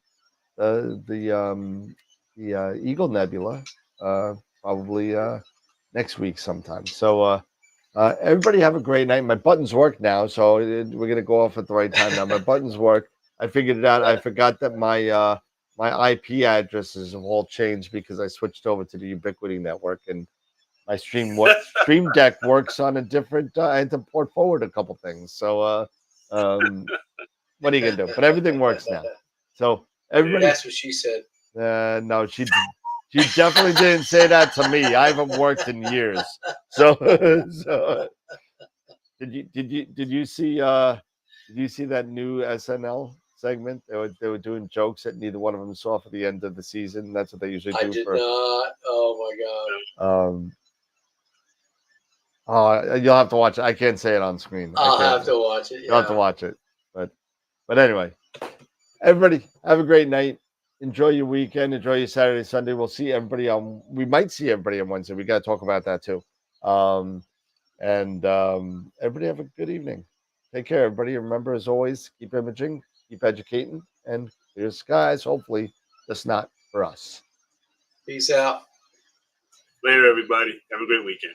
S3: Eagle Nebula, probably next week sometime. So everybody have a great night. My buttons work now, so we're gonna go off at the right time now. My buttons work. I figured it out. I forgot that my IP addresses have all changed because I switched over to the Ubiquity network, and my Stream Deck works on a different. I had to port forward a couple things. So what are you gonna do? But everything works now. So everybody.
S4: That's what she said.
S3: No, she definitely didn't say that to me. I haven't worked in years. So did you see that new SNL segment? They were doing jokes that neither one of them saw for the end of the season. That's what they usually do.
S4: I did not. Oh my god.
S3: You'll have to watch it. I can't say it on screen.
S4: I'll have to watch it. Yeah.
S3: You'll have to watch it. But anyway, everybody have a great night. Enjoy your weekend. Enjoy your Saturday, Sunday. We might see everybody on Wednesday. We got to talk about that too. Everybody have a good evening. Take care, everybody. Remember, as always, keep imaging, keep educating, and clear skies. Hopefully, just not for us.
S4: Peace out.
S5: Later, everybody. Have a great weekend.